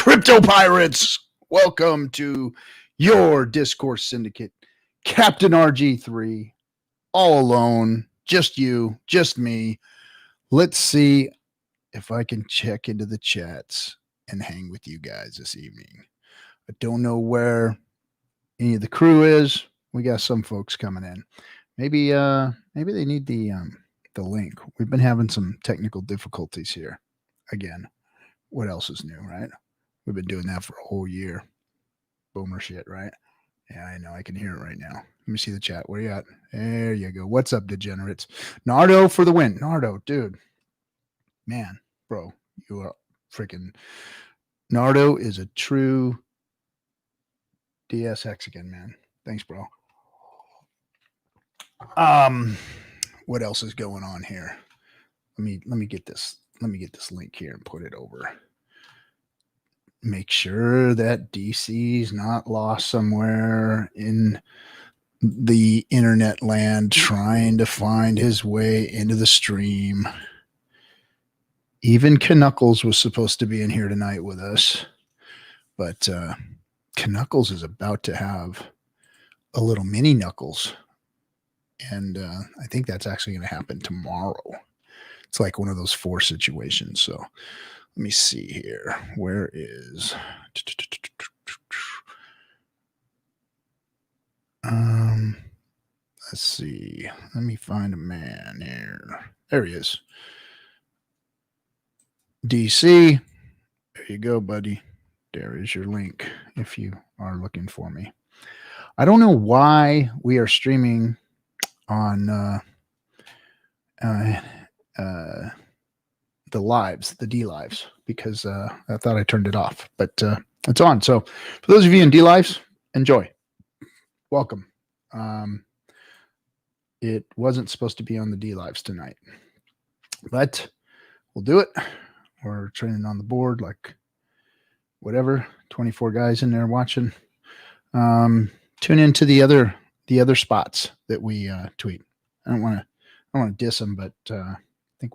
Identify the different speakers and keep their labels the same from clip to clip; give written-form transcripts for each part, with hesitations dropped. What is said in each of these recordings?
Speaker 1: Crypto Pirates, welcome to your Discourse Syndicate. Captain RG3, all alone, just you, just me. Let's see if I can check into the chats and hang with you guys this evening. I don't know where any of the crew is. We got some folks coming in. Maybe they need the link. We've been having some technical difficulties here. Again, what else is new, right? We've been doing that for a whole year. Boomer shit, right? Yeah, I know. I can hear it right now. Let me see the chat. Where you at? There you go. What's up, degenerates? Nardo for the win. Nardo, dude. Man, bro, you are freaking... Nardo is a true DS Hexagon, man. Thanks, bro. What else is going on here? Let me get this. Let me get this link here and put it over. Make sure that DC's not lost somewhere in the internet land trying to find his way into the stream. Even Knuckles was supposed to be in here tonight with us, but Knuckles is about to have a little mini Knuckles, and I think that's actually going to happen tomorrow. It's like one of those 4 situations. So let me see here. Where is... let's see. Let me find a man here. There he is. DC. There you go, buddy. There is your link if you are looking for me. I don't know why we are streaming on the lives, the D-Lives, because I thought I turned it off, but it's on. So for those of you in D-Lives, enjoy. Welcome. It wasn't supposed to be on the D-Lives tonight, but we'll do it. We're training on the board, like whatever, 24 guys in there watching. Tune into the other spots that we tweet. I don't want to diss them, but I think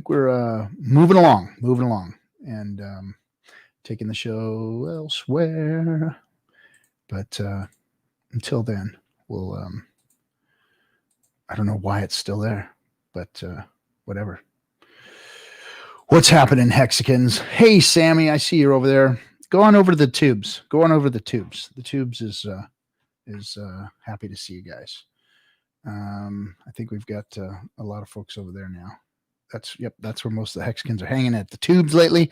Speaker 1: we're moving along, and taking the show elsewhere. But until then, we'll. I don't know why it's still there, but whatever. What's happening, Hexicans? Hey, Sammy, I see you're over there. Go on over to the tubes. Go on over the tubes. The tubes is happy to see you guys. I think we've got a lot of folks over there now. That's where most of the Hexicans are hanging at the tubes lately.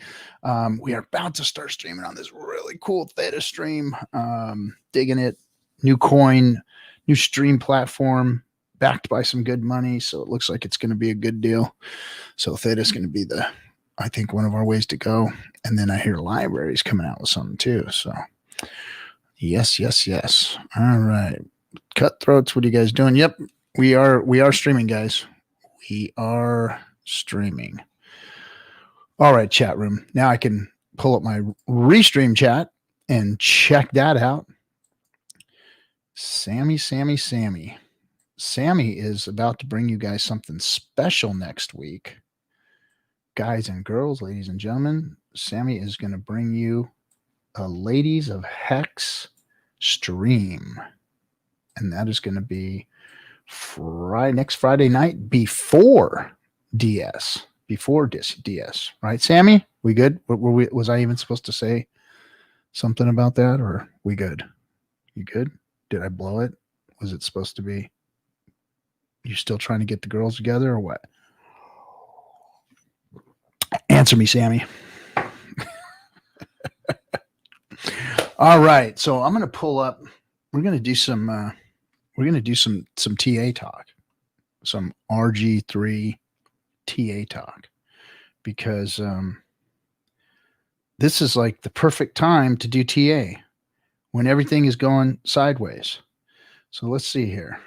Speaker 1: We are about to start streaming on this really cool Theta stream. Digging it. New coin, new stream platform, backed by some good money. So it looks like it's going to be a good deal. So Theta is going to be I think one of our ways to go. And then I hear libraries coming out with something too. So yes. All right. Cutthroats, what are you guys doing? Yep. We are streaming, guys. We are streaming. All right, chat room. Now I can pull up my restream chat and check that out. Sammy is about to bring you guys something special next week. Guys and girls, ladies and gentlemen, Sammy is going to bring you a Ladies of Hex stream. And that is going to be next Friday night before DS. Before DS. Right, Sammy? We good? Was I even supposed to say something about that, or we good? You good? Did I blow it? Was it supposed to be? You still trying to get the girls together or what? Answer me, Sammy. All right. So I'm going to pull up. We're going to do some TA talk, some RG3 TA talk, because this is like the perfect time to do TA when everything is going sideways. So let's see here.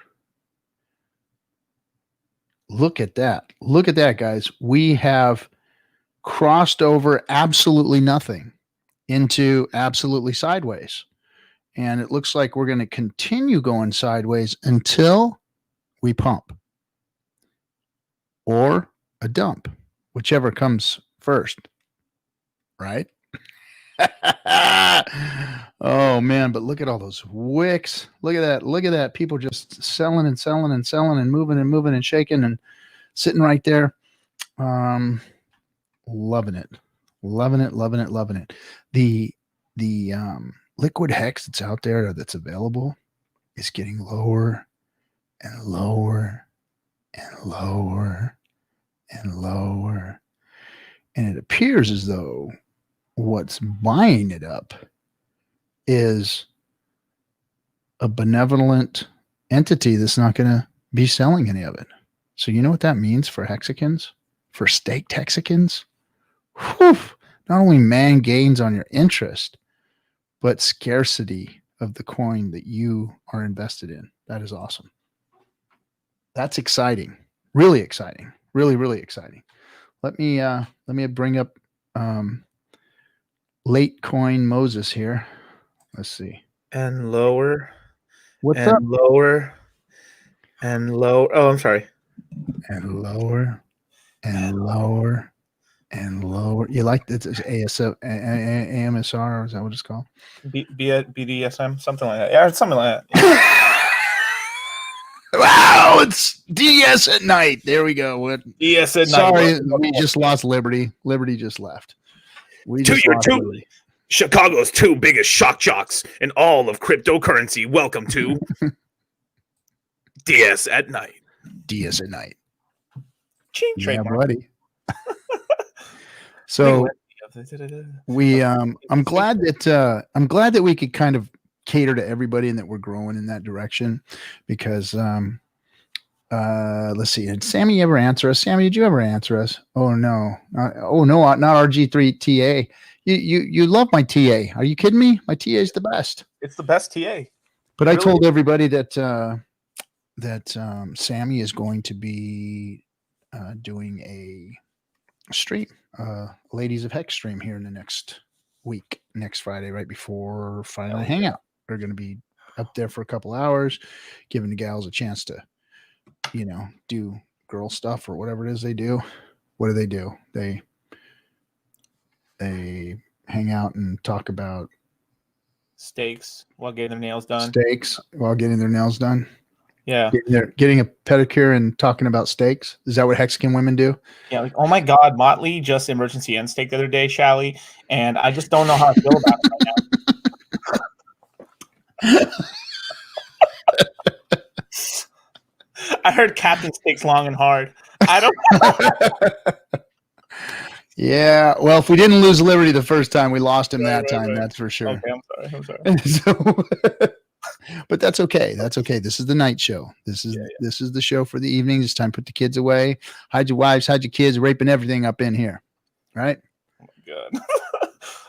Speaker 1: Look at that. Look at that, guys. We have crossed over absolutely nothing into absolutely sideways. And it looks like we're going to continue going sideways until we pump or a dump, whichever comes first, right? Oh man, but look at all those wicks. Look at that. Look at that. People just selling and selling and selling and moving and shaking and sitting right there. Loving it. Loving it. The liquid hex that's out there that's available is getting lower and lower and lower and lower. And it appears as though what's buying it up is a benevolent entity that's not going to be selling any of it. So you know what that means for hexagons, for staked hexagons? Whew. Not only man gains on your interest, but scarcity of the coin that you are invested in. That is awesome. That's exciting. Really exciting. Really exciting. Let me bring up late coin Moses here. Let's see.
Speaker 2: And lower.
Speaker 1: What's
Speaker 2: and
Speaker 1: up?
Speaker 2: Lower. And lower. Oh, I'm sorry.
Speaker 1: And lower. And lower. And lower. You like this AMSR, or is that what it's called?
Speaker 2: BDSM, something like that. Yeah, it's something like that.
Speaker 1: Wow, it's DS at night. There we go. What?
Speaker 2: DS at
Speaker 1: Sorry,
Speaker 2: night.
Speaker 1: we just lost Liberty. Liberty just left.
Speaker 2: Chicago's two biggest shock jocks in all of cryptocurrency. Welcome to DS at night.
Speaker 1: DS at night.
Speaker 2: Ching,
Speaker 1: Yeah,
Speaker 2: trademark.
Speaker 1: buddy. So we I'm glad that we could kind of cater to everybody and that we're growing in that direction, because let's see, did Sammy ever answer us? Sammy, did you ever answer us? Oh no, not RG3 TA. You love my TA. Are you kidding me? My TA is the best.
Speaker 2: It's the best TA.
Speaker 1: But really? I told everybody that Sammy is going to be doing a stream, Ladies of Hex stream here in the next week, next Friday, right before Final Hangout. They're going to be up there for a couple hours, giving the gals a chance to, do girl stuff or whatever it is they do. What do? They hang out and talk about
Speaker 2: steaks while getting their nails done. Yeah.
Speaker 1: Getting a pedicure and talking about steaks. Is that what Hexagon women do?
Speaker 2: Yeah. Like, oh my God, Motley just emergency end steak the other day, Shally. And I just don't know how I feel about it right now. I heard Captain Steaks long and hard. I don't
Speaker 1: Yeah, well, if we didn't lose Liberty the first time, we lost him that time. Right. That's for sure.
Speaker 2: Okay, I'm sorry.
Speaker 1: But that's okay. That's okay. This is the night show. This is the show for the evening. It's time to put the kids away. Hide your wives, hide your kids, raping everything up in here. Right?
Speaker 2: Oh my God.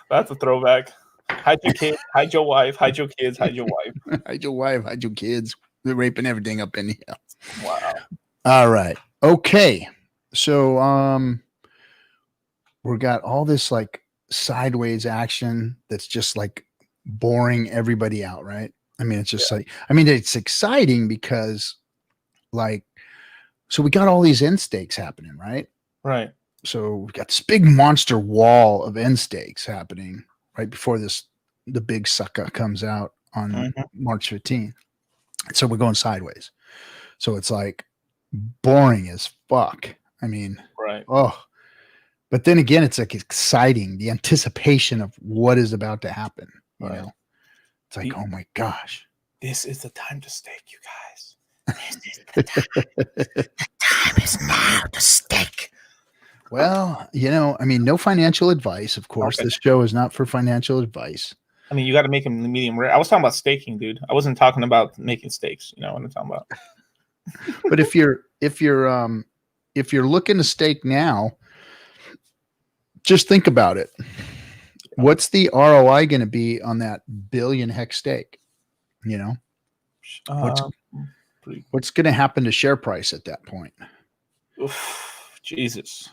Speaker 2: That's a throwback. Hide your kids, hide your wife, hide your kids, hide your wife.
Speaker 1: Hide your wife, hide your kids. They're raping everything up in here.
Speaker 2: Wow.
Speaker 1: All right. Okay. So we got all this like sideways action that's just like boring everybody out, right? I mean, it's just it's exciting because so we got all these end stakes happening, right?
Speaker 2: Right.
Speaker 1: So we got this big monster wall of end stakes happening right before the big sucker comes out on March 15th. So we're going sideways. So it's like boring as fuck. I mean,
Speaker 2: right.
Speaker 1: But then again, it's like exciting, the anticipation of what is about to happen. You know, it's like, oh my gosh,
Speaker 2: this is the time to stake, you guys. The time is now to stake.
Speaker 1: Well, no financial advice, of course. Okay. This show is not for financial advice.
Speaker 2: I mean, you got to make them medium rare. I was talking about staking, dude. I wasn't talking about making steaks. You know what I'm talking about.
Speaker 1: But if you're looking to stake now, just think about it. What's the ROI going to be on that billion hex stake? What's going to happen to share price at that point?
Speaker 2: Oof, Jesus.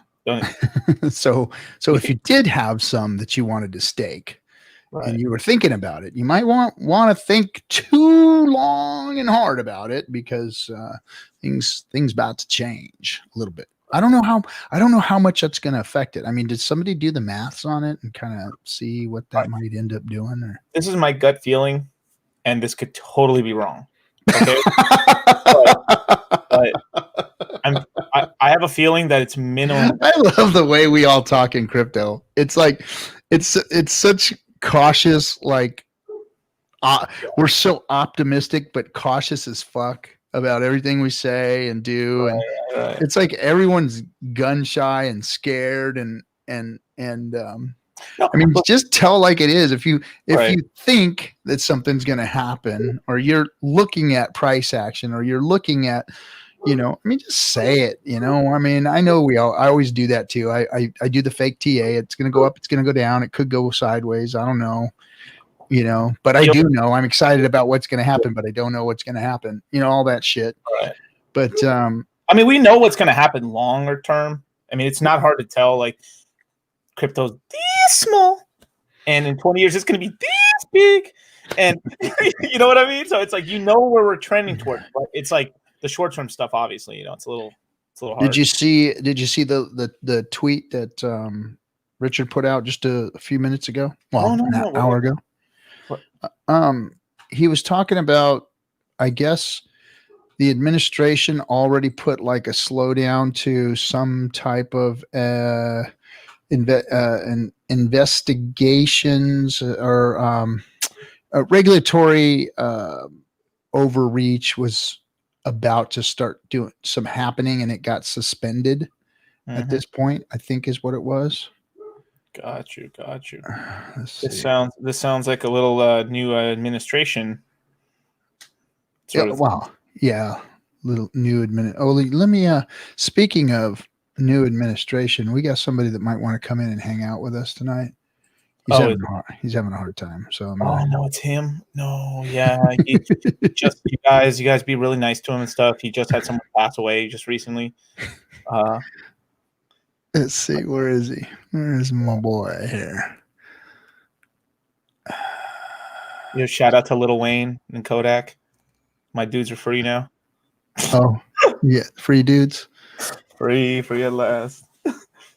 Speaker 1: So if you did have some that you wanted to stake, and you were thinking about it, you might want to think too long and hard about it, because things about to change a little bit. I don't know how much that's going to affect it. I mean, did somebody do the maths on it and kind of see what that might end up doing? Or
Speaker 2: this is my gut feeling, and this could totally be wrong. Okay, but I have a feeling that it's minimum.
Speaker 1: I love the way we all talk in crypto. It's like it's such cautious, like we're so optimistic but cautious as fuck about everything we say and do, and it's like everyone's gun shy and scared and I mean, just tell like it is. If you think that something's going to happen, or you're looking at price action, or you're looking at, I mean, just say it. I mean, I know I always do that too. I do the fake TA. It's going to go up. It's going to go down. It could go sideways. I don't know. But I do know I'm excited about what's going to happen, but I don't know what's going to happen. All that shit.
Speaker 2: Right.
Speaker 1: But
Speaker 2: I mean, we know what's going to happen longer term. I mean, it's not hard to tell. Like, crypto's this small, and in 20 years it's going to be this big, and you know what I mean. So it's like where we're trending towards. But it's like the short term stuff. Obviously, it's a little hard.
Speaker 1: Did you see the tweet that Richard put out just a few minutes ago? Well, an hour ago. He was talking about, I guess, the administration already put like a slowdown to some type of investigations or regulatory overreach was about to start doing some happening, and it got suspended at this point, I think is what it was.
Speaker 2: Got you. This sounds like a little new administration.
Speaker 1: Little new admin. Oh, let me. Speaking of new administration, we got somebody that might want to come in and hang out with us tonight. He's having a hard time. So
Speaker 2: no, it's him. No, yeah. you guys be really nice to him and stuff. He just had someone pass away just recently.
Speaker 1: Let's see, where is he? Where is my boy here?
Speaker 2: Shout out to Lil Wayne and Kodak. My dudes are free now.
Speaker 1: Oh, yeah, free dudes.
Speaker 2: Free at last.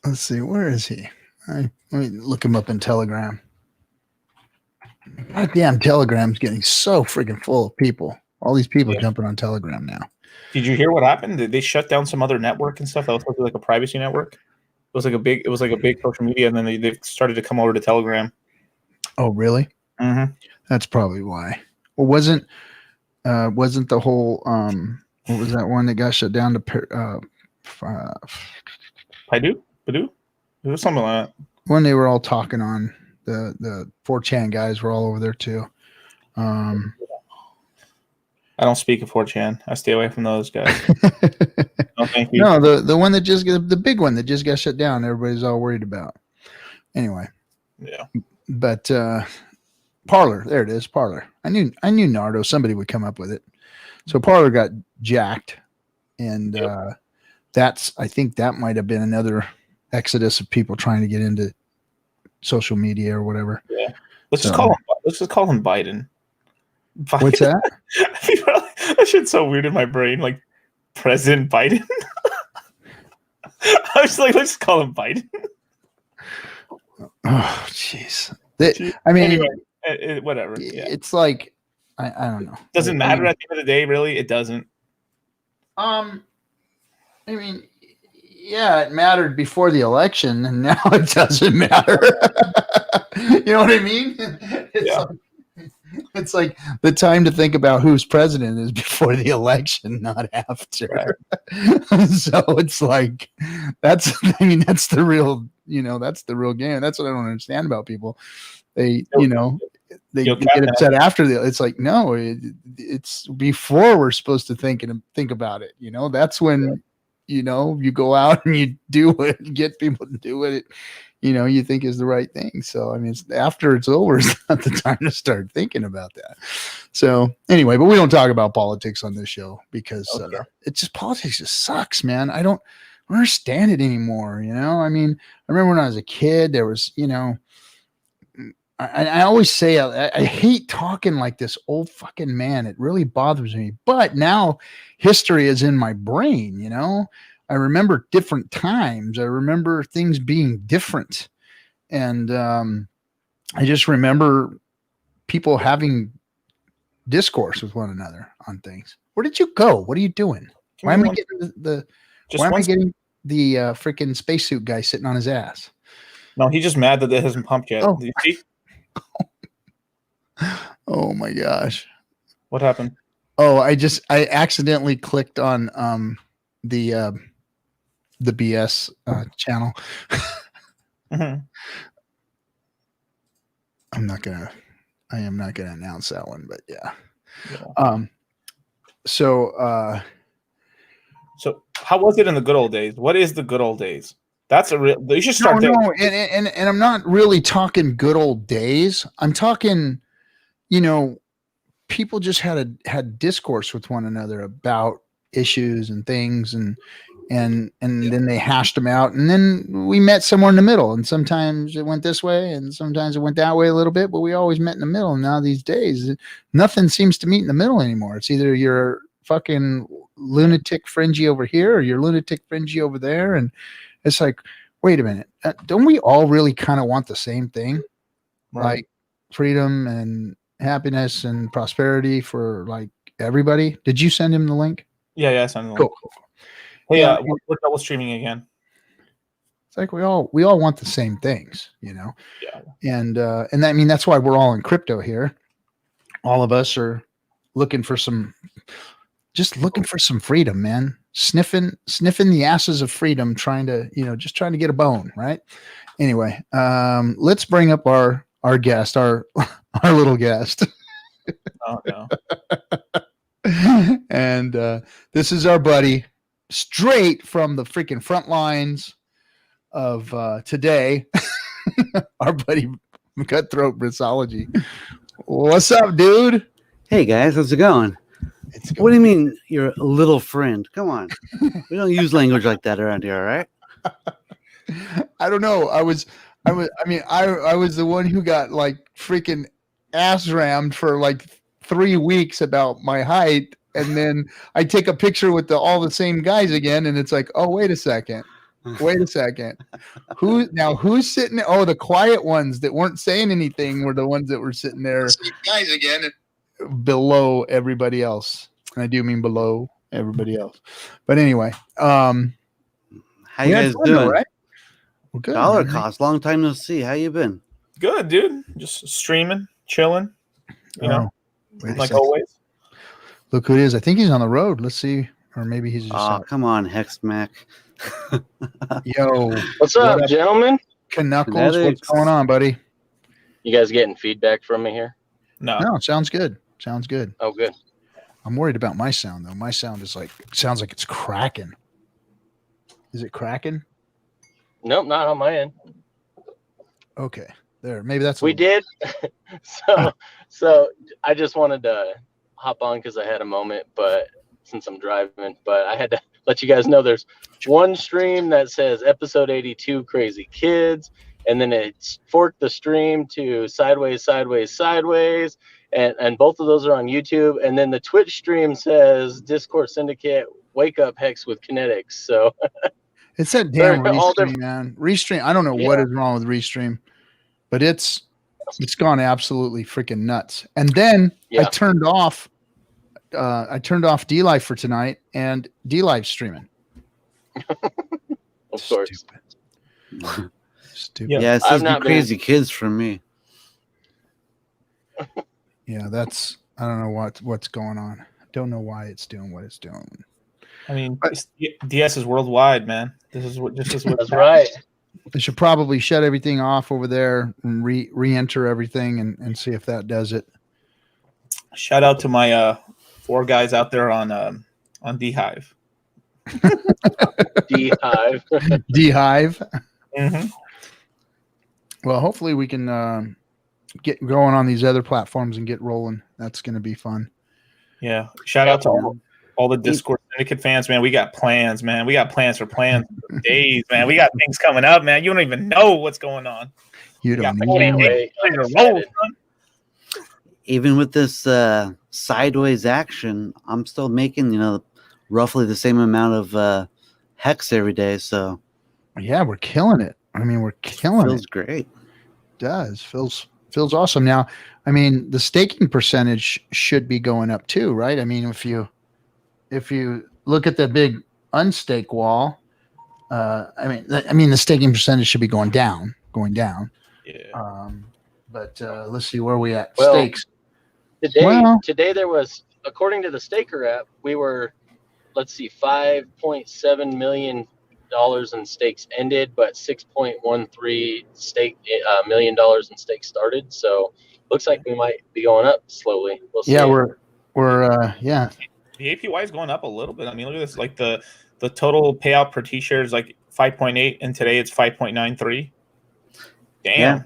Speaker 1: Let's see, where is he? Let me look him up in Telegram. Goddamn, Telegram's getting so freaking full of people. All these people jumping on Telegram now.
Speaker 2: Did you hear what happened? Did they shut down some other network and stuff that was supposed to be like a privacy network? It was like a big social media, and then they started to come over to Telegram.
Speaker 1: Oh, really?
Speaker 2: Mm-hmm.
Speaker 1: That's probably why. Well, wasn't the whole what was that one that got shut down?
Speaker 2: Baidu? It was something like that.
Speaker 1: When they were all talking on the 4chan guys were all over there too.
Speaker 2: I don't speak of 4chan. I stay away from those guys. No, thank you.
Speaker 1: No, the one that the big one that just got shut down. Everybody's all worried about. Anyway.
Speaker 2: Yeah.
Speaker 1: But Parler, there it is. Parler. I knew Nardo. Somebody would come up with it. So Parler got jacked, and I think that might have been another exodus of people trying to get into social media or whatever.
Speaker 2: Yeah. Let's just call him Biden.
Speaker 1: What's that?
Speaker 2: That shit's so weird in my brain. Like President Biden. I was like, let's call him Biden.
Speaker 1: Oh, jeez. I mean,
Speaker 2: anyway, whatever. Yeah.
Speaker 1: It's like I don't know.
Speaker 2: Doesn't matter at the end of the day, really. It doesn't.
Speaker 1: I mean, yeah, it mattered before the election, and now it doesn't matter. You know what I mean? It's like the time to think about who's president is before the election, not after. Right. So it's like that's the real, that's the real game. That's what I don't understand about people. They get upset after it's like, no, it's before we're supposed to think about it. That's when, you go out and you do it, get people to do it. You think is the right thing. So, I mean, after it's over, it's not the time to start thinking about that. So anyway, but we don't talk about politics on this show because it's just, politics just sucks, man. I don't understand it anymore. I mean, I remember when I was a kid, there was, I always say, I hate talking like this old fucking man. It really bothers me, but now history is in my brain. I remember different times. I remember things being different. And I just remember people having discourse with one another on things. Where did you go? What are you doing? Why am I getting the freaking spacesuit guy sitting on his ass?
Speaker 2: No, he's just mad that it hasn't pumped yet.
Speaker 1: Oh.
Speaker 2: Did you see?
Speaker 1: Oh my gosh.
Speaker 2: What happened?
Speaker 1: Oh, I accidentally clicked on the BS channel.
Speaker 2: Mm-hmm.
Speaker 1: I am not gonna announce that one, but yeah. So
Speaker 2: how was it in the good old days? What is the good old days? That's a real. You should start there.
Speaker 1: No, and I'm not really talking good old days. I'm talking, people just had discourse with one another about issues and things, and then they hashed them out, and then we met somewhere in the middle. And sometimes it went this way, and sometimes it went that way a little bit, but we always met in the middle. And now these days, nothing seems to meet in the middle anymore. It's either you're fucking lunatic fringy over here, or you're lunatic fringy over there, and it's like, wait a minute, don't we all really kind of want the same thing, right? Like freedom and happiness and prosperity for like everybody? Did you send him the link?
Speaker 2: Yeah, I sent him the link. Cool. Hey, we're double streaming again.
Speaker 1: It's like we all want the same things, Yeah. And that's why we're all in crypto here. All of us are looking for some freedom, man. Sniffing the asses of freedom, trying to get a bone, right? Anyway, let's bring up our guest, our little guest.
Speaker 2: Oh no.
Speaker 1: And this is our buddy, straight from the freaking front lines of today. Our buddy Cutthroat Hexology. What's up, dude?
Speaker 3: Hey guys, how's it going? What do you mean you're a little friend? Come on. We don't use language like that around here, all right?
Speaker 1: I don't know. I was the one who got like freaking ass rammed for like 3 weeks about my height, and then I take a picture with all the same guys again, and it's like, oh, wait a second. Who's sitting there? Oh, the quiet ones that weren't saying anything were the ones that were sitting there. Guys again. Below everybody else, and I do mean below everybody else. But anyway,
Speaker 3: how you guys doing?
Speaker 1: Right? Well, good.
Speaker 3: Dollar cost, long time no see. How you been?
Speaker 2: Good, dude. Just streaming, chilling. Like always.
Speaker 1: Look who it is. I think he's on the road. Let's see, or maybe he's just.
Speaker 3: Oh, come on, Hex Mac.
Speaker 1: Yo,
Speaker 4: what's up, gentlemen?
Speaker 1: Knuckles, what's going on, buddy?
Speaker 4: You guys getting feedback from me here?
Speaker 2: No,
Speaker 1: sounds good. Sounds good.
Speaker 4: Oh, good.
Speaker 1: I'm worried about my sound though. My sound is sounds like it's cracking. Is it cracking?
Speaker 4: Nope, not on my end.
Speaker 1: Okay, there. Maybe that's
Speaker 4: we did. So I just wanted to hop on because I had a moment, but since I'm driving, but I had to let you guys know there's one stream that says episode 82 Crazy Kids, and then it's forked the stream to Sideways, and both of those are on YouTube, and then the Twitch stream says Discourse Syndicate Wake Up Hex with Kinetics. So
Speaker 1: it's that damn Restream, man. Restream. I don't know what is wrong with Restream, but it's gone absolutely freaking nuts. And then I turned off Dlive for tonight, and Dlive streaming.
Speaker 4: Of course.
Speaker 1: Stupid.
Speaker 3: Yeah, it says the Crazy Kids for me.
Speaker 1: Yeah, I don't know what's going on. I don't know why it's doing what it's doing.
Speaker 2: I mean, DS is worldwide, man. This is what
Speaker 4: that's right.
Speaker 1: They should probably shut everything off over there and re-enter everything and see if that does it.
Speaker 2: Shout out to my 4 guys out there on Dhive.
Speaker 1: Dhive.
Speaker 2: Mm-hmm.
Speaker 1: Well, hopefully we can get going on these other platforms and get rolling. That's going to be fun.
Speaker 2: Yeah. Shout out to all the Discourse Syndicate fans, man. We got plans, man. We got plans for days, man. We got things coming up, man. You don't even know what's going on.
Speaker 1: You don't know.
Speaker 3: Even with this sideways action, I'm still making, roughly the same amount of Hex every day, so
Speaker 1: Yeah, we're killing it. I mean, we're killing
Speaker 3: feels
Speaker 1: it.
Speaker 3: great.
Speaker 1: Does feels awesome. Now, I mean, the staking percentage should be going up too, right? I mean, if you look at the big unstake wall, I mean, the staking percentage should be going down.
Speaker 2: Yeah.
Speaker 1: But let's see where we at.
Speaker 4: Well,
Speaker 1: Stakes.
Speaker 4: Today there was, according to the Staker app, we were, let's see, $5.7 million in stakes ended, but $6.13 million in stakes started. So looks like we might be going up slowly. We'll see.
Speaker 1: Yeah, we're yeah.
Speaker 2: The APY is going up a little bit. I mean, look at this. Like the total payout per T-share is like 5.8, and today it's 5.93. Damn.
Speaker 3: Yeah.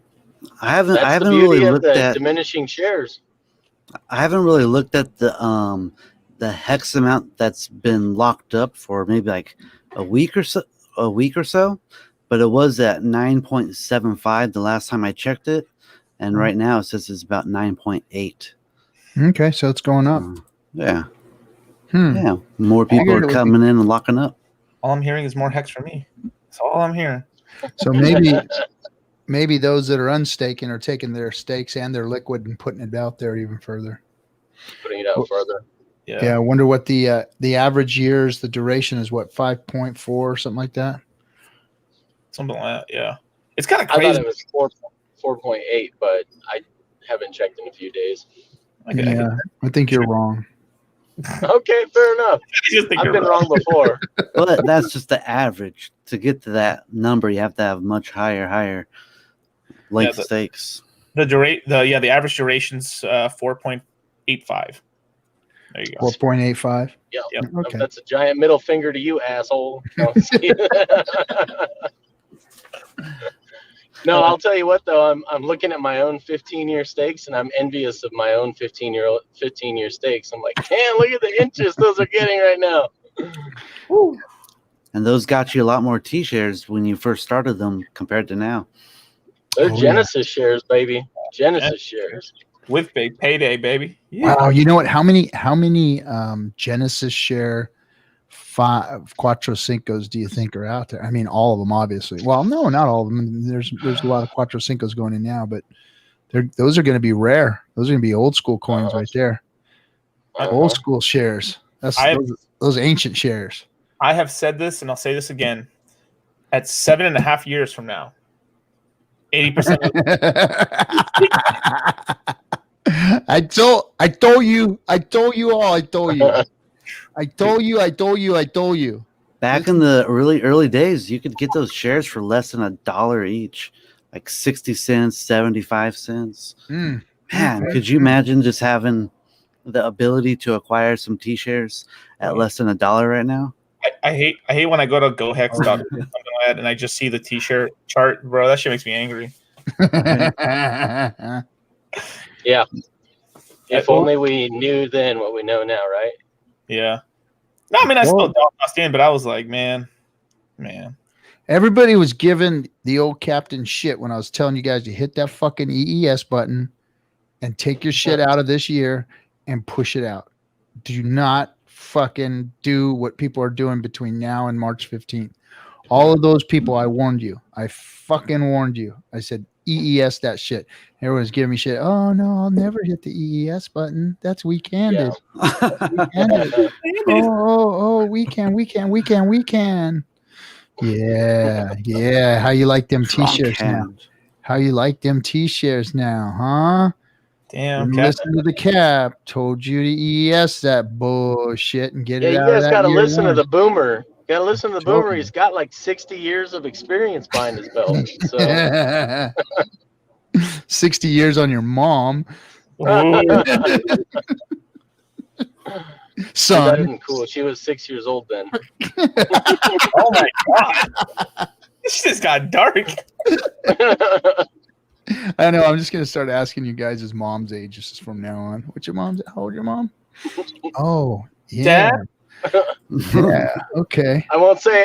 Speaker 3: I haven't
Speaker 4: That's the
Speaker 3: really
Speaker 4: beauty of
Speaker 3: looked
Speaker 4: the
Speaker 3: at
Speaker 4: diminishing shares.
Speaker 3: I haven't really looked at the hex amount that's been locked up for maybe like a week or so, but it was at 9.75 the last time I checked it, and right now it says it's about 9.8.
Speaker 1: Okay, so it's going up.
Speaker 3: Yeah. Yeah, more people are coming in and locking up.
Speaker 2: All I'm hearing is more hex from me. That's all I'm hearing.
Speaker 1: So maybe those that are unstaking are taking their stakes and their liquid and putting it out there even further.
Speaker 4: Putting it out further.
Speaker 1: Yeah, I wonder what the average years, the duration is what, 5.4 or something like that?
Speaker 2: Something like that, yeah. It's kind of
Speaker 4: I
Speaker 2: crazy.
Speaker 4: thought it was 4.8, but I haven't checked in a few days.
Speaker 1: I think you're wrong.
Speaker 4: Okay, fair enough. I've been wrong before.
Speaker 3: But that's just the average. To get to that number, you have to have much higher length stakes.
Speaker 2: The average duration's 4.85. There you go.
Speaker 1: 4.85.
Speaker 4: Yeah.
Speaker 2: Yep.
Speaker 1: Okay.
Speaker 4: That's a giant middle finger to you, asshole. No, I'll tell you what though, I'm looking at my own 15-year stakes and I'm envious of my own 15-year stakes. I'm like, damn, look at the interest those are getting right now.
Speaker 3: Woo. And those got you a lot more T-shares when you first started them compared to now.
Speaker 4: They're Genesis shares, baby. Genesis shares.
Speaker 2: With big payday, baby. Yeah.
Speaker 1: Wow, you know what? How many Genesis share Quattro Cincos do you think are out there? I mean, all of them, obviously. Well, no, not all of them. There's a lot of Quattro Cincos going in now, but those are going to be rare. Those are going to be old school coins right there. Old school shares. Those ancient shares.
Speaker 2: I have said this, and I'll say this again. At 7.5 years from now, 80%.
Speaker 1: I told you all.
Speaker 3: Back in the early days, you could get those shares for less than $1 each, like 60 cents, 75 cents. Man, could you imagine just having the ability to acquire some T-shares at less than $1 right now?
Speaker 2: I hate when I go to GoHex and I just see the T-shirt chart, bro. That shit makes me angry.
Speaker 4: Yeah. If only we knew then what we know now, right?
Speaker 2: Yeah. No, I mean, I still don't understand, but I was like, man.
Speaker 1: Everybody was giving the old captain shit when I was telling you guys to hit that fucking EES button and take your shit out of this year and push it out. Do not fucking do what people are doing between now and March 15th. All of those people, I warned you. I fucking warned you. I said, EES that shit. Everyone's giving me shit. Oh, no, I'll never hit the EES button. That's weak-handed.
Speaker 4: Yeah.
Speaker 1: We can. Yeah. How you like them T-shirts now? How you like them T-shirts now, huh?
Speaker 2: Damn.
Speaker 1: Listen to the cap. Told you to EES that bullshit and get it out.
Speaker 4: You guys got to listen to the boomer. Got to listen to the boomer. He's got like 60 years of experience behind his belt. So
Speaker 1: 60 years on your mom. Son.
Speaker 4: That isn't cool. She was 6 years old then.
Speaker 2: Oh my god. This just got dark.
Speaker 1: I know. I'm just gonna start asking you guys his mom's ages from now on. What's your mom's? How old your mom? Oh, yeah.
Speaker 2: Dad?
Speaker 1: Yeah. Okay.
Speaker 4: I won't say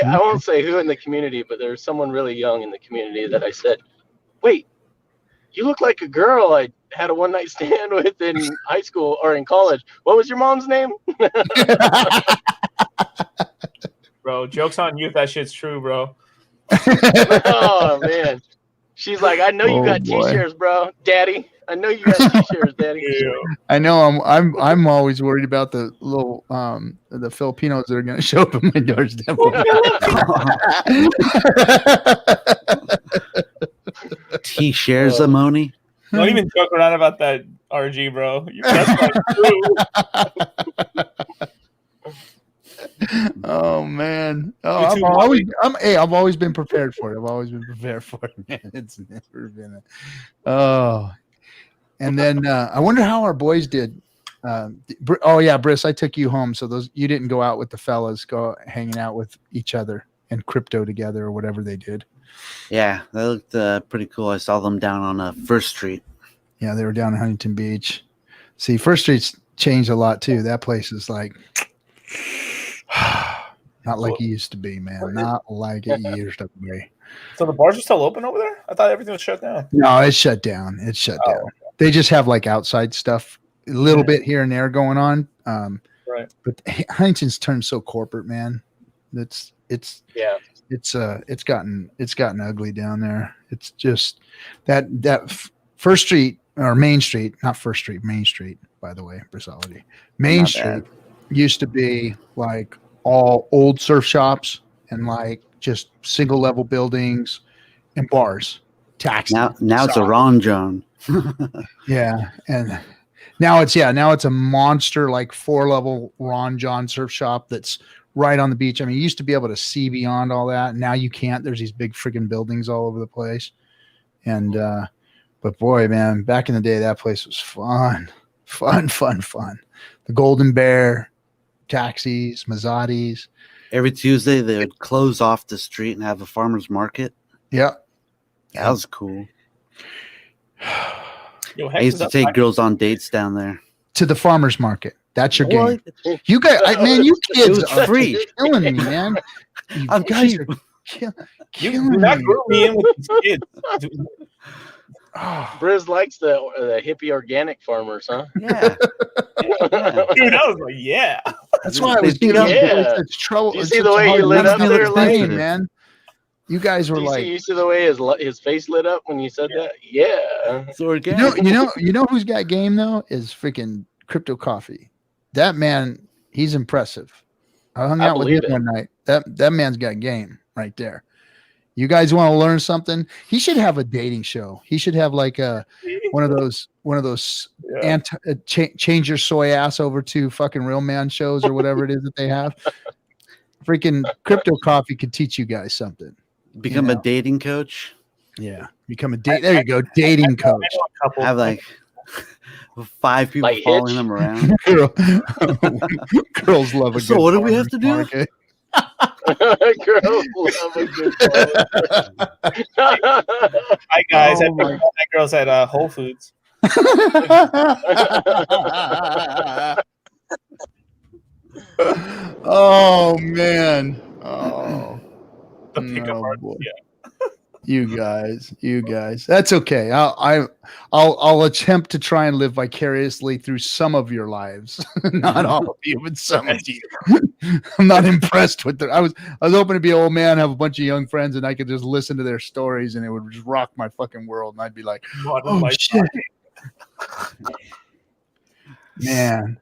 Speaker 4: who in the community, but there's someone really young in the community that I said, "Wait, you look like a girl I had a one-night stand with in high school or in college. What was your mom's name?" Bro,
Speaker 2: bro. Joke's on you if that shit's true, bro.
Speaker 4: Oh man, she's like, I know you got T-shirts, bro, Daddy. I know you got T-shirts, Daddy.
Speaker 1: I know. I'm always worried about the little the Filipinos that are going to show up at my doorstep.
Speaker 3: T-shares Amoni.
Speaker 2: Don't even joke around about that, RG, bro. That's like true.
Speaker 1: Oh man! I've always been prepared for it. I've always been prepared for it, man. It's never been and then I wonder how our boys did. Oh yeah, Briss, I took you home, so you didn't go out with the fellas, go hanging out with each other and crypto together or whatever they did.
Speaker 3: Yeah, that looked pretty cool. I saw them down on First Street.
Speaker 1: Yeah, they were down in Huntington Beach. See, First Street's changed a lot too. That place is like not like it used to be, man. Not like it used to be.
Speaker 2: So the bars are still open over there? I thought everything was shut down.
Speaker 1: No, it's shut down. It's shut down.
Speaker 2: Okay.
Speaker 1: They just have like outside stuff, a little bit here and there going on.
Speaker 2: Right.
Speaker 1: But Huntington's turned so corporate, man. It's gotten ugly down there. It's just that First Street or Main Street, not First Street, Main Street, by the way, Brissology. Main Street used to be like all old surf shops and like just single level buildings and bars. Taxi.
Speaker 3: Now it's a Ron John.
Speaker 1: Yeah, and now it's a monster like 4-level Ron John surf shop that's right on the beach. I mean, you used to be able to see beyond all that. Now you can't. There's these big freaking buildings all over the place. And but boy, man, back in the day, that place was fun. The Golden Bear, taxis, Mazzatis.
Speaker 3: Every Tuesday they would close off the street and have a farmer's market.
Speaker 1: Yeah.
Speaker 3: That was cool.
Speaker 2: Yo,
Speaker 3: I used to take girls on dates down there.
Speaker 1: To the farmer's market. That's your game. You guys, man, you kids are
Speaker 3: free.
Speaker 1: killing me, man. You guys are killing me.
Speaker 2: Not group me in with these kids.
Speaker 4: Briz likes the hippie organic farmers, huh?
Speaker 3: Yeah.
Speaker 2: Dude, I was like, yeah.
Speaker 1: That's why I was giving such trouble.
Speaker 4: You see the way he lit up there, like,
Speaker 1: man. You guys were
Speaker 4: you see the way his face lit up when you said that? Yeah.
Speaker 3: It's organic.
Speaker 1: You know who's got game though is freaking Crypto Coffee. That man, he's impressive. I hung out with him one night. That man's got game right there. You guys want to learn something? He should have a dating show. He should have like one of those change your soy ass over to fucking real man shows or whatever it is that they have. Freaking Crypto Coffee could teach you guys something.
Speaker 3: Become a dating coach.
Speaker 1: Yeah, become a date. There you go, dating coach.
Speaker 3: Have like 5 people
Speaker 4: like
Speaker 3: following
Speaker 4: Hitch?
Speaker 3: him around.
Speaker 1: Girls love a good.
Speaker 3: So what do we have to do?
Speaker 1: Market.
Speaker 4: Girls love a good
Speaker 2: Hi guys, I met that girls at Whole Foods.
Speaker 1: Oh man. Oh.
Speaker 2: The pickup artist. Yeah.
Speaker 1: You guys. That's okay. I'll attempt to try and live vicariously through some of your lives. Not all of you, but some of you. I'm not impressed with it. I was hoping to be an old man, have a bunch of young friends, and I could just listen to their stories, and it would just rock my fucking world. And I'd be like, oh shit, man.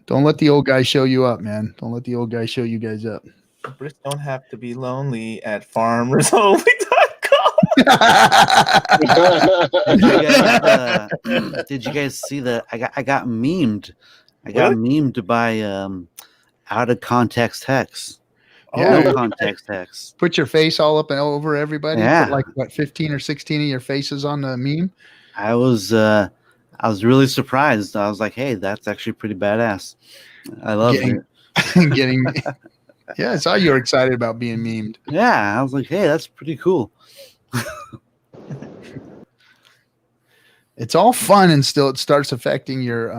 Speaker 1: Don't let the old guy show you up, man. Don't let the old guy show you guys up.
Speaker 2: Brits don't have to be lonely at farmersonly.com.
Speaker 3: Did you guys see that? I got memed. I got memed by out of context Hex.
Speaker 1: Yeah.
Speaker 3: No context Hex.
Speaker 1: Put your face all up and over everybody.
Speaker 3: Yeah.
Speaker 1: Put like what 15 or 16 of your faces on the meme.
Speaker 3: I was really surprised. I was like, hey, that's actually pretty badass. I love it.
Speaker 1: Getting yeah, I saw you were excited about being memed.
Speaker 3: Yeah, I was like, hey, that's pretty cool.
Speaker 1: It's all fun until it starts affecting your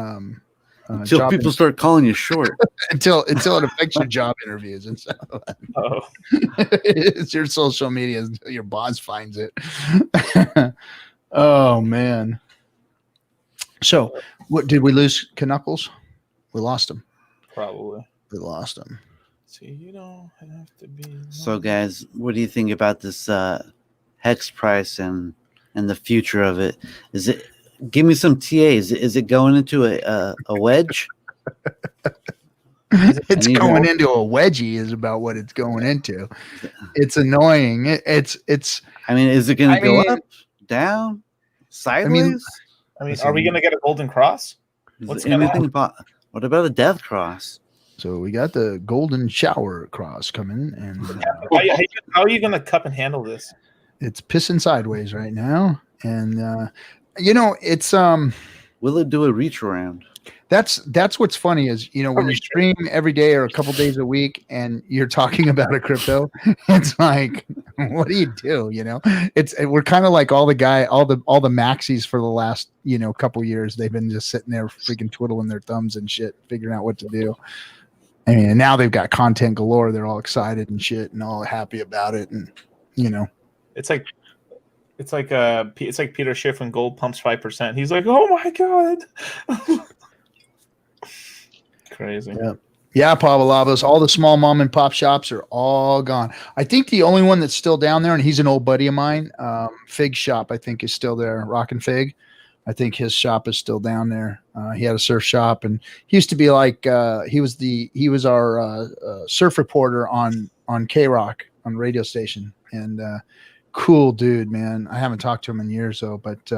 Speaker 3: until people start calling you short.
Speaker 1: until it affects your job interviews and stuff.
Speaker 2: Oh.
Speaker 1: It's your social media until your boss finds it. Oh man. So what did we lose? Knuckles? We lost him.
Speaker 2: Probably.
Speaker 1: We lost him.
Speaker 2: See, you don't have to be.
Speaker 3: So, guys, what do you think about this hex price and the future of it? Is it? Give me some TAs. Is it going into a wedge?
Speaker 1: It's going into a wedgie is about what it's going into. It's annoying. It's.
Speaker 3: I mean, is it going to go up, down, sideways?
Speaker 2: I mean, are we going to get a golden cross?
Speaker 3: What's anything about? What about a death cross?
Speaker 1: So we got the golden shower cross coming, and
Speaker 2: how are you going to cup and handle this?
Speaker 1: It's pissing sideways right now, and it's
Speaker 3: Will it do a reach around?
Speaker 1: That's what's funny is when you stream every day or a couple days a week and you're talking about a crypto, it's like, what do you do? We're kind of like all the maxis for the last couple years. They've been just sitting there freaking twiddling their thumbs and shit, figuring out what to do. I mean, and now they've got content galore. They're all excited and shit and all happy about it, and
Speaker 2: it's like Peter Schiff when gold pumps 5%. He's like, oh my god. Crazy.
Speaker 1: Yeah, Pavlovas. All the small mom and pop shops are all gone. I think the only one that's still down there, and he's an old buddy of mine, Fig Shop, I think is still there. Rockin' Fig. I think his shop is still down there. He had a surf shop, and he used to be like he was our surf reporter on K-Rock on the radio station, and cool dude, man. I haven't talked to him in years though, but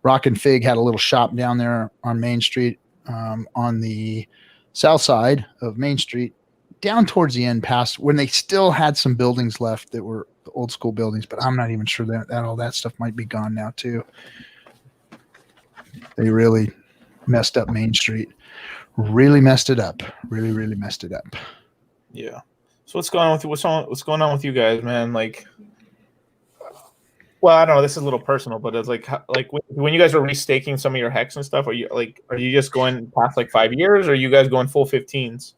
Speaker 1: Rockin' Fig had a little shop down there on Main Street, on the south side of Main Street, down towards the end, past when they still had some buildings left that were the old school buildings, but I'm not even sure that all that stuff might be gone now too. They really messed up Main Street. Really messed it up. Really, really messed it up.
Speaker 2: Yeah. So what's going on with you? What's going on with you guys, man? Like, well, I don't know. This is a little personal, but it's like when you guys were restaking some of your hex and stuff, are you just going past like 5 years, or are you guys going full 15s?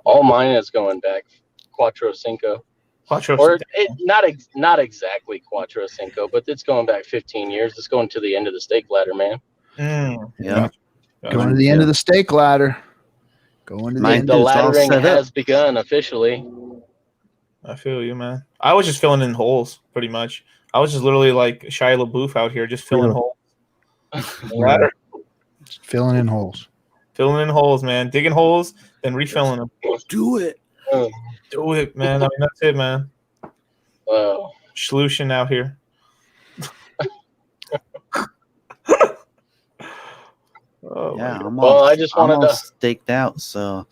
Speaker 4: All mine is going back Quattro Cinco. Not exactly Quattro Cinco, but it's going back 15 years. It's going to the end of the stake ladder, man.
Speaker 1: Yeah. Going to the end of the stake ladder. Going to the end.
Speaker 4: The laddering has begun officially.
Speaker 2: I feel you, man. I was just filling in holes, pretty much. I was just literally like Shia LaBeouf out here, just filling holes. Ladder.
Speaker 1: Just filling in holes.
Speaker 2: Filling in holes, man. Digging holes, then refilling them.
Speaker 3: Do it.
Speaker 2: Do it, man. I mean, that's it, man. Solution out here.
Speaker 3: Yeah,
Speaker 4: I just wanted to
Speaker 3: staked out, so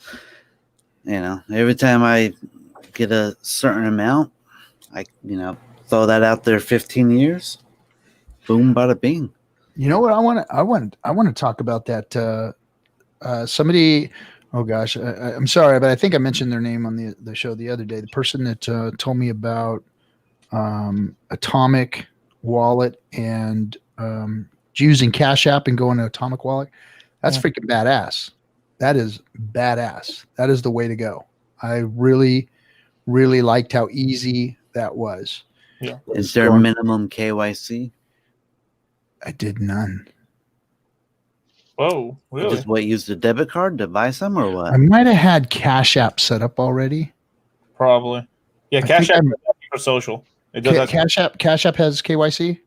Speaker 3: every time I get a certain amount, I throw that out there 15 years. Boom, bada bing.
Speaker 1: You know what I want to talk about that. Somebody, oh gosh, I'm sorry, but I think I mentioned their name on the show the other day. The person that told me about Atomic Wallet and using Cash App and going to Atomic Wallet. That's freaking badass. That is badass. That is the way to go. I really, really liked how easy that was.
Speaker 2: Yeah.
Speaker 3: Is there a minimum KYC?
Speaker 1: I did none.
Speaker 2: Whoa, really?
Speaker 3: Just use the debit card to buy some, or what?
Speaker 1: I might have had Cash App set up already.
Speaker 2: Probably. Yeah, Cash App for social. It does.
Speaker 1: Cash App has KYC.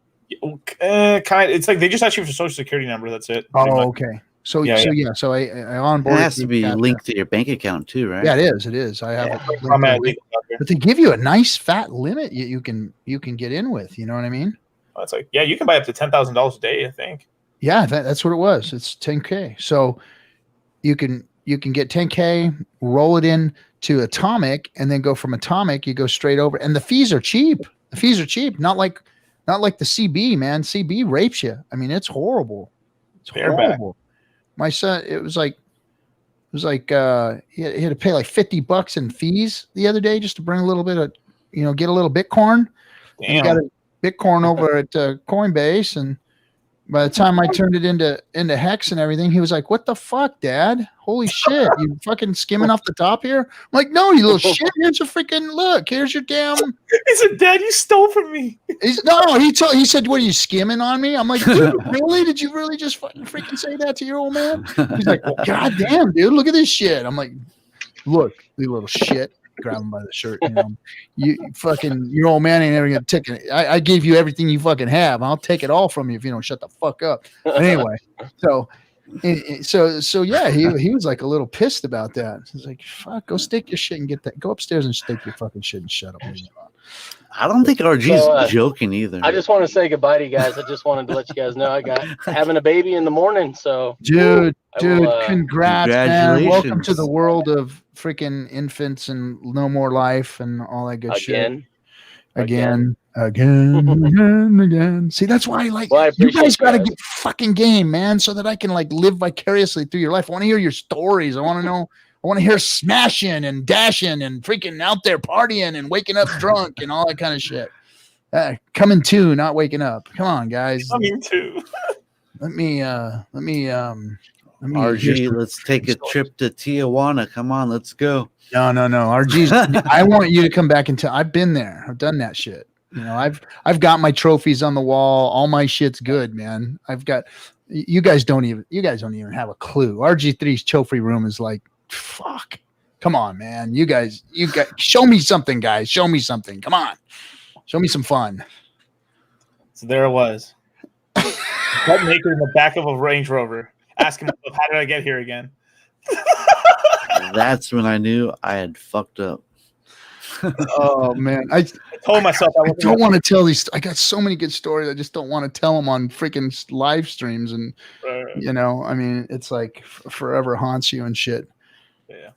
Speaker 2: Kind. It's like they just ask you for social security number. That's it.
Speaker 1: Oh, okay. So I onboarded.
Speaker 3: It has to be linked to your bank account too, right?
Speaker 1: Yeah, it is. I have it. But they give you a nice fat limit you can get in with. You know what I mean?
Speaker 2: It's like, you can buy up to $10,000 a day, I think.
Speaker 1: Yeah, that's what it was. It's 10K. So you can get 10K, roll it in to Atomic, and then go from Atomic. You go straight over, and the fees are cheap. Not like the CB, man. CB rapes you. I mean, it's horrible. It's horrible. My son, it was like he had to pay like $50 in fees the other day just to bring a little bit of, get a little Bitcoin. And he got a Bitcoin over at Coinbase, and by the time I turned it into Hex and everything, he was like, "What the fuck, Dad? Holy shit! You fucking skimming off the top here?" I'm like, "No, you little shit. Here's a freaking look. Here's your damn."
Speaker 2: He said, "Dad, you stole from me."
Speaker 1: He said, "What are you skimming on me?" I'm like, "Dude, really? Did you really just freaking say that to your old man?" He's like, "God damn, dude, look at this shit." I'm like, "Look, you little shit. grab him by the shirt. You fucking, your old man ain't ever gonna take it. I gave you everything you fucking have. I'll take it all from you if you don't shut the fuck up. But anyway, so yeah, he was like a little pissed about that. He's like, fuck, go stake your shit and get that. Go upstairs and stake your fucking shit and shut up.
Speaker 3: I don't think RG's joking either.
Speaker 4: I just want to say goodbye to you guys. I just wanted to let you guys know I got having a baby in the morning. So,
Speaker 1: dude, congrats, man. Welcome to the world of freaking infants and no more life and all that good shit. Again. See, that's why you guys got to get fucking game, man, so that I can like live vicariously through your life. I want to hear your stories. I want to know. I want to hear smashing and dashing and freaking out there partying and waking up drunk and all that kind of shit. Coming to, not waking up. Come on, guys.
Speaker 2: Coming to.
Speaker 1: Let me
Speaker 3: RG, let's take a trip to Tijuana. Come on, let's go.
Speaker 1: No. RG's. I want you to come back and tell. I've been there. I've done that shit. I've got my trophies on the wall. All my shit's good, man. I've got. You guys don't even have a clue. RG3's trophy room is like. Fuck. Come on, man. You guys, show me something, guys. Show me something. Come on. Show me some fun.
Speaker 2: So there it was. Butt naked in the back of a Range Rover. Asking myself, how did I get here again?
Speaker 3: That's when I knew I had fucked up.
Speaker 1: Oh, man. I
Speaker 2: told myself
Speaker 1: I don't want to tell these. I got so many good stories. I just don't want to tell them on freaking live streams. And, I mean, it's like forever haunts you and shit.
Speaker 2: Yeah.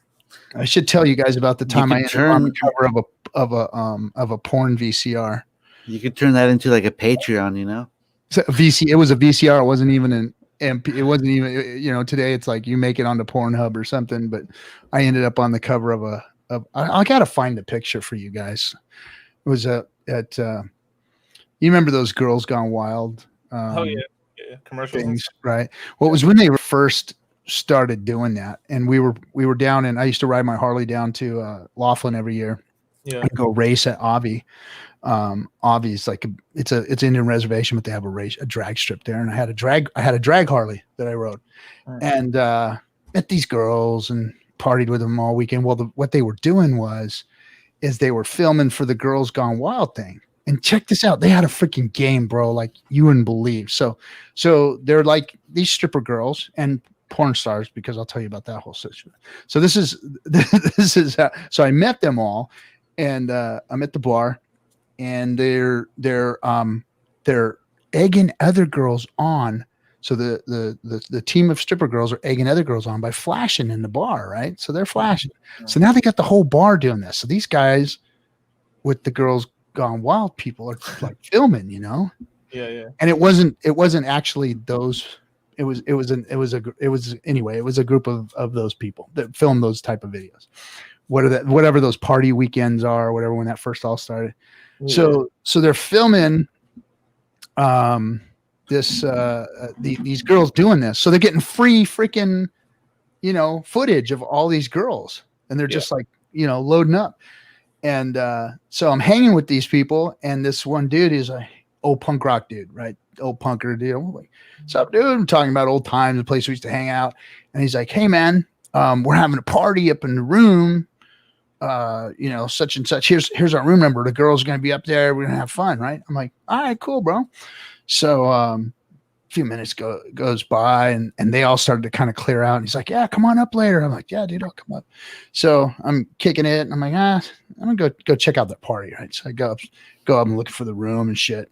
Speaker 1: I should tell you guys about the time I ended on the cover of a porn VCR.
Speaker 3: You could turn that into like a Patreon,
Speaker 1: So it was a VCR. It wasn't even an MP. It wasn't even today it's like you make it onto Pornhub or something. But I ended up on the cover of I gotta find the picture for you guys. It was you remember those Girls Gone Wild?
Speaker 2: Commercials
Speaker 1: things, right? Well, it was when they were first started doing that, and we were down, and I used to ride my Harley down to Laughlin every year.
Speaker 2: Yeah,
Speaker 1: go race at Avi. Avi is like it's Indian reservation, but they have a drag strip there, and I had a drag Harley that I rode, and met these girls and partied with them all weekend. Well, what they were doing is they were filming for the Girls Gone Wild thing. And check this out. They had a freaking game, bro, like you wouldn't believe. So they're like these stripper girls and porn stars, because I'll tell you about that whole situation. So this is so I met them all, and I'm at the bar, and they're egging other girls on. So the team of stripper girls are egging other girls on by flashing in the bar, right? So they're flashing. So now they got the whole bar doing this. So these guys with the Girls Gone Wild people are like filming,
Speaker 2: Yeah.
Speaker 1: And it wasn't actually those. It was a group of those people that filmed those type of videos. Whatever those party weekends are, or whatever, when that first all started. Yeah. So they're filming these girls doing this. So they're getting free freaking, footage of all these girls, and they're just like, loading up. And so I'm hanging with these people, and this one dude is a old punk rock dude, right? Old punker dude. I'm like, what's up, dude? I'm talking about old times, the place we used to hang out. And he's like, hey, man, we're having a party up in the room. Such and such. Here's our room number. The girls are going to be up there. We're going to have fun, right? I'm like, all right, cool, bro. So a few minutes goes by, and they all started to kind of clear out. And he's like, yeah, come on up later. I'm like, yeah, dude, I'll come up. So I'm kicking it, and I'm like, I'm going to go check out that party, right? So I go up and looking for the room and shit.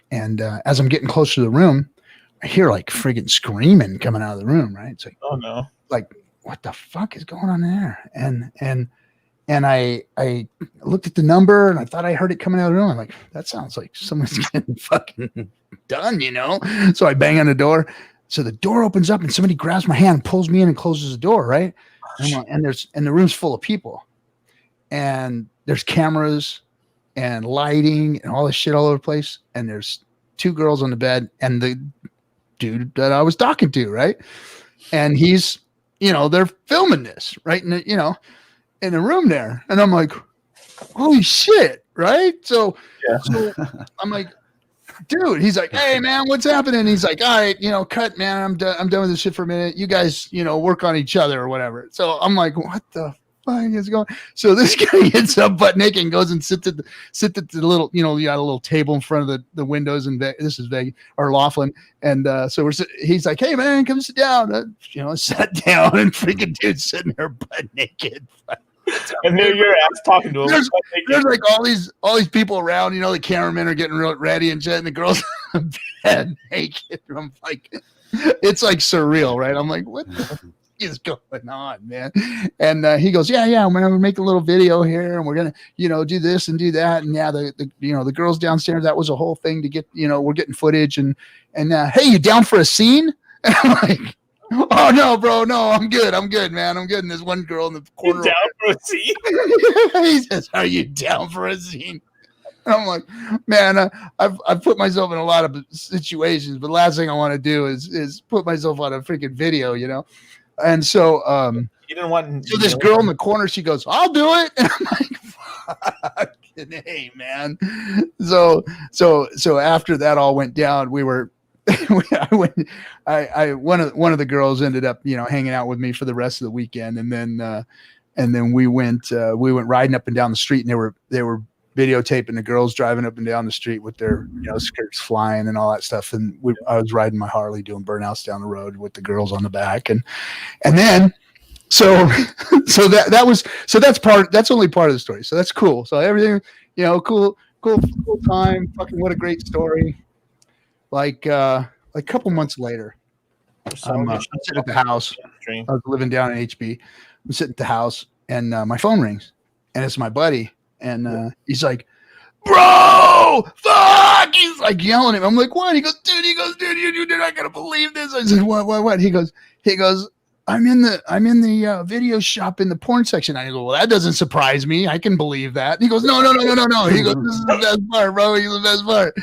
Speaker 1: And as I'm getting closer to the room, I hear like friggin' screaming coming out of the room, right? It's like,
Speaker 2: oh no,
Speaker 1: like what the fuck is going on there? And I looked at the number, and I thought I heard it coming out of the room. I'm like, that sounds like someone's getting fucking done, So I bang on the door. So the door opens up, and somebody grabs my hand, pulls me in, and closes the door, right? And the room's full of people, and there's cameras and lighting and all this shit all over the place. And there's two girls on the bed and the dude that I was talking to, right? And he's, they're filming this, right? And in the room there. And I'm like, holy shit, right? So I'm like, dude, he's like, hey man, what's happening? He's like, all right, cut, man. I'm done with this shit for a minute. You guys, work on each other or whatever. So I'm like, what the fuck is going? So this guy gets up butt naked and goes and sits at the little, you got a little table in front of the windows, and this is Vegas or Laughlin, and so he's like, hey man, come sit down. I sat down, and freaking dude's sitting there butt naked.
Speaker 2: And there your ass talking to him.
Speaker 1: There's like all these people around, the cameramen are getting real ready and shit, and the girls bed naked. I'm like, it's like surreal, right? I'm like, what the fuck is going on, man? And he goes, yeah, I'm gonna make a little video here, and we're gonna, do this and do that, and yeah, the girls downstairs, that was a whole thing to get, we're getting footage, and hey, you down for a scene? And I'm like, oh no, bro, no, I'm good, man, I'm good. And there's one girl in the corner.
Speaker 2: You down for a scene?
Speaker 1: He says, are you down for a scene? And I'm like, man, I've put myself in a lot of situations, but the last thing I want to do is put myself on a freaking video, And so,
Speaker 2: you didn't want.
Speaker 1: So this girl in the corner, she goes, "I'll do it," and I'm like, "Fucking hey, man." So after that all went down, we were. One of the girls ended up, hanging out with me for the rest of the weekend, and then we went riding up and down the street, and they were videotaping the girls driving up and down the street with their skirts flying and all that stuff, and I was riding my Harley doing burnouts down the road with the girls on the back, and then that's only part of the story, so that's cool. So everything, cool time. Fucking what a great story. Like a couple months later, I'm sitting at the house. I was living down in HB. I'm sitting at the house, and my phone rings, and it's my buddy, and he's like, "Bro, fuck!" He's like yelling at me. I'm like, "What?" He goes, "Dude, you're not gonna believe this." I said, "What?" He goes, I'm in the video shop in the porn section. I go, well, that doesn't surprise me. I can believe that. And he goes, no. He goes, this is the best part, bro. He's the best part.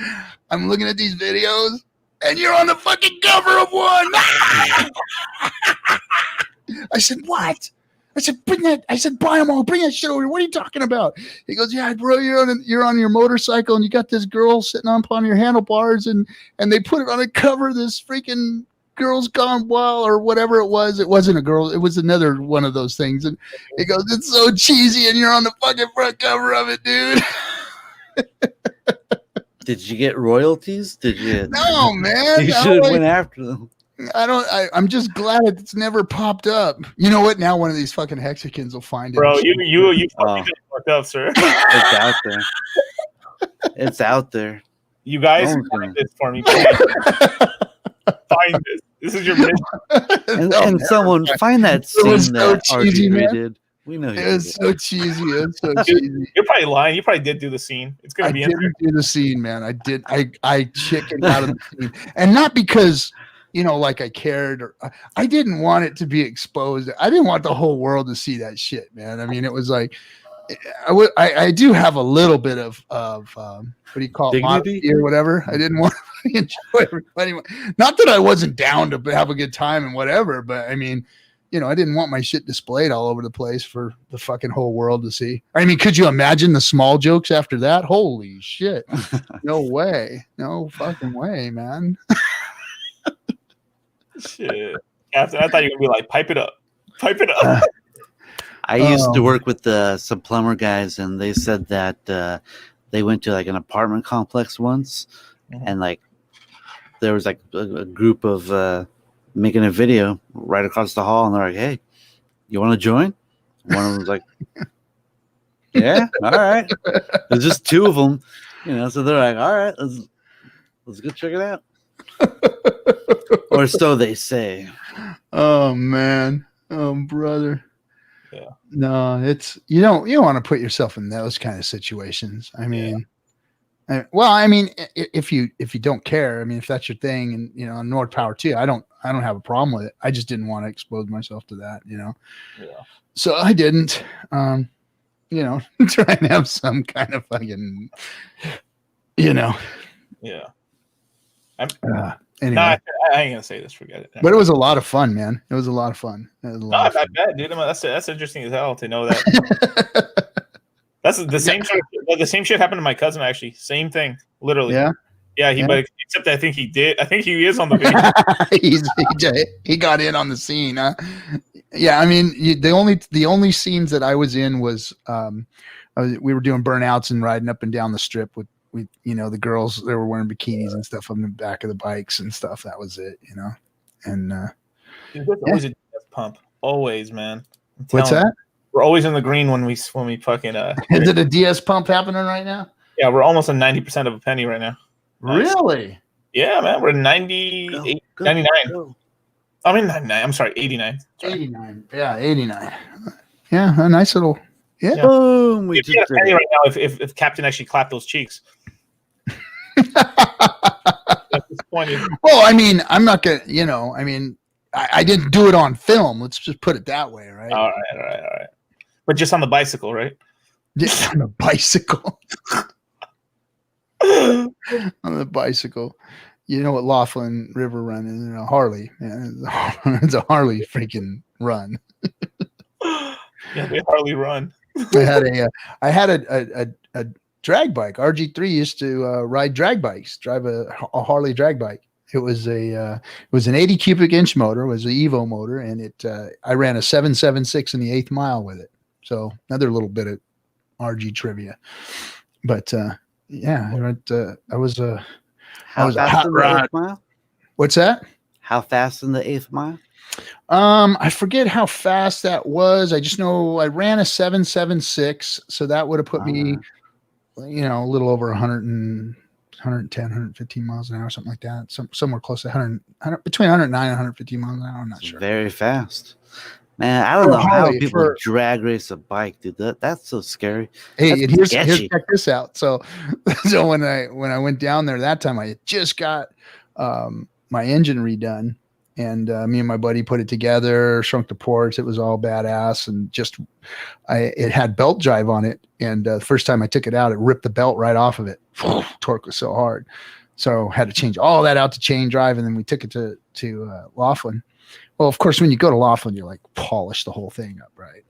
Speaker 1: I'm looking at these videos, and you're on the fucking cover of one. I said, what? I said, bring that. I said, buy them all. Bring that shit over here. What are you talking about? He goes, yeah, bro, you're on your motorcycle, and you got this girl sitting upon your handlebars, and they put it on a cover of this freaking Girls Gone Wild or whatever it was. It wasn't a girl. It was another one of those things. And he goes, it's so cheesy, and you're on the fucking front cover of it, dude.
Speaker 3: Did you get royalties? Did you?
Speaker 1: No, man.
Speaker 3: You should have went after them.
Speaker 1: I'm just glad it's never popped up. You know what? Now one of these fucking Hexicans will find it.
Speaker 2: Bro, you fucked up, sir.
Speaker 3: It's out there. It's out there.
Speaker 2: You guys find this for me. Find this. This is your mission.
Speaker 3: And someone find that scene that
Speaker 1: cheesy,
Speaker 3: RG did. We know
Speaker 1: it's so cheesy. It's so cheesy.
Speaker 2: You're probably lying. You probably did do the scene. It's gonna be.
Speaker 1: I didn't do the scene, man. I did. I chickened out of the scene, and not because like I cared, or I didn't want it to be exposed. I didn't want the whole world to see that shit, man. I mean, it was like I do have a little bit of what do you call it, modesty or whatever. I didn't want to enjoy everybody. Not that I wasn't down to have a good time and whatever, but I mean, I didn't want my shit displayed all over the place for the fucking whole world to see. I mean, could you imagine the small jokes after that? Holy shit. No way. No fucking way, man.
Speaker 2: Shit. I thought you were going to be like, pipe it up. Pipe it up.
Speaker 3: I used to work with some plumber guys, and they said that they went to like an apartment complex once, and like there was like a group of making a video right across the hall, and they're like, "Hey, you want to join?" One of them was like, "Yeah, all right." There's just two of them, so they're like, "All right, let's go check it out." Or so they say.
Speaker 1: Oh man, oh brother.
Speaker 2: Yeah.
Speaker 1: No, it's you don't want to put yourself in those kind of situations. I mean, if you don't care, I mean, if that's your thing, and North Power too, I don't have a problem with it. I just didn't want to expose myself to that, Yeah. So I didn't, try and have some kind of fucking,
Speaker 2: Yeah.
Speaker 1: Anyway.
Speaker 2: No, I ain't gonna say this. Forget it.
Speaker 1: But it was a lot of fun, man. It was a lot of fun.
Speaker 2: Not bad, dude. I mean, that's interesting as hell to know that. That's the same shit. The same shit happened to my cousin. Actually, same thing. Literally.
Speaker 1: Yeah.
Speaker 2: Yeah. But except I think he did. I think he is on the video.
Speaker 1: he got in on the scene, huh? Yeah, I mean, the only scenes that I was in was we were doing burnouts and riding up and down the strip with the girls. They were wearing bikinis and stuff on the back of the bikes and stuff. That was it, And
Speaker 2: Dude, there's always a DS pump. Always, man.
Speaker 1: What's that?
Speaker 2: We're always in the green when we fucking.
Speaker 1: Is it a DS pump happening right now?
Speaker 2: Yeah, we're almost at 90% of a penny right now. Nice.
Speaker 1: Really?
Speaker 2: Yeah, man. We're 98, 99.
Speaker 3: Go.
Speaker 2: I mean, 99. I'm sorry, 89. Sorry.
Speaker 1: 89. Yeah, 89. Yeah, a nice little. Yeah.
Speaker 3: Boom. We
Speaker 2: If you
Speaker 3: just
Speaker 2: had a
Speaker 3: did
Speaker 2: penny
Speaker 3: it.
Speaker 2: right now, if Captain actually clapped those cheeks. That's disappointing.
Speaker 1: Well, I mean, I'm not gonna. I mean, I didn't do it on film. Let's just put it that way, right?
Speaker 2: All right. But just on the bicycle, right?
Speaker 1: Just on a bicycle. On the bicycle. You know what Laughlin River Run is? A Harley, man. It's a Harley freaking run.
Speaker 2: Yeah, they hardly run.
Speaker 1: I had a drag bike. RG3 used to ride drag bikes, drive a Harley drag bike. It was an 80 cubic inch motor. It was an Evo motor, and I ran a 776 in the 8th mile with it. So another little bit of RG trivia. But yeah, I was a hot rod.
Speaker 3: Mile?
Speaker 1: What's that?
Speaker 3: How fast in the 8th mile?
Speaker 1: I forget how fast that was. I just know I ran a 776, so that would have put me, a little over 110, 115 miles an hour, something like that. Somewhere close to 100, between 109 and 150 miles an hour. I'm not sure.
Speaker 3: Very fast. Man, I don't know how
Speaker 1: Harley,
Speaker 3: people drag race a bike, dude. That's so scary.
Speaker 1: Hey,
Speaker 3: That's
Speaker 1: and here's
Speaker 3: sketchy.
Speaker 1: check this out. So when I went down there that time, I had just got my engine redone, and me and my buddy put it together, shrunk the ports. It was all badass, and it had belt drive on it. And the first time I took it out, it ripped the belt right off of it. Torque was so hard, so had to change all that out to chain drive, and then we took it to Laughlin. Well, of course, when you go to Laughlin, you polish the whole thing up, right?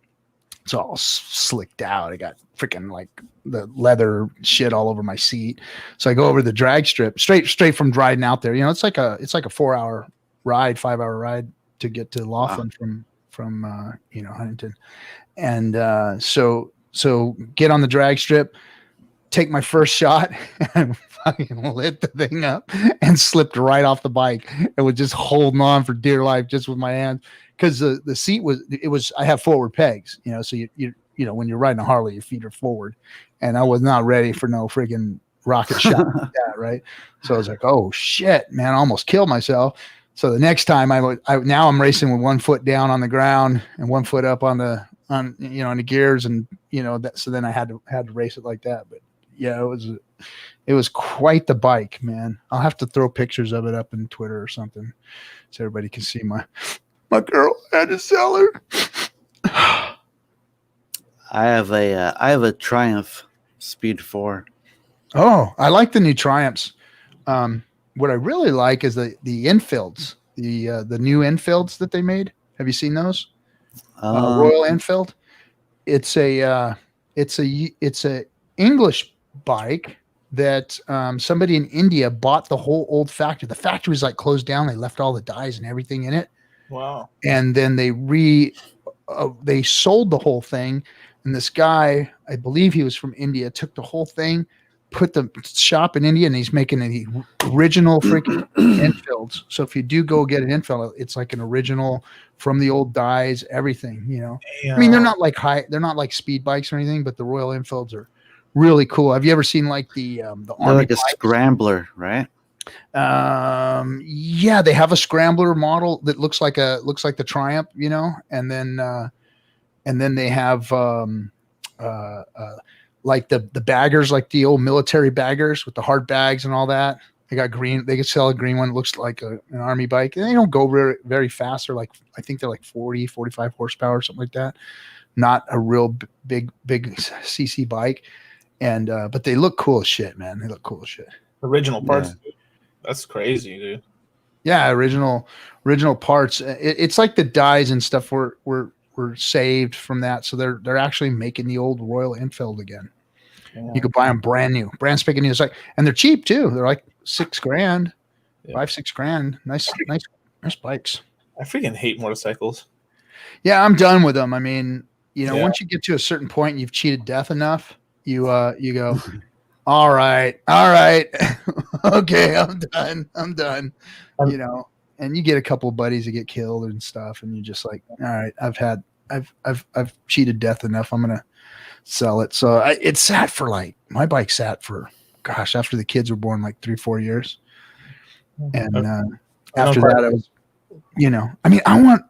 Speaker 1: It's all slicked out. I got freaking the leather shit all over my seat. So I go over the drag strip straight from riding out there. It's like a 4-hour ride, 5-hour ride to get to Laughlin from Huntington. And so get on the drag strip, take my first shot, and fucking lit the thing up and slipped right off the bike and was just holding on for dear life just with my hands, because the seat I have forward pegs, so you when you're riding a Harley, your feet are forward, and I was not ready for no friggin' rocket shot like that, right? So I was like, oh shit, man, I almost killed myself. So the next time now I'm racing with one foot down on the ground and one foot up on the gears, and so then I had to race it like that. But yeah, it was quite the bike, man. I'll have to throw pictures of it up in Twitter or something so everybody can see my girl. I had to sell her.
Speaker 3: I have a Triumph Speed 4.
Speaker 1: Oh, I like the new Triumphs. What I really like is the Enfields, the new Enfields that they made. Have you seen those? Royal Enfield. It's a English bike that somebody in India bought the whole old factory. The factory was closed down. They left all the dies and everything in it.
Speaker 2: Wow.
Speaker 1: And then they sold the whole thing. And this guy, I believe he was from India, took the whole thing, put the shop in India, and he's making the original freaking Enfields. So if you do go get an Enfield, it's like an original from the old dies, everything, I mean, they're not they're not speed bikes or anything, but the Royal Enfields are really cool. Have you ever seen the Army
Speaker 3: like a
Speaker 1: bikes?
Speaker 3: Scrambler, right?
Speaker 1: Yeah, they have a Scrambler model that looks like the Triumph, and then they have the baggers, like the old military baggers with the hard bags and all that. They got green. They could sell a green one. It looks like an Army bike. And they don't go very, very fast. They're I think they're 40, 45 horsepower or something like that. Not a real big CC bike. And but they look cool as shit, man. They look cool as shit.
Speaker 2: Original parts. Yeah. That's crazy, dude.
Speaker 1: Yeah, original parts. It's like the dies and stuff were saved from that, so they're actually making the old Royal Enfield again. Yeah. You could buy them brand spanking new. And they're cheap too. They're like $6,000, $5-6 grand. Nice bikes.
Speaker 2: I freaking hate motorcycles.
Speaker 1: Yeah, I'm done with them. I mean,
Speaker 2: Yeah.
Speaker 1: once you get to a certain point and you've cheated death enough, you go, all right, okay, I'm done. And you get a couple of buddies that get killed and stuff, and you're just like, all right, I've cheated death enough. I'm gonna sell it. So it sat for my bike sat for, gosh, after the kids were born, like 3-4 years, and after that, I was, I mean, I want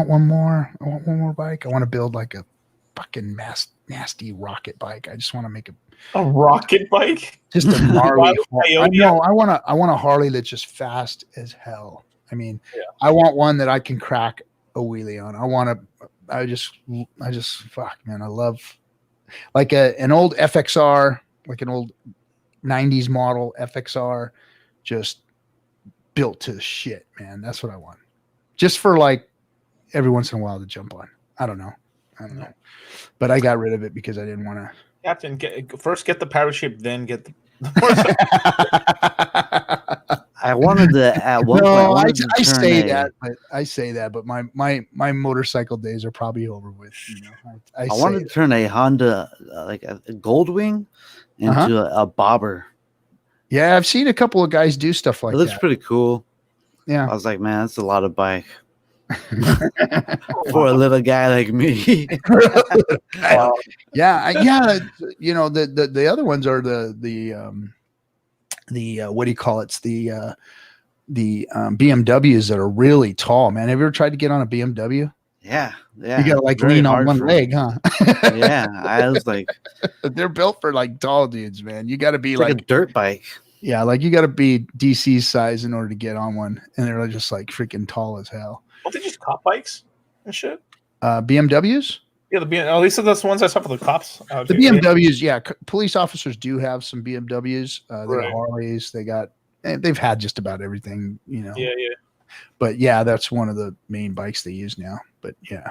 Speaker 1: one more. I want one more bike. I want to build like a fucking nasty rocket bike. I just want to make
Speaker 2: a rocket bike,
Speaker 1: just a gnarly. I want a Harley that's just fast as hell. I mean, I want one that I can crack a wheelie on. I just fuck, man. I love like an old FXR, like an old 90s model FXR, just built to shit, man. That's what I want. Just for like every once in a while to jump on. I don't know. But I got rid of it because I didn't want to.
Speaker 2: Captain, first get the power shape, then get the.
Speaker 3: I wanted to at one point.
Speaker 1: I say that, but my motorcycle days are probably over with.
Speaker 3: I wanted to turn a Honda like a Goldwing into a bobber.
Speaker 1: Yeah, I've seen a couple of guys do stuff like that.
Speaker 3: It looks pretty cool.
Speaker 1: Yeah,
Speaker 3: I was like, man, that's a lot of bike for a little guy like me.
Speaker 1: Yeah. The other ones are the what do you call it? It's the BMWs that are really tall, man. Have you ever tried to get on a BMW?
Speaker 3: Yeah.
Speaker 1: You gotta like lean on one leg, huh?
Speaker 3: Yeah, I was like,
Speaker 1: they're built for like tall dudes, man. You got to be
Speaker 3: like a dirt bike.
Speaker 1: Yeah, like you got to be DC size in order to get on one, and they're just like freaking tall as hell.
Speaker 2: Don't they just cop bikes and shit?
Speaker 1: BMWs?
Speaker 2: Yeah, at least that's the ones I saw for the cops.
Speaker 1: The BMWs, yeah. Police officers do have some BMWs. They got Harleys. They've had just about everything,
Speaker 2: Yeah.
Speaker 1: But yeah, that's one of the main bikes they use now. But yeah.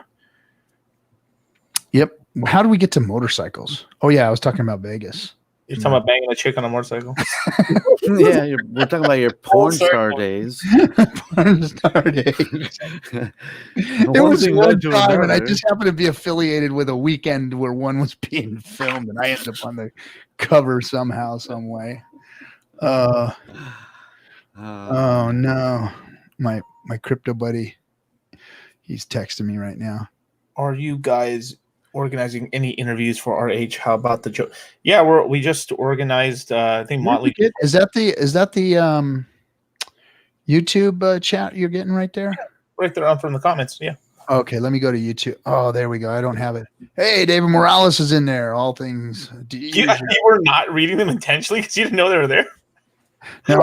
Speaker 1: Yep. How do we get to motorcycles? Oh yeah, I was talking about Vegas.
Speaker 2: You're talking about banging a chick on a motorcycle?
Speaker 3: Yeah, we're talking about your porn star days.
Speaker 1: Porn star days. There was one time, and I just happened to be affiliated with a weekend where one was being filmed, and I ended up on the cover somehow, some way. Oh no, my crypto buddy, he's texting me right now.
Speaker 2: Are you guys organizing any interviews for RH? How about the joke? Yeah, we just organized. I think Motley.
Speaker 1: Is that the YouTube chat you're getting right there?
Speaker 2: Right there on from the comments. Yeah.
Speaker 1: Okay, let me go to YouTube. Oh, there we go. I don't have it. Hey, David Morales is in there. All things.
Speaker 2: You were not reading them intentionally because you didn't know they were there.
Speaker 1: No,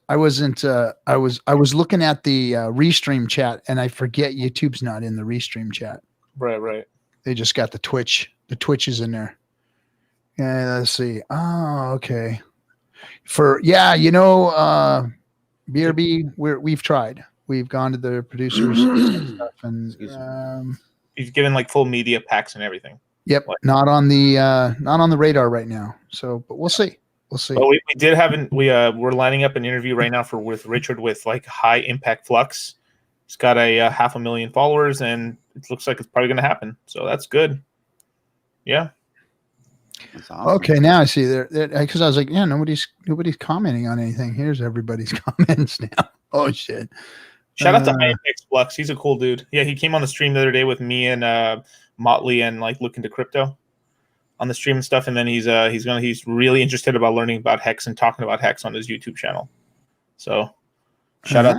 Speaker 1: I wasn't. I was looking at the Restream chat, and I forget YouTube's not in the Restream chat.
Speaker 2: Right.
Speaker 1: They just got the Twitch. The Twitch is in there. Yeah, let's see. Oh, okay. BRB, we've tried. We've gone to the producers and stuff, and
Speaker 2: he's given like full media packs and everything.
Speaker 1: Yep, not on the radar right now. So, but we'll see.
Speaker 2: Well, we did have we're lining up an interview right now with Richard with like High Impact Flux. He's got a 500,000 followers, and it looks like it's probably going to happen. So that's good. Yeah.
Speaker 3: That's awesome.
Speaker 1: Okay, now I see there because I was like, yeah, nobody's commenting on anything. Here's everybody's comments now. Oh shit!
Speaker 2: Shout out to High Impact Flux. He's a cool dude. Yeah, he came on the stream the other day with me and Motley and like Look Into Crypto on the stream and stuff. And then he's really interested about learning about Hex and talking about Hex on his YouTube channel. So shout out.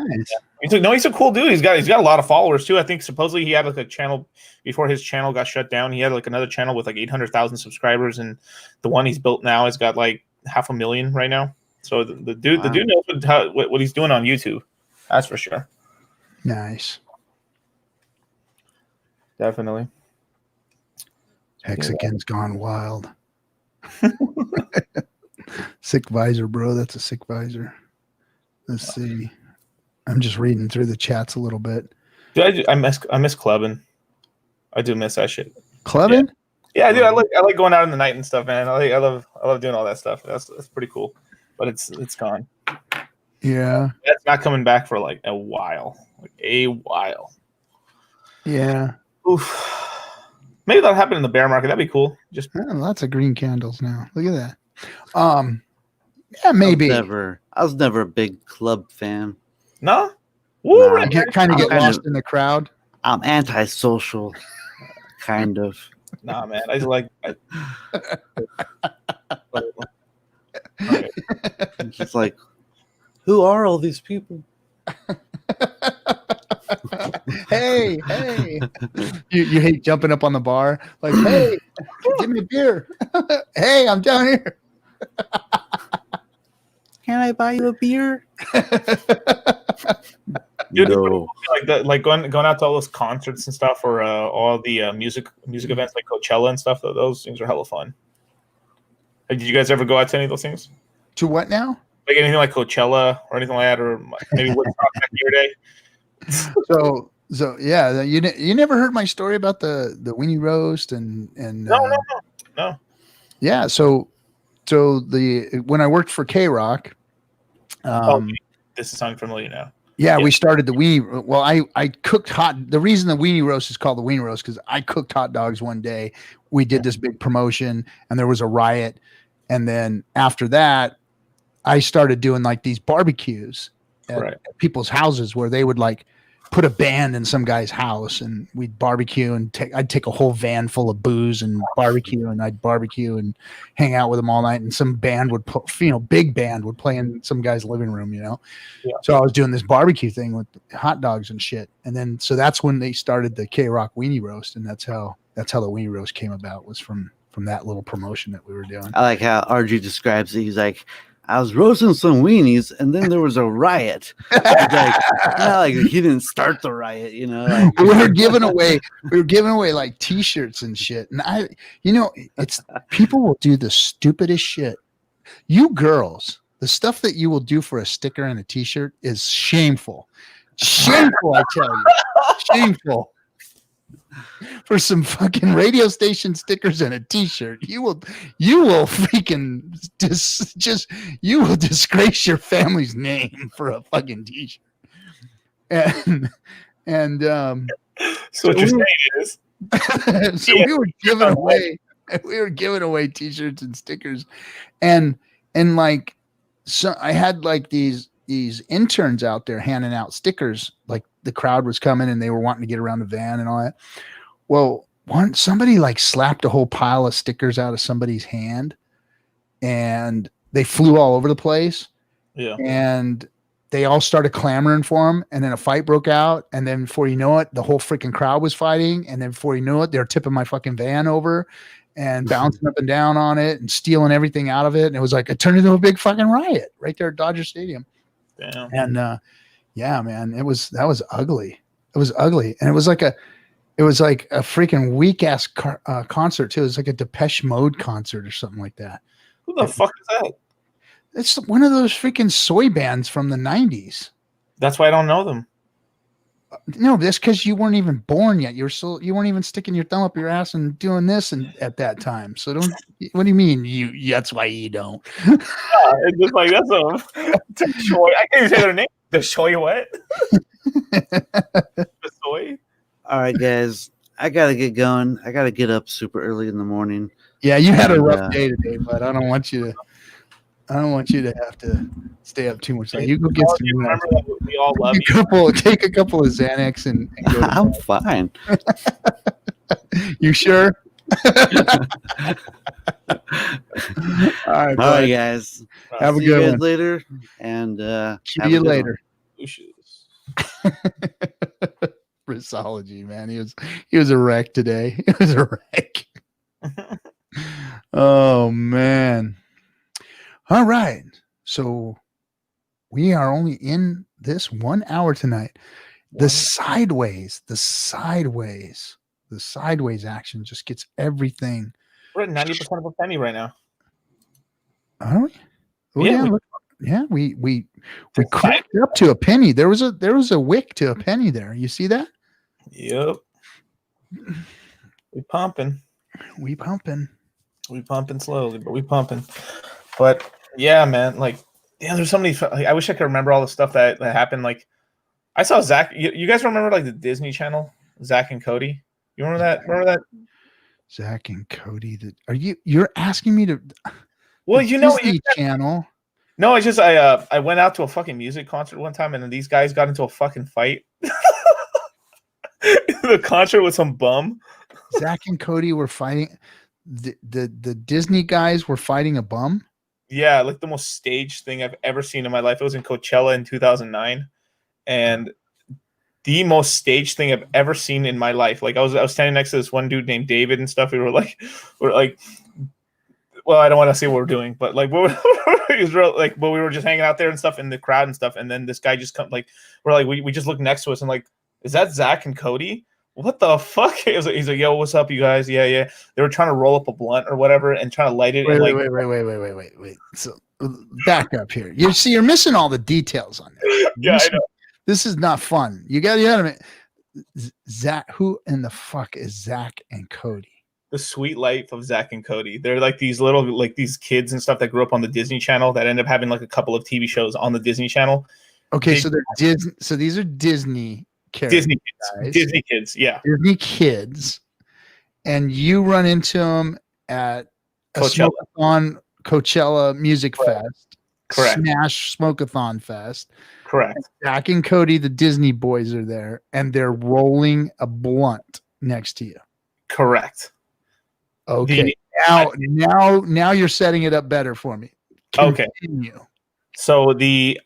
Speaker 2: He's a cool dude. He's got a lot of followers too. I think supposedly he had like a channel before his channel got shut down. He had like another channel with like 800,000 subscribers, and the one he's built now has got like 500,000 right now. So the dude knows what he's doing on YouTube. That's for sure.
Speaker 1: Nice.
Speaker 2: Definitely.
Speaker 1: Hexican's gone wild. Sick visor, bro. That's a sick visor. Let's see. I'm just reading through the chats a little bit.
Speaker 2: Dude, I miss clubbing. I do miss that shit.
Speaker 1: Clubbing?
Speaker 2: Yeah, dude. I like going out in the night and stuff, man. I love doing all that stuff. That's pretty cool. But it's gone.
Speaker 1: Yeah.
Speaker 2: That's not coming back for like a while.
Speaker 1: Yeah.
Speaker 2: Oof. Maybe that'll happen in the bear market. That'd be cool. Just
Speaker 1: Lots of green candles now. Look at that. Yeah, maybe.
Speaker 3: I was never a big club fan.
Speaker 2: no. Woo,
Speaker 3: Nah.
Speaker 2: right.
Speaker 1: Kind of get
Speaker 3: kind
Speaker 1: lost
Speaker 3: of-
Speaker 1: in the crowd.
Speaker 3: I'm antisocial, kind of.
Speaker 2: Nah, man. I just like. Okay.
Speaker 3: It's just like, who are all these people?
Speaker 1: Hey. You hate jumping up on the bar. Like, hey, give me a beer. Hey, I'm down here.
Speaker 3: Can I buy you a beer?
Speaker 2: Dude,
Speaker 3: No.
Speaker 2: like that, like going out to all those concerts and stuff, or all the music events like Coachella and stuff. Those things are hella fun. Like, did you guys ever go out to any of those things?
Speaker 1: To what now?
Speaker 2: Like anything like Coachella or anything like that, or maybe Woodstock back in your day?
Speaker 1: So yeah, you never heard my story about the weenie roast and
Speaker 2: No.
Speaker 1: yeah. So when I worked for K Rock,
Speaker 2: This is sounding familiar now.
Speaker 1: yeah,
Speaker 2: Yeah.
Speaker 1: we started the weenie. Well, I cooked hot. The reason the weenie roast is called the weenie roast because I cooked hot dogs one day. We did this big promotion, and there was a riot. And then after that, I started doing like these barbecues at people's houses where they would like put a band in some guy's house, and we'd barbecue and I'd take a whole van full of booze and barbecue, and I'd barbecue and hang out with them all night. And some band would put, big band would play in some guy's living room, Yeah. So I was doing this barbecue thing with hot dogs and shit. And then, so that's when they started the K Rock weenie roast. And that's how the weenie roast came about, was from that little promotion that we were doing.
Speaker 3: I like how RG describes it. He's like, I was roasting some weenies, and then there was a riot. He's like, like he didn't start the riot, Like,
Speaker 1: we were giving away like T-shirts and shit. And it's people will do the stupidest shit. You girls, the stuff that you will do for a sticker and a T-shirt is shameful. Shameful, I tell you. Shameful. For some fucking radio station stickers and a T-shirt, you will freaking you will disgrace your family's name for a fucking T-shirt. And
Speaker 2: So what you're saying is,
Speaker 1: so we were giving away T-shirts and stickers, and like, so I had like these interns out there handing out stickers. Like, the crowd was coming and they were wanting to get around the van and all that. Well, somebody like slapped a whole pile of stickers out of somebody's hand, and they flew all over the place.
Speaker 2: Yeah.
Speaker 1: And they all started clamoring for him, and then a fight broke out. And then before you know it, the whole freaking crowd was fighting. And then before you know it, they're tipping my fucking van over and bouncing up and down on it and stealing everything out of it. And it was like, it turned into a big fucking riot right there at Dodger Stadium.
Speaker 2: Damn.
Speaker 1: And yeah, man, that was ugly. It was ugly. And it was like a freaking weak ass concert too. It was like a Depeche Mode concert or something like that.
Speaker 2: Who the fuck is that?
Speaker 1: It's one of those freaking soy bands from the 90s.
Speaker 2: That's why I don't know them.
Speaker 1: No, that's because you weren't even born yet. You weren't even sticking your thumb up your ass and doing this at that time. So don't. What do you mean? That's why you don't.
Speaker 2: It's just like that's a soy. I can't even say their name. The soy what? The soy.
Speaker 3: all right, guys, I gotta get going. I gotta get up super early in the morning.
Speaker 1: Yeah, you had a rough day today, but I don't want you to have to stay up too much. You go get some
Speaker 2: Remember that we all love you.
Speaker 1: Take a couple of Xanax and go to
Speaker 3: I'm fine.
Speaker 1: You sure? All right,
Speaker 3: All
Speaker 1: bud.
Speaker 3: right, guys.
Speaker 1: Have a
Speaker 3: See you
Speaker 1: good
Speaker 3: guys
Speaker 1: one.
Speaker 3: later, and
Speaker 1: See
Speaker 3: have a
Speaker 1: you
Speaker 3: good one.
Speaker 1: later. Rissology, man. He was a wreck today. It was a wreck. Oh man. All right. So we are only in this 1 hour tonight. The sideways action just gets everything.
Speaker 2: We're at 90% of a penny right now.
Speaker 1: Are we? Oh,
Speaker 2: Yeah,
Speaker 1: we cracked up to a penny. There was a wick to a penny there. You see that?
Speaker 2: Yep. We pumping slowly, but we pumping. But yeah, man, like, yeah, there's so many. Like, I wish I could remember all the stuff that happened. Like, I saw Zach. You guys remember like the Disney Channel Zach and Cody. You remember that? Remember that?
Speaker 1: Zach and Cody. You're asking me to?
Speaker 2: Well, you know,
Speaker 1: Disney Channel.
Speaker 2: No, it's just I went out to a fucking music concert one time, and then these guys got into a fucking fight. The concert with some bum.
Speaker 1: Zach and Cody were fighting. The Disney guys were fighting a bum.
Speaker 2: Yeah, like the most staged thing I've ever seen in my life. It was in Coachella in 2009, and the most staged thing I've ever seen in my life. Like I was standing next to this one dude named David and stuff. We were like, well, I don't want to say what we're doing, but like it was real, like, but we were just hanging out there and stuff in the crowd and stuff. And then this guy just come, like, we're like, we just looked next to us and like, is that Zach and Cody? What the fuck? He's like, yo, what's up, you guys? Yeah. They were trying to roll up a blunt or whatever and trying to light it.
Speaker 1: Wait. So back up here. You're missing all the details on this.
Speaker 2: Yeah, I know.
Speaker 1: This is not fun. You got to Zach. Who in the fuck is Zach and Cody?
Speaker 2: The Sweet Life of Zach and Cody. They're like these little, like these kids and stuff that grew up on the Disney Channel that end up having like a couple of TV shows on the Disney Channel.
Speaker 1: Okay, so they're Disney. So these are Disney characters.
Speaker 2: Disney kids. Disney kids, yeah.
Speaker 1: Disney kids, and you run into them at a Coachella Music Fest.
Speaker 2: Correct.
Speaker 1: Smash Smokeathon Fest.
Speaker 2: Correct.
Speaker 1: Zach and Cody, the Disney boys, are there, and they're rolling a blunt next to you.
Speaker 2: Correct.
Speaker 1: Okay. Now you're setting it up better for me. Continue.
Speaker 2: Okay. So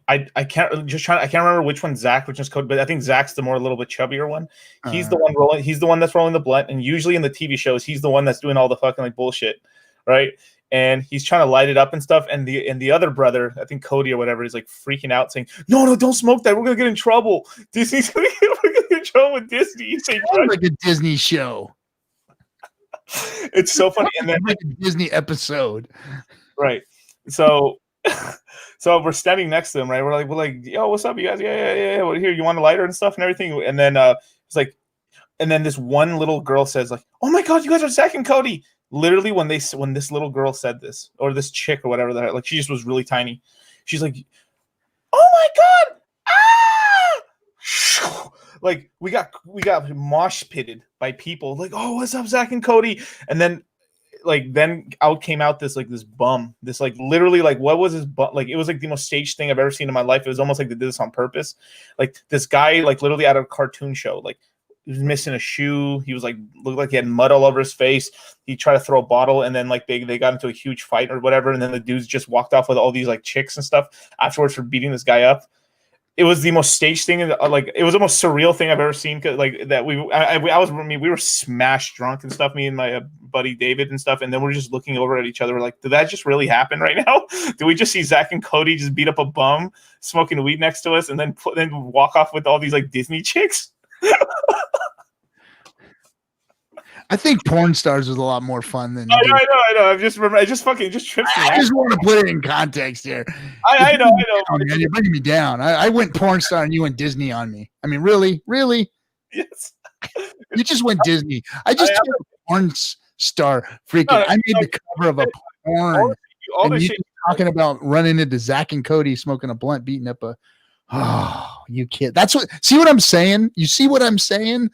Speaker 2: I can't remember which one's Zach, which is Cody, but I think Zach's the more a little bit chubbier one. He's the one rolling. He's the one that's rolling the blunt, and usually in the TV shows, he's the one that's doing all the fucking like bullshit, right? And he's trying to light it up and stuff. And the other brother, I think Cody or whatever, is like freaking out, saying, "No, don't smoke that. We're gonna get in trouble. Disney's gonna get in trouble with Disney."
Speaker 1: Sounds like a Disney show.
Speaker 2: It's so funny, and then
Speaker 1: like a Disney episode,
Speaker 2: right? So we're standing next to them, right? We're like, yo, what's up, you guys? Yeah. Well, here, you want a lighter and stuff and everything? And then it's like, and then this one little girl says, like, "Oh my god, you guys are Zach and Cody." Literally, when this little girl said this, or this chick or whatever, that like she just was really tiny. She's like, "Oh my god!" Ah! Like we got mosh pitted by people. Like, "Oh, what's up, Zach and Cody?" And then came out this bum, this like literally like what was his bum? Like it was like the most staged thing I've ever seen in my life. It was almost like they did this on purpose. Like this guy, like literally out of a cartoon show, like. He was missing a shoe. He was like looked like he had mud all over his face. He tried to throw a bottle, and then like they got into a huge fight or whatever. And then the dudes just walked off with all these like chicks and stuff afterwards for beating this guy up. It was the most staged thing, like it was the most surreal thing I've ever seen. Cause like that we were smashed drunk and stuff. Me and my buddy David and stuff, and then we're just looking over at each other. We're like, did that just really happen right now? Did we just see Zach and Cody just beat up a bum smoking weed next to us, and then walk off with all these like Disney chicks?
Speaker 1: I think porn stars was a lot more fun than.
Speaker 2: I know. I just tripped me.
Speaker 1: I just want to put it in context here.
Speaker 2: I know.
Speaker 1: Man, you're bringing me down. I went porn star and you went Disney on me. I mean, really?
Speaker 2: Yes.
Speaker 1: You just went Disney. I just took a porn star freaking. I made the cover of a porn. And you talking about running into Zach and Cody smoking a blunt, beating up a. Oh, you kid. That's what. See what I'm saying? You see what I'm saying?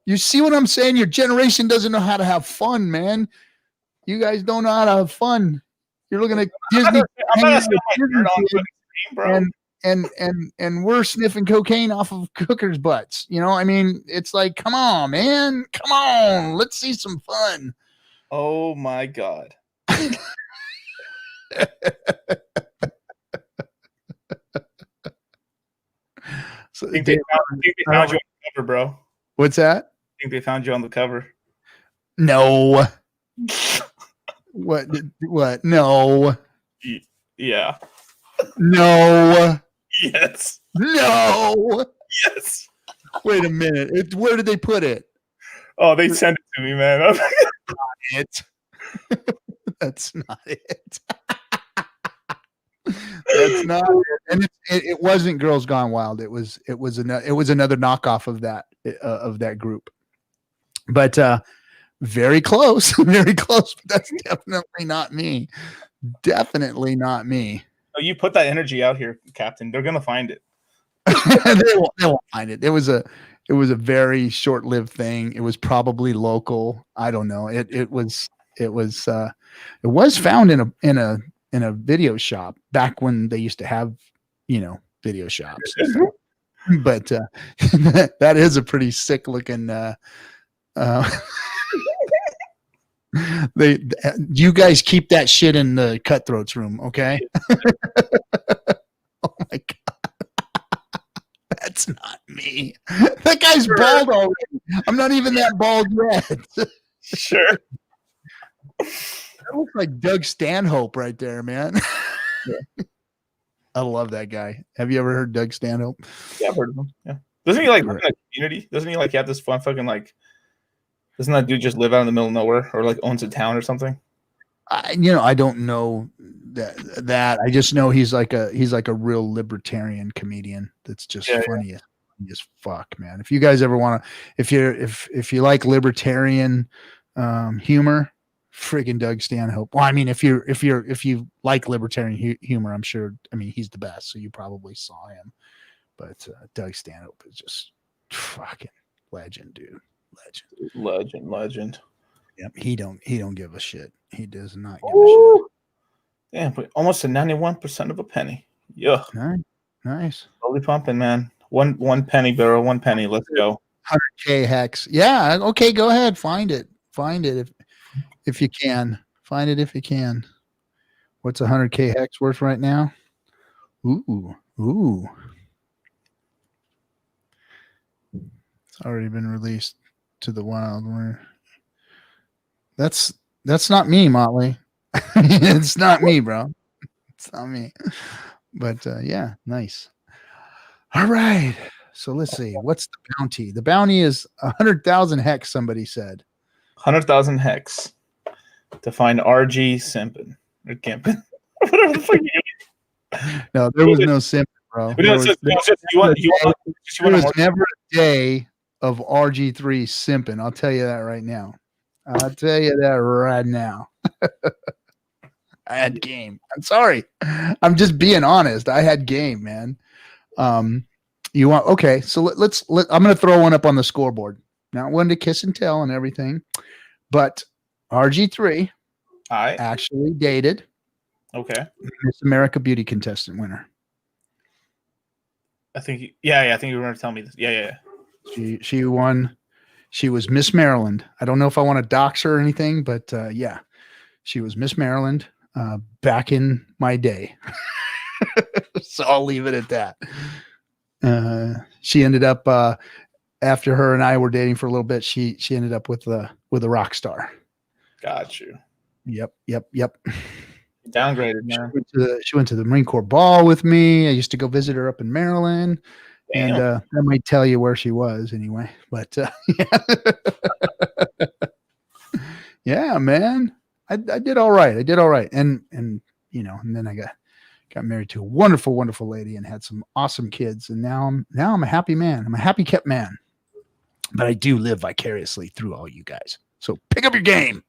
Speaker 1: You see what I'm saying? Your generation doesn't know how to have fun, man. You guys don't know how to have fun. You're looking at Disney, and we're sniffing cocaine off of cookers' butts. You know, I mean, it's like, come on, man, come on, let's see some fun.
Speaker 2: Oh my god.
Speaker 1: So
Speaker 2: I think they found you on the cover, bro.
Speaker 1: What's that?
Speaker 2: I think they found you on the cover.
Speaker 1: No. What? No.
Speaker 2: Yeah.
Speaker 1: No.
Speaker 2: Yes.
Speaker 1: No.
Speaker 2: Yes.
Speaker 1: Wait a minute. Where did they put it?
Speaker 2: Oh, they sent it to me, man.
Speaker 1: That's not it. That's not it. And it wasn't Girls Gone Wild. It was another knockoff of that group. But very close. Very close. But that's definitely not me. Definitely not me.
Speaker 2: Oh, you put that energy out here, Captain. They're gonna find it.
Speaker 1: They won't find it. It was it was a very short-lived thing. It was probably local. I don't know. It was found in a video shop back when they used to have, video shops and stuff. But that is a pretty sick looking you guys keep that shit in the Cutthroats room, okay? Oh my god. That's not me. That guy's bald already. I'm not even that bald yet.
Speaker 2: Sure.
Speaker 1: That looks like Doug Stanhope right there, man. Yeah. I love that guy. Have you ever heard Doug Stanhope?
Speaker 2: Yeah, I've heard of him. Yeah. Doesn't he like live in a community? Doesn't he like have this fun fucking like? Doesn't that dude just live out in the middle of nowhere or like owns a town or something?
Speaker 1: I don't know that. I just know he's like a real libertarian comedian. That's just funny as fuck, man. If you guys ever want to, if you like libertarian humor, friggin' Doug Stanhope. Well, I mean, if you like libertarian humor, I'm sure. I mean, he's the best, so you probably saw him. But Doug Stanhope is just fucking legend, dude. Legend. Yep, he don't give a shit. He does not give a shit.
Speaker 2: Yeah, but almost a 91% of a penny. Yeah,
Speaker 1: nice.
Speaker 2: Slowly pumping, man. One penny barrel, 1 penny. Let's go.
Speaker 1: 100K hex. Yeah. Okay. Go ahead. Find it if you can. Find it if you can. What's 100K hex worth right now? Ooh. It's already been released to the wild. That's not me, Motley. It's not me, bro. It's not me. But yeah, nice. All right. So let's see. What's the bounty? The bounty is 100,000 hex, somebody said.
Speaker 2: 100,000 hex to find RG simping or camping. Whatever the fuck you doing.
Speaker 1: No, there was no simping, bro. There was never a day of RG3 simping. I'll tell you that right now. I had game. I'm sorry. I'm just being honest. I had game, man. You want okay? So I'm going to throw one up on the scoreboard. Not one to kiss and tell and everything, but RG3 actually dated.
Speaker 2: Okay.
Speaker 1: Miss America Beauty contestant winner.
Speaker 2: I think. I think you were going to tell me this. Yeah.
Speaker 1: She won. She was Miss Maryland. I don't know if I want to dox her or anything, but yeah, she was Miss Maryland back in my day. So I'll leave it at that. She ended up after her and I were dating for a little bit. She ended up with a rock star. Got you. Yep.
Speaker 2: Downgraded, man.
Speaker 1: She went to the Marine Corps ball with me. I used to go visit her up in Maryland. Damn. And I might tell you where she was anyway. But yeah, man. I did all right. And and then I got married to a wonderful, wonderful lady and had some awesome kids. And now I'm a happy man. I'm a happy kept man. But I do live vicariously through all you guys. So pick up your game.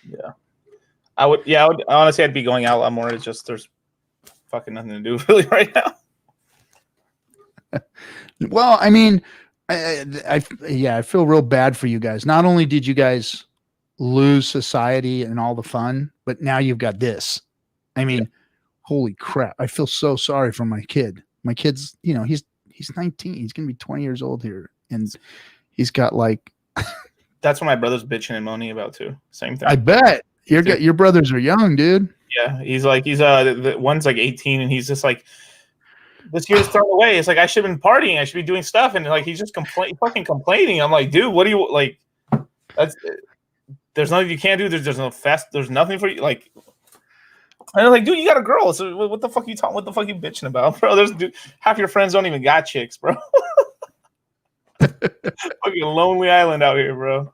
Speaker 2: Yeah. I would honestly I'd be going out a lot more. It's just there's fucking nothing to do really right now.
Speaker 1: Well, I mean, I feel real bad for you guys. Not only did you guys lose society and all the fun, but now you've got this. I mean, holy crap. I feel so sorry for my kid. My kid's, he's 19. He's going to be 20 years old here. And he's got like.
Speaker 2: That's what my brother's bitching and moaning about too. Same thing.
Speaker 1: I bet your brothers are young, dude.
Speaker 2: Yeah. He's the one's like 18 and he's just like, this year's thrown away. It's like I should have been partying. I should be doing stuff, and like he's just fucking complaining. I'm like, dude, what do you like? There's nothing you can't do. There's no fest. There's nothing for you. Like, and I'm like, dude, you got a girl. So what the fuck are you talking? What the fuck are you bitching about, bro? Half your friends don't even got chicks, bro. Fucking lonely island out here, bro.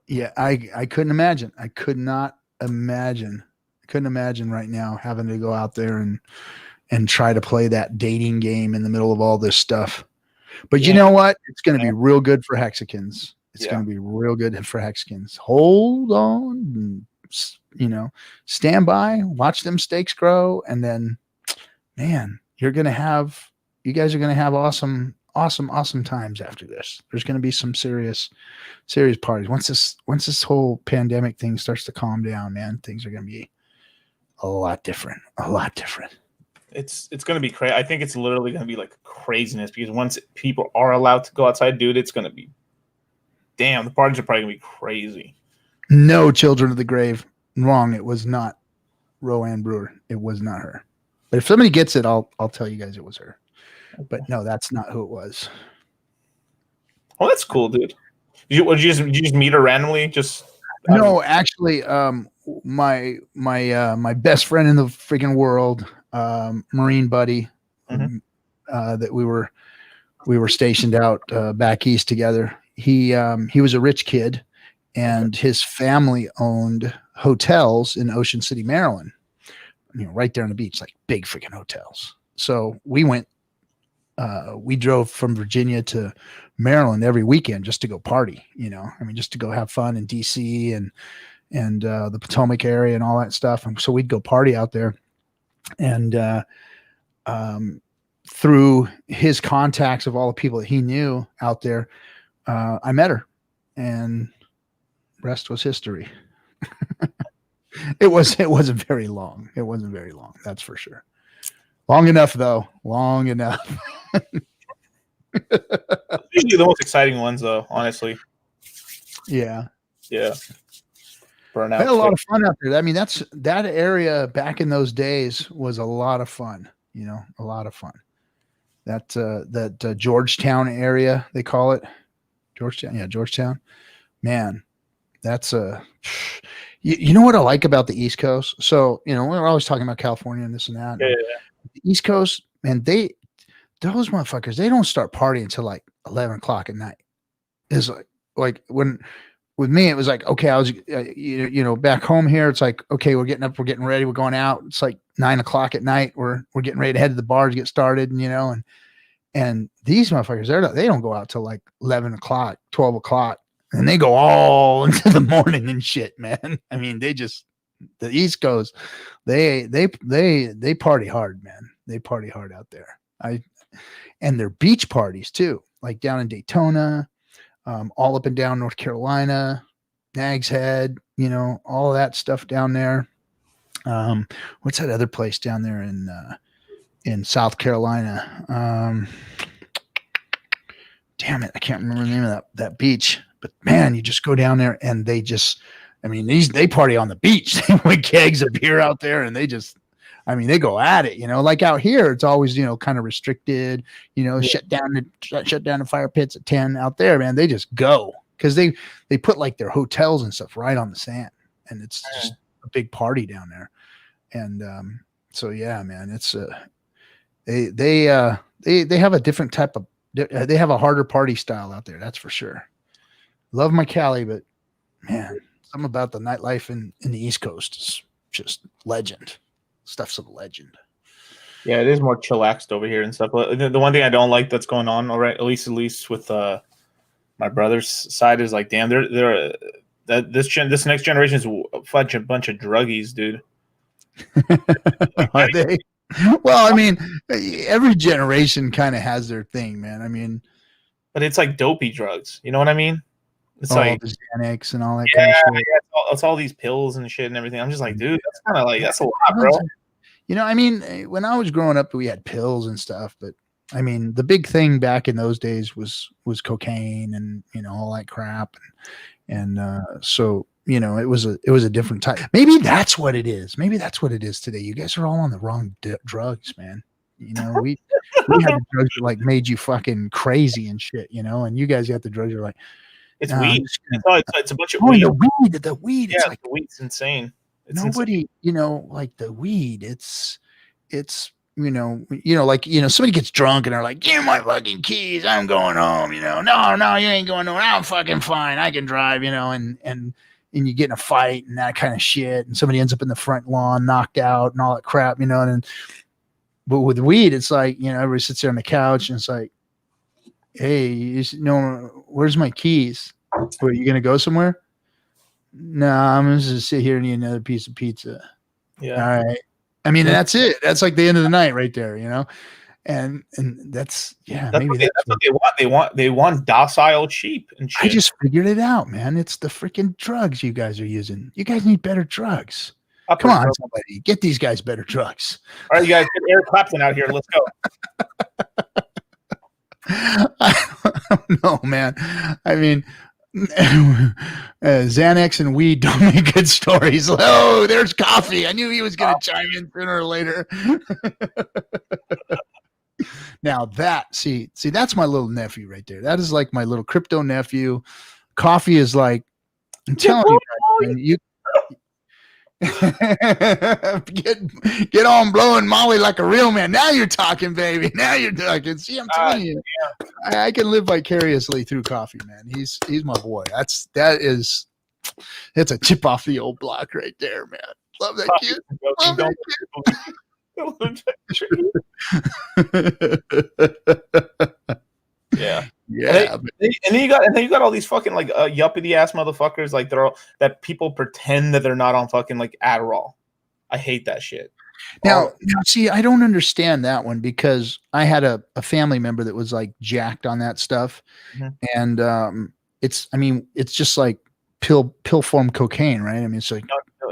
Speaker 1: Yeah, I couldn't imagine. I could not imagine. I couldn't imagine right now having to go out there and try to play that dating game in the middle of all this stuff. But you know what? It's going to be real good for Hexicans. It's going to be real good for Hexicans. Hold on, stand by, watch them stakes grow. And then, man, you guys are going to have awesome awesome times after this. There's going to be some serious parties. Once this whole pandemic thing starts to calm down, man, things are going to be a lot different.
Speaker 2: It's going to be crazy. I think it's literally going to be like craziness because once people are allowed to go outside, dude, it's going to be, damn, the parties are probably going to be crazy.
Speaker 1: No Children of the Grave. Wrong. It was not Roanne Brewer. It was not her. But if somebody gets it, I'll tell you guys it was her. But no, that's not who it was.
Speaker 2: Oh, that's cool, dude. Did you just meet her randomly?
Speaker 1: No, actually, my best friend in the freaking world, Marine buddy, that we were stationed out back east together. He was a rich kid, and his family owned hotels in Ocean City, Maryland. Right there on the beach, like big freaking hotels. So we went. We drove from Virginia to Maryland every weekend just to go party, just to go have fun in DC and the Potomac area and all that stuff. And so we'd go party out there, and through his contacts of all the people that he knew out there, I met her, and rest was history. It wasn't very long. It wasn't very long. That's for sure. Long enough, though. Long enough.
Speaker 2: Usually the most exciting ones, though, honestly.
Speaker 1: Yeah.
Speaker 2: Burnout.
Speaker 1: I had a lot of fun out there. I mean, that area back in those days was a lot of fun. A lot of fun. That Georgetown area, they call it. Georgetown. Yeah, Georgetown. Man, that's you know what I like about the East Coast? So, we're always talking about California and this and that.
Speaker 2: Yeah.
Speaker 1: The East Coast, man, those motherfuckers, they don't start partying until like 11 o'clock at night. It's like when with me, it was like, okay, I was, back home here. It's like, okay, we're getting up, we're getting ready, we're going out. It's like 9 o'clock at night. We're getting ready to head to the bar to get started, and these motherfuckers, they don't go out till like 11 o'clock, 12 o'clock, and they go all into the morning and shit, man. I mean, the East Coast, they party hard, man. They party hard out there. And their beach parties too, like down in Daytona, all up and down North Carolina, Nags Head, all of that stuff down there. What's that other place down there in South Carolina? Damn it, I can't remember the name of that beach. But man, you just go down there and they party on the beach. They put kegs of beer out there and they go at it, like out here, it's always, kind of restricted, shut down the fire pits at 10. Out there, man, they just go because they put like their hotels and stuff right on the sand, and it's just a big party down there. And so yeah, man, it's they have a different type of, they have a harder party style out there, that's for sure. Love my Cali, but man, something about the nightlife in the East Coast is just legend. Stuff's a legend.
Speaker 2: Yeah, it is more chillaxed over here and stuff. The one thing I don't like that's going on, all right, at least with my brother's side, is like, damn, this next generation is a bunch of druggies, dude.
Speaker 1: Are they? Well, I mean, every generation kind of has their thing, man. I mean,
Speaker 2: but it's like dopey drugs. You know what I mean? It's like
Speaker 1: the Xanax and all that kind of shit.
Speaker 2: Yeah, it's all these pills and shit and everything. I'm just like, dude, that's kind of like, that's a lot, bro.
Speaker 1: I mean, when I was growing up, we had pills and stuff, but I mean, the big thing back in those days was cocaine and all that crap, and so it was a different type. Maybe that's what it is. Maybe that's what it is today. You guys are all on the wrong drugs, man. We had the drugs that like made you fucking crazy and shit, and you guys got the drugs that are like.
Speaker 2: It's weed. It's a bunch of weed.
Speaker 1: The weed.
Speaker 2: Yeah,
Speaker 1: it's like
Speaker 2: the weed's insane.
Speaker 1: Nobody, like the weed. It's somebody gets drunk and they're like, "Give me my fucking keys. I'm going home." No, you ain't going nowhere. I'm fucking fine. I can drive. And you get in a fight and that kind of shit, and somebody ends up in the front lawn, knocked out, and all that crap. But with weed, it's like everybody sits there on the couch and it's like, hey, where's my keys? Are you gonna go somewhere? No, I'm just gonna sit here and eat another piece of pizza.
Speaker 2: Yeah.
Speaker 1: All right. I mean, that's it. That's like the end of the night right there, and that's
Speaker 2: That's
Speaker 1: maybe
Speaker 2: what they want. They want docile sheep and shit.
Speaker 1: I just figured it out, man. It's the freaking drugs you guys are using. You guys need better drugs. Come on, somebody, get these guys better drugs.
Speaker 2: All right, you guys, get Eric Clapton out here. Let's go.
Speaker 1: I don't know, man. I mean, Xanax and weed don't make good stories. Oh, there's coffee. I knew he was going to chime in sooner or later. Now see, that's my little nephew right there. That is like my little crypto nephew. Coffee is like, I'm telling you, get on blowing Molly like a real man. Now you're talking, baby. Now you're talking. See, I'm telling you, I can live vicariously through coffee, man. He's my boy. It's a chip off the old block right there, man. Love that kid. Love that kid. Yeah.
Speaker 2: And then you got all these fucking like yuppity ass motherfuckers like that people pretend that they're not on fucking like Adderall. I hate that shit.
Speaker 1: Now see, I don't understand that one because I had a family member that was like jacked on that stuff, and it's just like pill form cocaine, right? I mean, it's like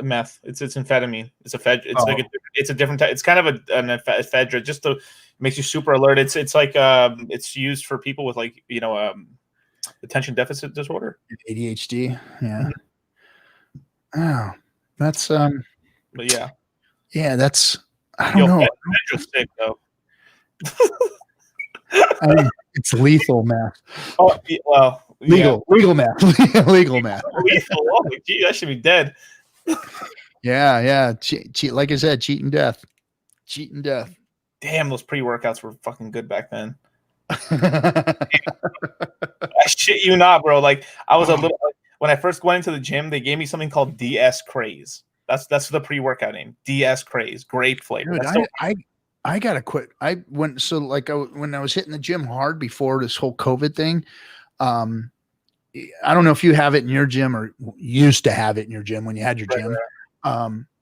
Speaker 2: meth. It's amphetamine. It's a different type. It's kind of an ephedra, just to makes you super alert. It's like it's used for people with like attention deficit disorder,
Speaker 1: ADHD. Yeah. Oh, that's
Speaker 2: But yeah,
Speaker 1: that's I don't know.
Speaker 2: Sick, though.
Speaker 1: I mean, it's lethal math.
Speaker 2: Oh well,
Speaker 1: legal math. Legal math.
Speaker 2: Lethal. Oh, gee, I should be dead.
Speaker 1: Yeah. Cheat, like I said, cheating death.
Speaker 2: Damn, those pre-workouts were fucking good back then. I shit you not, bro. Like I was a little when I first went into the gym, they gave me something called DS Craze. That's the pre-workout name. DS Craze, grape flavor.
Speaker 1: Dude, I gotta quit. When I was hitting the gym hard before this whole COVID thing, I don't know if you have it in your gym or used to have it in your gym when you had your gym.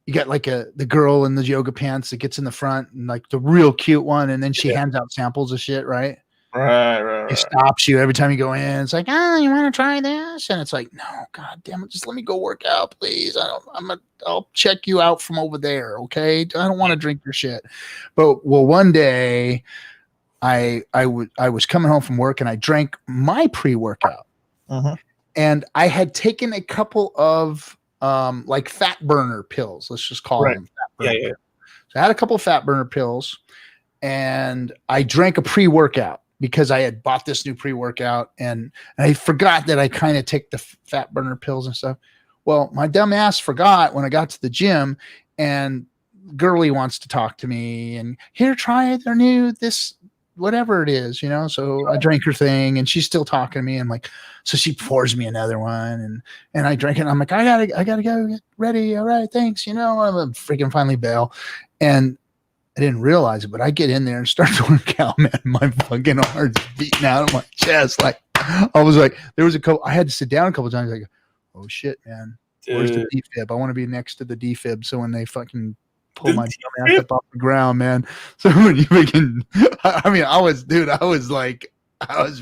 Speaker 1: You got like the girl in the yoga pants that gets in the front and like the real cute one, and then she hands out samples of shit, right?
Speaker 2: Right.
Speaker 1: It stops you every time you go in. It's like, you want to try this? And it's like, no, god damn it, just let me go work out, please. I'll check you out from over there, okay? I don't want to drink your shit. But one day, I was coming home from work and I drank my pre-workout, and I had taken a couple of like fat burner pills. Let's just call them fat burner pills. So I had a couple of fat burner pills, and I drank a pre-workout because I had bought this new pre-workout, and I forgot that I kind of take the fat burner pills and stuff. Well, my dumb ass forgot when I got to the gym, and Girly wants to talk to me and here, try their new this whatever it is, so I drank her thing and she's still talking to me. I'm like, so she pours me another one and I drink it. And I'm like, I gotta go get ready. All right, thanks. I'm a freaking finally bail. And I didn't realize it, but I get in there and start to work out, man. My fucking heart's beating out of my chest. Like I was like, I had to sit down a couple of times. Like, oh shit, man. Dude. Where's the defib? I want to be next to the defib. So when they fucking pull my ass up off the ground, man. So when you freaking, I was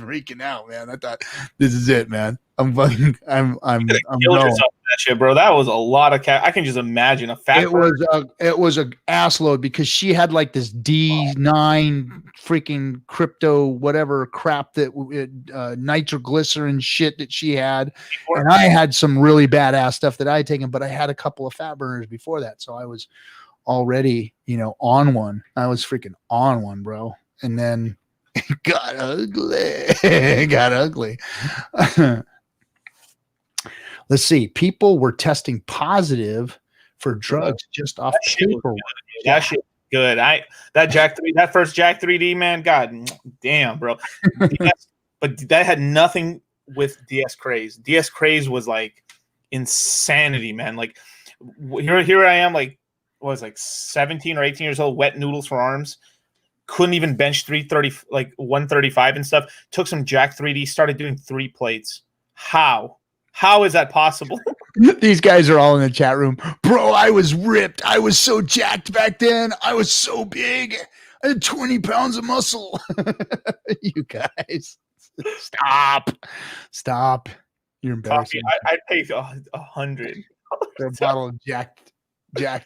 Speaker 1: freaking out, man. I thought, this is it, man. I'm killed
Speaker 2: yourself that shit, bro. That was a lot of I can just imagine a fat.
Speaker 1: It was a ass load because she had like this D9 freaking crypto whatever crap that nitroglycerin shit that she had, and I had some really badass stuff that I had taken, but I had a couple of fat burners before that, so I was already on one. I was freaking on one, bro, and then it got ugly. Let's see. People were testing positive for drugs just off paper.
Speaker 2: That shit good. That first Jack 3D, man. God damn, bro. But that had nothing with DS Craze. DS Craze was like insanity, man. Like here I am, like what was like 17 or 18 years old, wet noodles for arms. Couldn't even bench 330, like 135 and stuff. Took some Jack 3D, started doing 3 plates. How is that possible?
Speaker 1: These guys are all in the chat room. Bro, I was ripped. I was so jacked back then. I was so big. I had 20 pounds of muscle. You guys, stop. You're embarrassing.
Speaker 2: Coffee, I'd pay 100
Speaker 1: for a bottle of Jack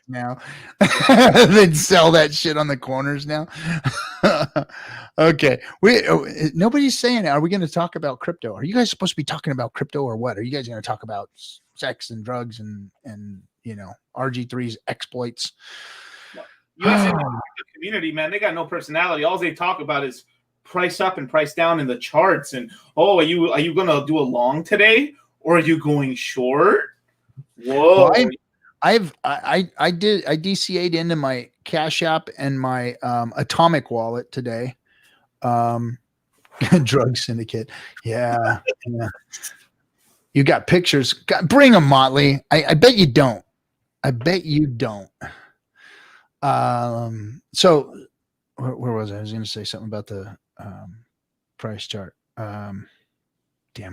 Speaker 1: now. They'd sell that shit on the corners now. Okay. Nobody's saying, are we going to talk about crypto? Are you guys supposed to be talking about crypto or what? Are you guys going to talk about sex and drugs and RG3's exploits?
Speaker 2: US community, man, they got no personality. All they talk about is price up and price down in the charts. And are you going to do a long today or are you going short? Whoa.
Speaker 1: Well, I DCA'd into my Cash App and my Atomic wallet today. Drug syndicate. Yeah. You got pictures. Bring them, Motley. I bet you don't. So where was I? I was going to say something about the price chart. Damn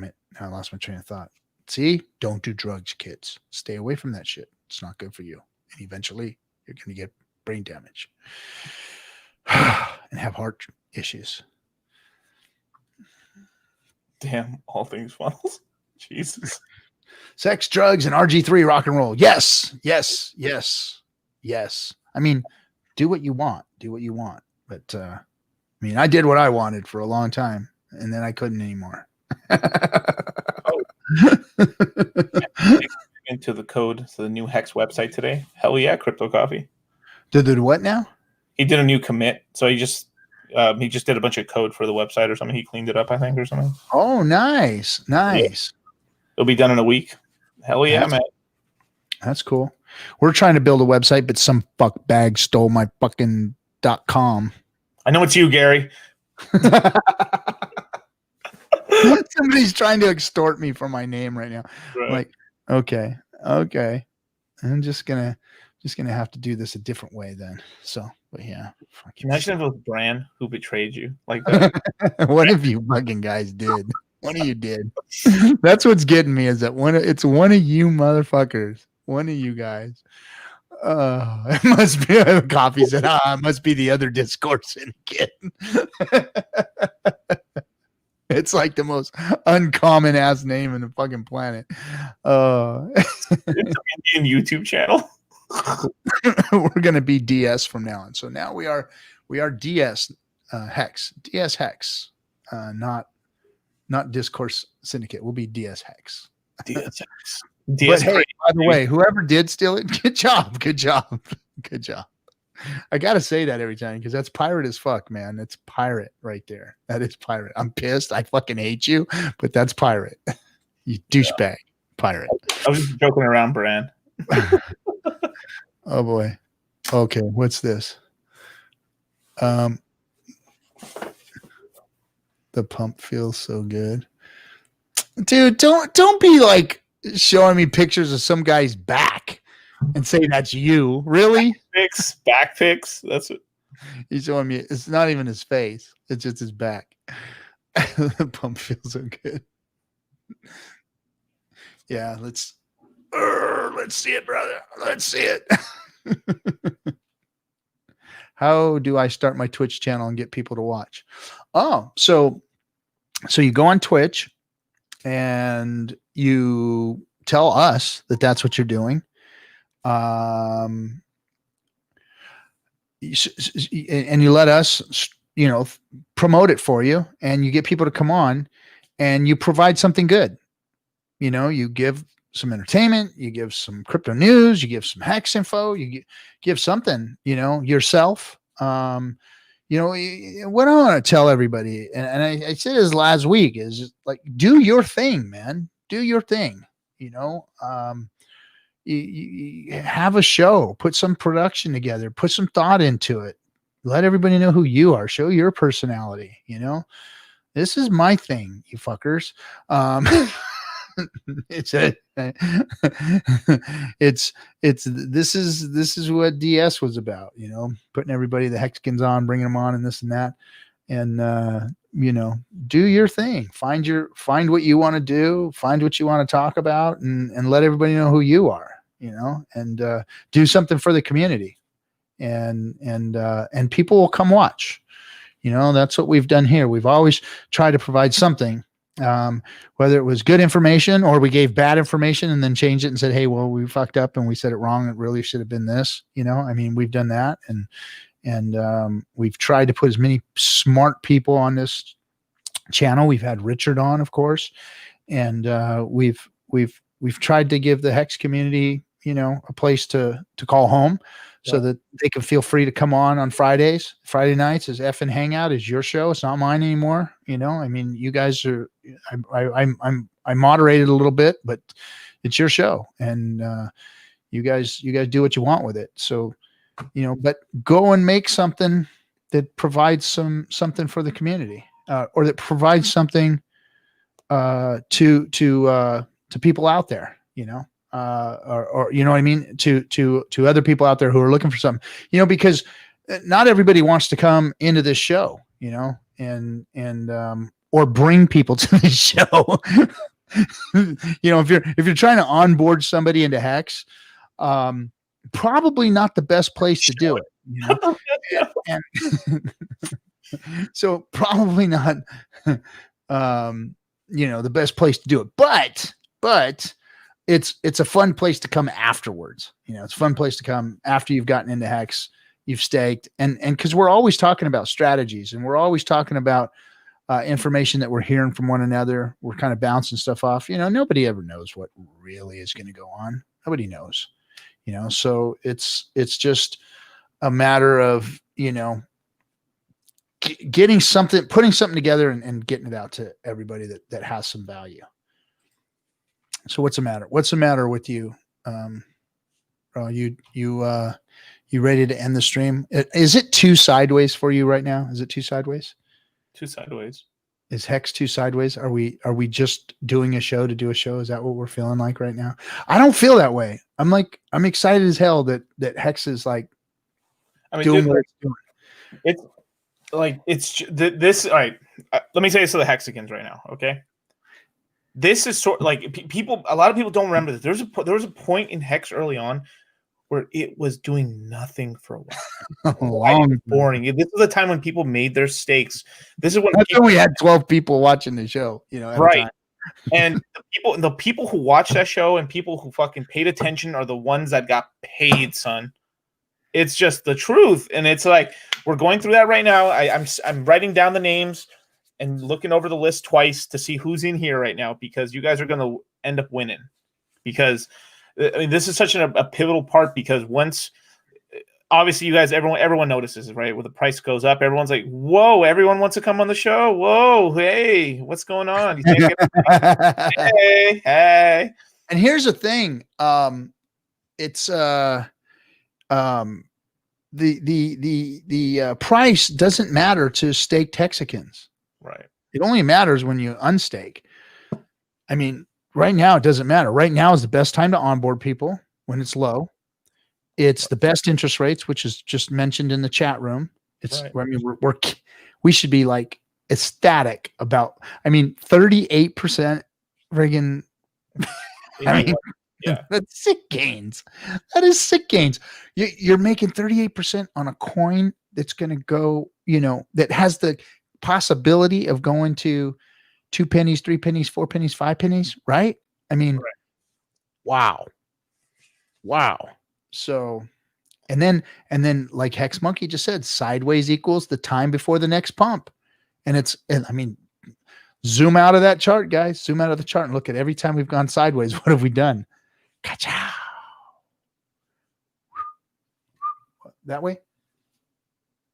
Speaker 1: it. Now I lost my train of thought. See, don't do drugs, kids. Stay away from that shit. It's not good for you. And eventually you're going to get brain damage and have heart issues.
Speaker 2: Damn, all things funnels. Jesus.
Speaker 1: Sex, drugs, and RG3 rock and roll. Yes. I mean, do what you want. But I did what I wanted for a long time, and then I couldn't anymore.
Speaker 2: Into the code to the new Hex website today. Hell yeah, Crypto Coffee.
Speaker 1: Did what now?
Speaker 2: He did a new commit, so he just did a bunch of code for the website or something. He cleaned it up, I think, or something.
Speaker 1: Oh, nice.
Speaker 2: Yeah. It'll be done in a week. Hell yeah, man.
Speaker 1: That's cool. We're trying to build a website, but some fuck bag stole my fucking .com.
Speaker 2: I know it's you, Gary.
Speaker 1: Somebody's trying to extort me for my name right now.
Speaker 2: Right.
Speaker 1: Like, okay. I'm just gonna have to do this a different way then. So, but yeah.
Speaker 2: Imagine if it was Bran who betrayed you like that.
Speaker 1: What if you fucking guys did? One of you did. That's what's getting me is that it's one of you motherfuckers. One of you guys. It must be Coffee said, it must be the other Discourse Syndicate. It's like the most uncommon ass name in the fucking planet.
Speaker 2: It's an Indian YouTube channel.
Speaker 1: We're gonna be DS from now on. So now we are DS Hex. DS Hex. Not Discourse Syndicate. We'll be DS Hex.
Speaker 2: DS Hex.
Speaker 1: But hey, by the way, whoever did steal it, good job. I gotta say that every time because that's pirate as fuck, man. That's pirate right there. That is pirate. I'm pissed. I fucking hate you, but that's pirate. You douchebag, pirate.
Speaker 2: I was just joking around, Bran.
Speaker 1: Oh boy. Okay, what's this? The pump feels so good, dude. Don't be like showing me pictures of some guy's back and say that's you. Really?
Speaker 2: Back pics. That's what
Speaker 1: he's showing me. It's not even his face. It's just his back. The pump feels so good. Yeah, let's see it, brother. Let's see it. How do I start my Twitch channel and get people to watch? Oh, so you go on Twitch and you tell us that that's what you're doing. And you let us, promote it for you, and you get people to come on, and you provide something good. You give some entertainment, you give some crypto news, you give some hex info, you give something, yourself. What I want to tell everybody, and I said this last week, is like, do your thing, man. Do your thing. You have a show, put some production together, put some thought into it. Let everybody know who you are. Show your personality. This is my thing, you fuckers. This is what DS was about, putting everybody, the Hexkins on, bringing them on and this and that. And, do your thing, find what you want to do, find what you want to talk about, and let everybody know who you are, and do something for the community. and people will come watch. That's what we've done here. We've always tried to provide something, whether it was good information or we gave bad information and then changed it and said, hey, well, we fucked up and we said it wrong. It really should have been this. We've done that, and we've tried to put as many smart people on this channel. We've had Richard on, of course, and we've tried to give the Hex community, a place to call home, so that they can feel free to come on Fridays. Friday nights is FN Hangout, is your show. It's not mine anymore. You guys are, I moderated a little bit, but it's your show, and you guys do what you want with it. So, but go and make something that provides something for the community, or that provides something to people out there, or you know what I mean, to other people out there who are looking for something, because not everybody wants to come into this show, and or bring people to this show. If you're trying to onboard somebody into Hex, probably not the best place to do it, and so probably not the best place to do it, but it's a fun place to come afterwards. It's a fun place to come after you've gotten into Hex, you've staked, and because we're always talking about strategies, and we're always talking about information that we're hearing from one another. We're kind of bouncing stuff off. Nobody ever knows what really is going to go on. Nobody knows. So it's just a matter of getting something, putting something together, and getting it out to everybody that has some value. So what's the matter? What's the matter with you? You ready to end the stream? Is it too sideways for you right now? Is it too sideways?
Speaker 2: Too sideways.
Speaker 1: Is Hex too sideways? Are we just doing a show to do a show? Is that what we're feeling like right now? I don't feel that way. I'm excited as hell that Hex is like doing what it's doing.
Speaker 2: It's like this. All right, let me say this to the Hexicans right now. Okay, this is sort like people. A lot of people don't remember that there was a point in Hex early on where it was doing nothing for a while. Boring. This is the time when people made their stakes. This is when
Speaker 1: we had 12 people watching the show.
Speaker 2: Right. And the people who watched that show and people who fucking paid attention are the ones that got paid, son. It's just the truth, and it's like we're going through that right now. I'm writing down the names and looking over the list twice to see who's in here right now, because you guys are going to end up winning. Because this is such a pivotal part, because once, obviously, you guys, everyone notices, right? When the price goes up, everyone's like, "Whoa!" Everyone wants to come on the show. Whoa, hey, what's going on? You think hey.
Speaker 1: And here's the thing. It's the price doesn't matter to staked Texicans.
Speaker 2: Right.
Speaker 1: It only matters when you unstake. I mean, right now it doesn't matter. Right now is the best time to onboard people when it's low. It's the best interest rates, which is just mentioned in the chat room. It's
Speaker 2: right.
Speaker 1: I mean, we should be like ecstatic about. I mean, 38% friggin'. I mean, yeah, that's sick gains. That is sick gains. You're making 38% on a coin that's going to go, that has the possibility of going to 2 pennies, 3 pennies, 4 pennies, 5 pennies, right? I mean, right. Wow. So, and then like Hex Monkey just said, sideways equals the time before the next pump. And I mean, zoom out of that chart, guys. Zoom out of the chart and look at every time we've gone sideways. What have we done? Ka-chow. That way?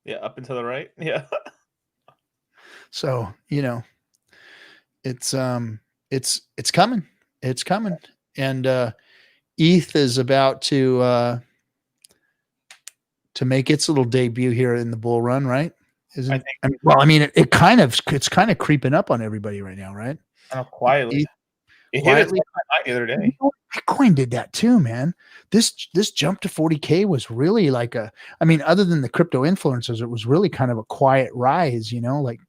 Speaker 2: Yeah, up and to the right. Yeah.
Speaker 1: So, it's coming. It's coming. And ETH is about to make its little debut here in the bull run, right? Isn't it's kind of creeping up on everybody right now, right?
Speaker 2: Quietly. It hit its high the other day.
Speaker 1: Bitcoin did that too, man. This jump to 40K was really like other than the crypto influencers, it was really kind of a quiet rise, like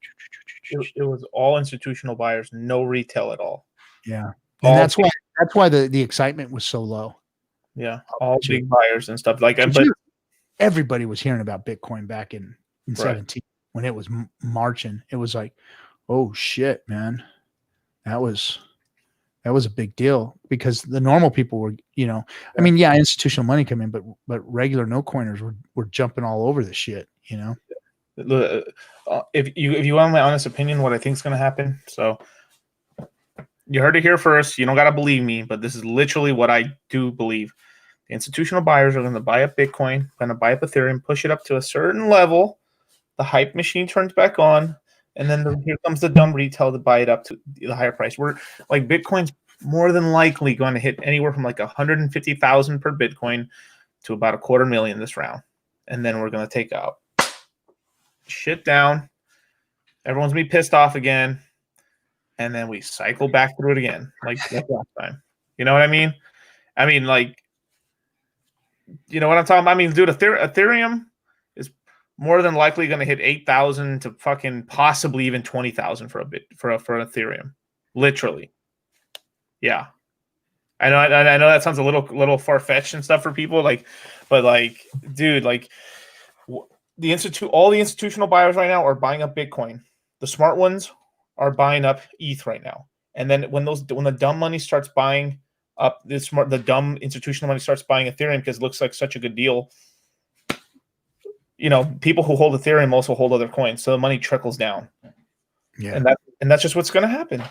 Speaker 2: it was all institutional buyers, no retail at all.
Speaker 1: Yeah. And that's why the excitement was so low.
Speaker 2: Yeah. All big buyers and stuff like that.
Speaker 1: everybody was hearing about Bitcoin back in
Speaker 2: Right.
Speaker 1: 17 when it was marching. It was like, oh shit, man, that was a big deal because the normal people were, I mean, yeah, institutional money come in, but regular no coiners were jumping all over this shit,
Speaker 2: If you want my honest opinion, what I think is going to happen. So you heard it here first. You don't got to believe me, but this is literally what I do believe. The institutional buyers are going to buy up Bitcoin, going to buy up Ethereum, push it up to a certain level. The hype machine turns back on, and then here comes the dumb retail to buy it up to the higher price. We're like Bitcoin's more than likely going to hit anywhere from like 150,000 per Bitcoin to about $250,000 this round, and then we're going to take out shit down. Everyone's gonna be pissed off again, and then we cycle back through it again, like last time. You know what I mean? I mean, like, you know what I'm talking about? I mean, dude, Ethereum is more than likely going to hit 8,000 to fucking possibly even 20,000 for Ethereum, literally. Yeah, I know that sounds a little far fetched and stuff for people, like, but like, dude, like, all the institutional buyers right now are buying up Bitcoin. The smart ones are buying up ETH right now, and then when the dumb money starts buying up the dumb institutional money starts buying Ethereum because it looks like such a good deal. People who hold Ethereum also hold other coins, so the money trickles down.
Speaker 1: Yeah,
Speaker 2: and that's just what's going to happen.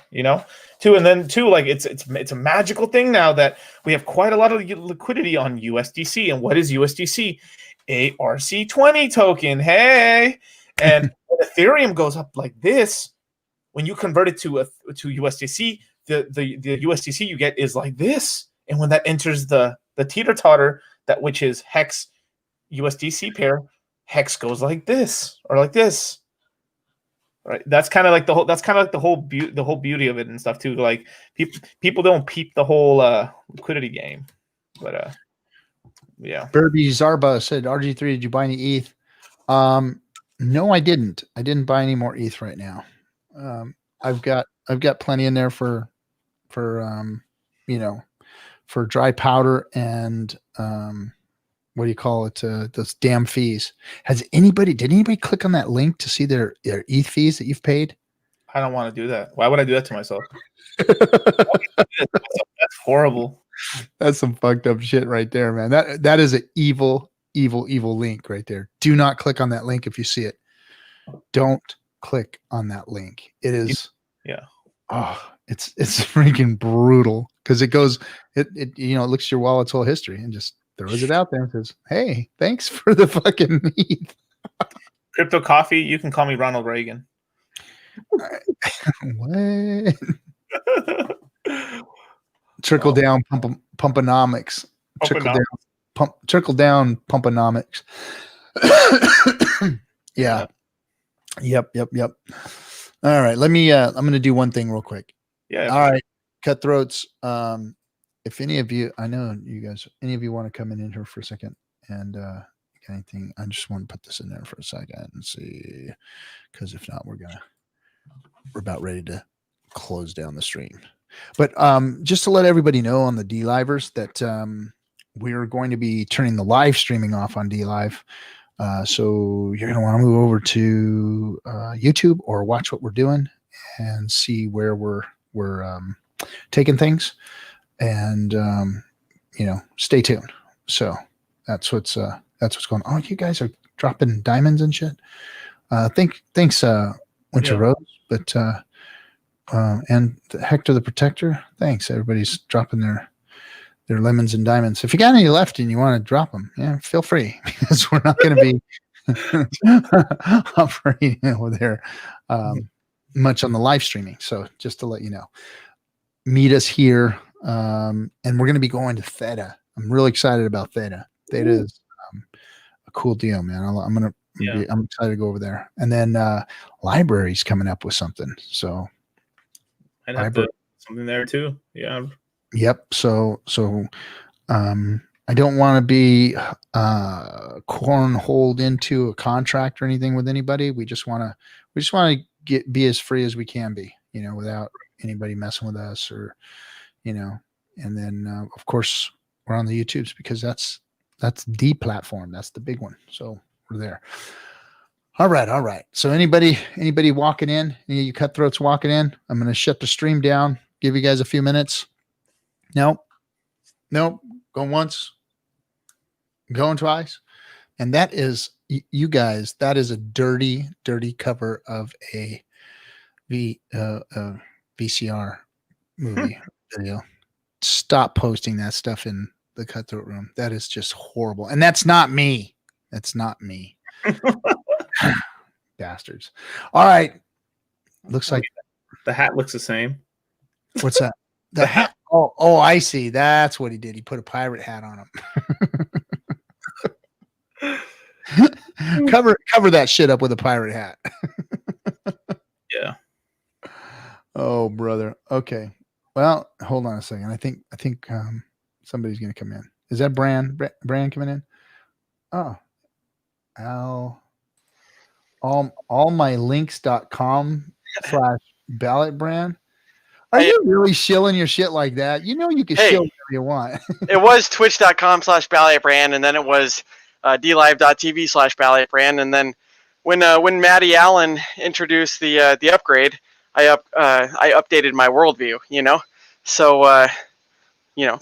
Speaker 2: Too, like it's a magical thing now that we have quite a lot of liquidity on USDC. And what is USDC? ARC20 token. Hey, and when Ethereum goes up like this, when you convert it to USDC, the USDC you get is like this, and when that enters the teeter-totter, which is Hex USDC pair, Hex goes like this or like this, right? That's kind of like the whole beauty of it and stuff too. Like people don't peep the whole liquidity game, but yeah.
Speaker 1: Burby Zarba said, RG3, did you buy any ETH? No, I didn't. I didn't buy any more ETH right now. I've got plenty in there for dry powder and what do you call it? Those damn fees. Did anybody click on that link to see their ETH fees that you've paid?
Speaker 2: I don't want to do that. Why would I do that to myself? That's horrible.
Speaker 1: That's some fucked up shit right there, man. That is an evil link right there. Do not click on that link if you see it. Don't click on that link. It is, it's freaking brutal because it looks at your wallet's whole history and just throws it out there and says, "Hey, thanks for the fucking ETH."
Speaker 2: Crypto coffee. You can call me Ronald Reagan.
Speaker 1: What? Trickle down pumponomics. Trickle down pumponomics. Yeah. Yep. All right. Let me I'm gonna do one thing real quick.
Speaker 2: Yeah.
Speaker 1: All right. Cutthroats. If any of you, I know you guys, any of you want to come in here for a second and anything, I just want to put this in there for a second and see, because if not, we're about ready to close down the stream. But just to let everybody know on the Dlivers that we're going to be turning the live streaming off on Dlive. So you're going to want to move over to YouTube or watch what we're doing and see where we're taking things, and stay tuned. So that's what's going on. Oh, you guys are dropping diamonds and shit. Thanks, Winter Rose, but and Hector the Protector. Thanks. Everybody's dropping their lemons and diamonds. If you got any left and you want to drop them, feel free, because we're not going to be operating over there much on the live streaming. So just to let you know, meet us here, and we're going to be going to Theta. I'm really excited about Theta. Theta is a cool deal, man. I'm excited to go over there. And then library's coming up with something. So
Speaker 2: I'd have something there too. Yeah.
Speaker 1: Yep. So I don't want to be cornholed into a contract or anything with anybody. We just want to be as free as we can be, without anybody messing with us or, and then of course we're on the YouTubes because that's That's the platform. That's the big one. So we're there. All right. So anybody walking in, any of you cutthroats walking in, I'm going to shut the stream down. Give you guys a few minutes. Nope. Going once, going twice. And that is, you guys, that is a dirty cover of a VCR movie video. Stop posting that stuff in the Cutthroat room. That is just horrible. And that's not me. Bastards. All right. Looks like
Speaker 2: the hat looks the same.
Speaker 1: What's that? The hat. Oh, I see. That's what he did. He put a pirate hat on him. Cover that shit up with a pirate hat.
Speaker 2: Yeah.
Speaker 1: Oh, brother. Okay. Well, hold on a second. I think somebody's gonna come in. Is that Bran coming in? Oh. allmylinks.com/ballot brand. Are you really shilling your shit like that? You know you can shill whatever you want.
Speaker 5: It was twitch.com/ballot brand, and then it was dlive.tv/ballot brand, and then when Matty Allen introduced the upgrade, I updated my worldview, So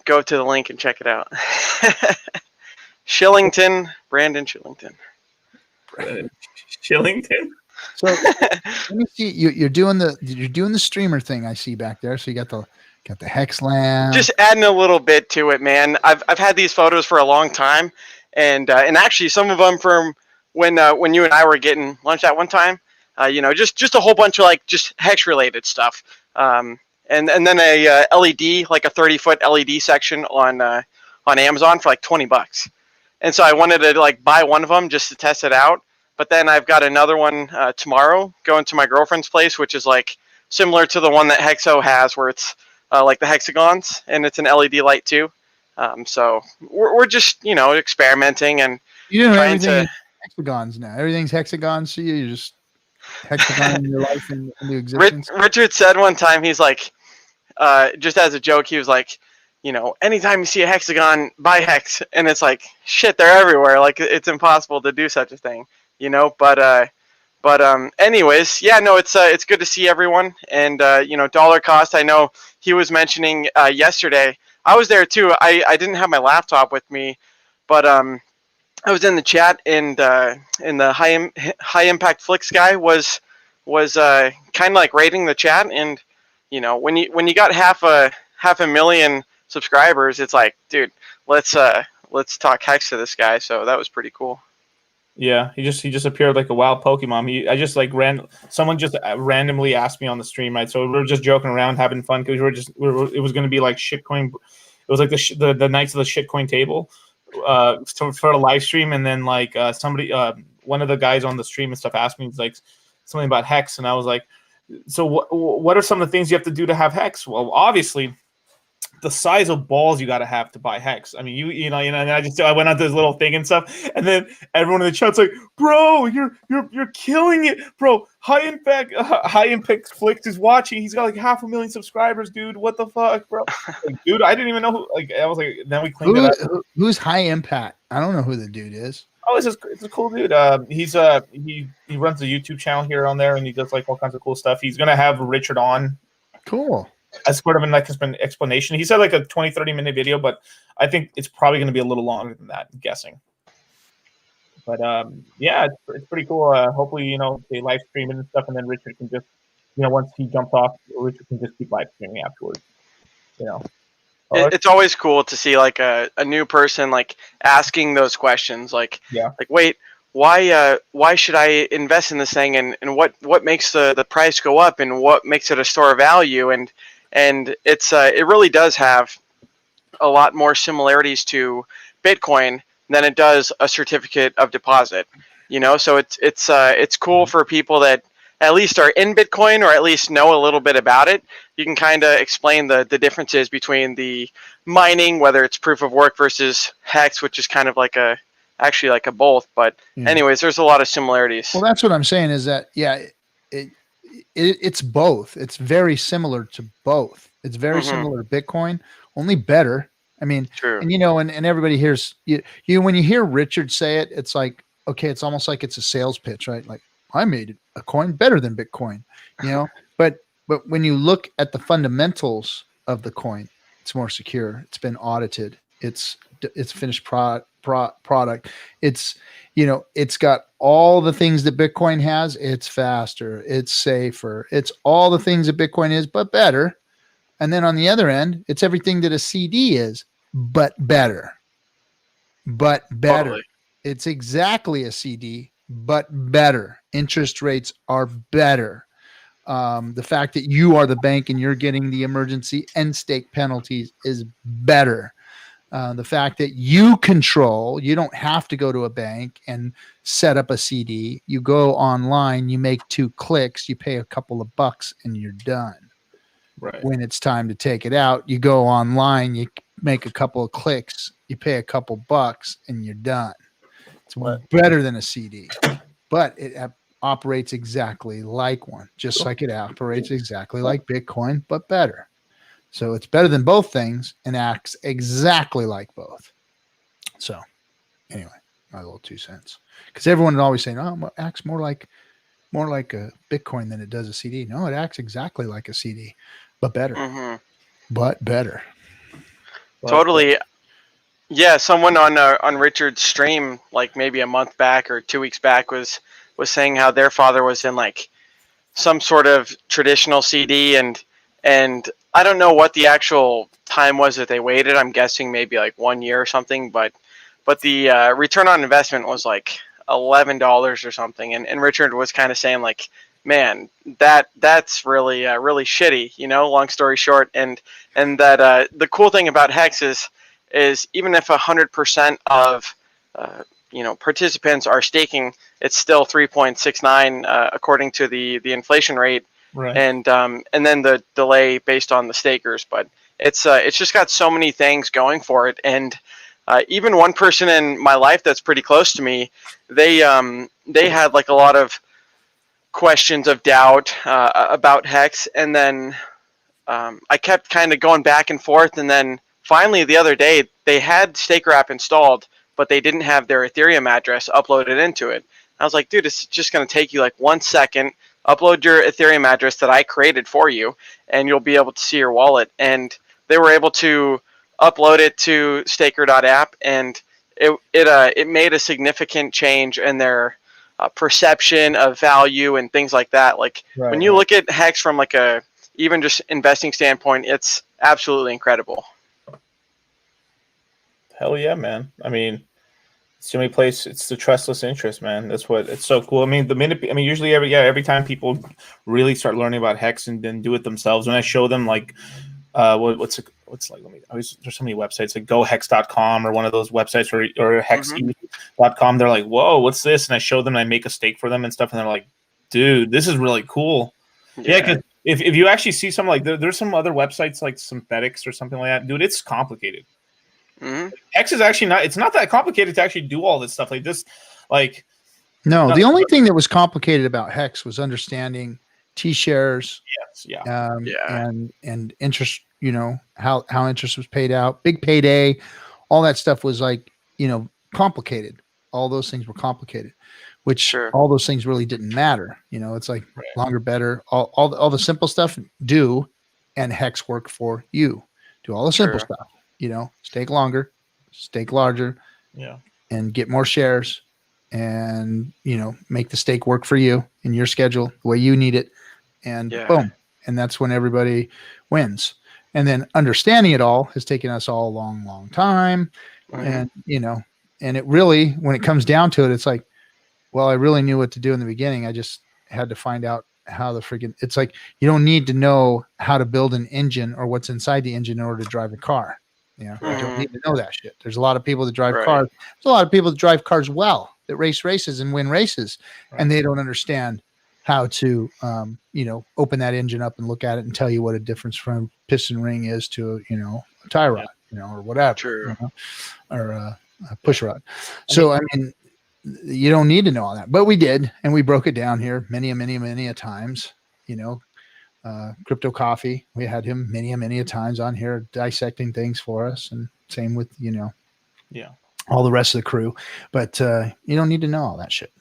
Speaker 5: go to the link and check it out. Shillington, Brandon Shillington.
Speaker 2: Shillington.
Speaker 1: So let me see. You're doing the streamer thing I see back there. So you got the Hex Lamp.
Speaker 5: Just adding a little bit to it, man. I've had these photos for a long time, and actually some of them from when you and I were getting lunch at one time. Just a whole bunch of just Hex related stuff. And then a LED, like a 30-foot LED section on Amazon for like $20. And so I wanted to buy one of them just to test it out. But then I've got another one tomorrow going to my girlfriend's place, which is similar to the one that Hexo has, where it's like the hexagons, and it's an LED light too. So we're just experimenting and trying to
Speaker 1: hexagons now. Everything's hexagons. So you just hexagon in your life into existence.
Speaker 5: Richard said one time, he's like, just as a joke, he was like, anytime you see a hexagon, buy Hex, and it's like, shit, they're everywhere. It's impossible to do such a thing. But anyways, yeah, no, it's good to see everyone, and dollar cost. I know he was mentioning yesterday. I was there too. I didn't have my laptop with me, but I was in the chat, and the high impact flicks guy was kind of rating the chat, and when you got half a million subscribers, it's like, dude, let's talk Hex to this guy. So that was pretty cool.
Speaker 2: Yeah, he just appeared like a wild Pokemon. Someone just randomly asked me on the stream, right? So we were just joking around, having fun, because it was going to be like shitcoin. It was like the nights of the shitcoin table for a live stream, and then somebody, one of the guys on the stream and stuff asked me something about Hex, and I was like, so what are some of the things you have to do to have Hex? Well, obviously, the size of balls you got to have to buy Hex. I mean, and I went on this little thing and stuff, and then everyone in the chat's like, "Bro, you're killing it, bro! High impact flicks is watching. He's got 500,000 subscribers, dude. What the fuck, bro? Dude, I didn't even know who. I was like, then we cleaned it up.
Speaker 1: Who's High Impact? I don't know who the dude is.
Speaker 2: Oh, it's a cool dude. He runs a YouTube channel here on there, and he does all kinds of cool stuff. He's gonna have Richard on.
Speaker 1: Cool.
Speaker 2: As sort of an explanation. He said a 20-30 minute video, but I think it's probably going to be a little longer than that, I'm guessing. But yeah, it's pretty cool. Hopefully, they live stream it and stuff, and then Richard can just, once he jumps off, Richard can just keep live streaming afterwards.
Speaker 5: It's always cool to see a new person asking those questions. Wait, why should I invest in this thing, and what makes the price go up, and what makes it a store of value, and it's it really does have a lot more similarities to Bitcoin than it does a certificate of deposit. So it's cool for people that at least are in Bitcoin, or at least know a little bit about it. You can kind of explain the differences between the mining, whether it's proof of work versus Hex, which is kind of actually like a both. But anyways, there's a lot of similarities.
Speaker 1: Well, that's what I'm saying is that, yeah, it's both. It's very similar to both. It's very similar to Bitcoin, only better. I mean,
Speaker 5: True.
Speaker 1: and and everybody hears you when you hear Richard say it, it's like, okay, it's almost like it's a sales pitch, right? Like, I made a coin better than Bitcoin, but when you look at the fundamentals of the coin, it's more secure. It's been audited. It's finished product. It's, it's got all the things that Bitcoin has. It's faster. It's safer. It's all the things that Bitcoin is, but better. And then on the other end, it's everything that a CD is, but better.
Speaker 5: Totally.
Speaker 1: It's exactly a CD, but better. Interest rates are better. The fact that you are the bank and you're getting the emergency end stake penalties is better. The fact that you don't have to go to a bank and set up a CD. You go online, you make 2 clicks, you pay a couple of bucks, and you're done.
Speaker 2: Right.
Speaker 1: When it's time to take it out, you go online, you make a couple of clicks, you pay a couple bucks, and you're done. It's better than a CD, but it operates exactly like one, just like it operates exactly like Bitcoin, but better. So it's better than both things and acts exactly like both. So anyway, my little 2 cents, because everyone would always say, "No, it acts more like a Bitcoin than it does a CD." No, it acts exactly like a CD, but better.
Speaker 5: Mm-hmm.
Speaker 1: But better.
Speaker 5: Totally. Yeah, someone on Richard's stream, like maybe a month back or 2 weeks back, was saying how their father was in like some sort of traditional CD, and I don't know what the actual time was that they waited. I'm guessing maybe like 1 year or something, but the return on investment was like $11 or something, and Richard was kind of saying like, man, that's really really shitty, long story short. And that the cool thing about Hex is even if 100% of participants are staking, it's still 3.69 according to the inflation rate,
Speaker 2: Right.
Speaker 5: and then the delay based on the stakers. But it's just got so many things going for it. And even one person in my life that's pretty close to me, they had like a lot of questions of doubt about Hex, and then I kept kind of going back and forth, and then finally the other day they had Staker app installed, but they didn't have their Ethereum address uploaded into it. I was like, dude, it's just going to take you like 1 second. Upload your Ethereum address that I created for you, and you'll be able to see your wallet. And they were able to upload it to staker.app, and it made a significant change in their perception of value and things like that. Like when you look at Hex from like a even just investing standpoint, it's absolutely incredible.
Speaker 2: Hell yeah, man. I mean, it's the only place. It's the trustless interest, man. That's what it's so cool. I mean, usually every time people really start learning about Hex and then do it themselves, when I show them like what's like, there's so many websites like gohex.com or one of those websites or hex.com. They're like, whoa, what's this? And I show them, and I make a stake for them and stuff, and they're like, dude, this is really cool. Yeah, because if you actually see some like there's some other websites like Synthetics or something like that, dude, it's complicated. Hex is actually it's not that complicated to actually do all this stuff like this. Like,
Speaker 1: no, the only thing that was complicated about Hex was understanding T-shares.
Speaker 2: Yes,
Speaker 1: and interest, how interest was paid out, big payday, all that stuff was like, complicated. All those things were complicated, which all those things really didn't matter. It's like longer, better, all the simple stuff do, and Hex work for you. Do all the simple stuff. Stake longer, stake larger, and get more shares, and make the stake work for you in your schedule the way you need it, and boom, and that's when everybody wins. And then understanding it all has taken us all a long time, and and it really, when it comes down to it, it's like, well, I really knew what to do in the beginning. I just had to find out how the freaking. It's like you don't need to know how to build an engine or what's inside the engine in order to drive a car. You don't need to know that shit. There's a lot of people that drive cars. There's a lot of people that drive cars well, that race races and win races, and they don't understand how to, open that engine up and look at it and tell you what a difference from piston ring is to, a tie rod, or whatever, or a push rod. So, I mean, you don't need to know all that, but we did, and we broke it down here many a times. Crypto Coffee, we had him many a times on here dissecting things for us, and Same with,
Speaker 2: Yeah.
Speaker 1: all the rest of the crew. But you don't need to know all that shit.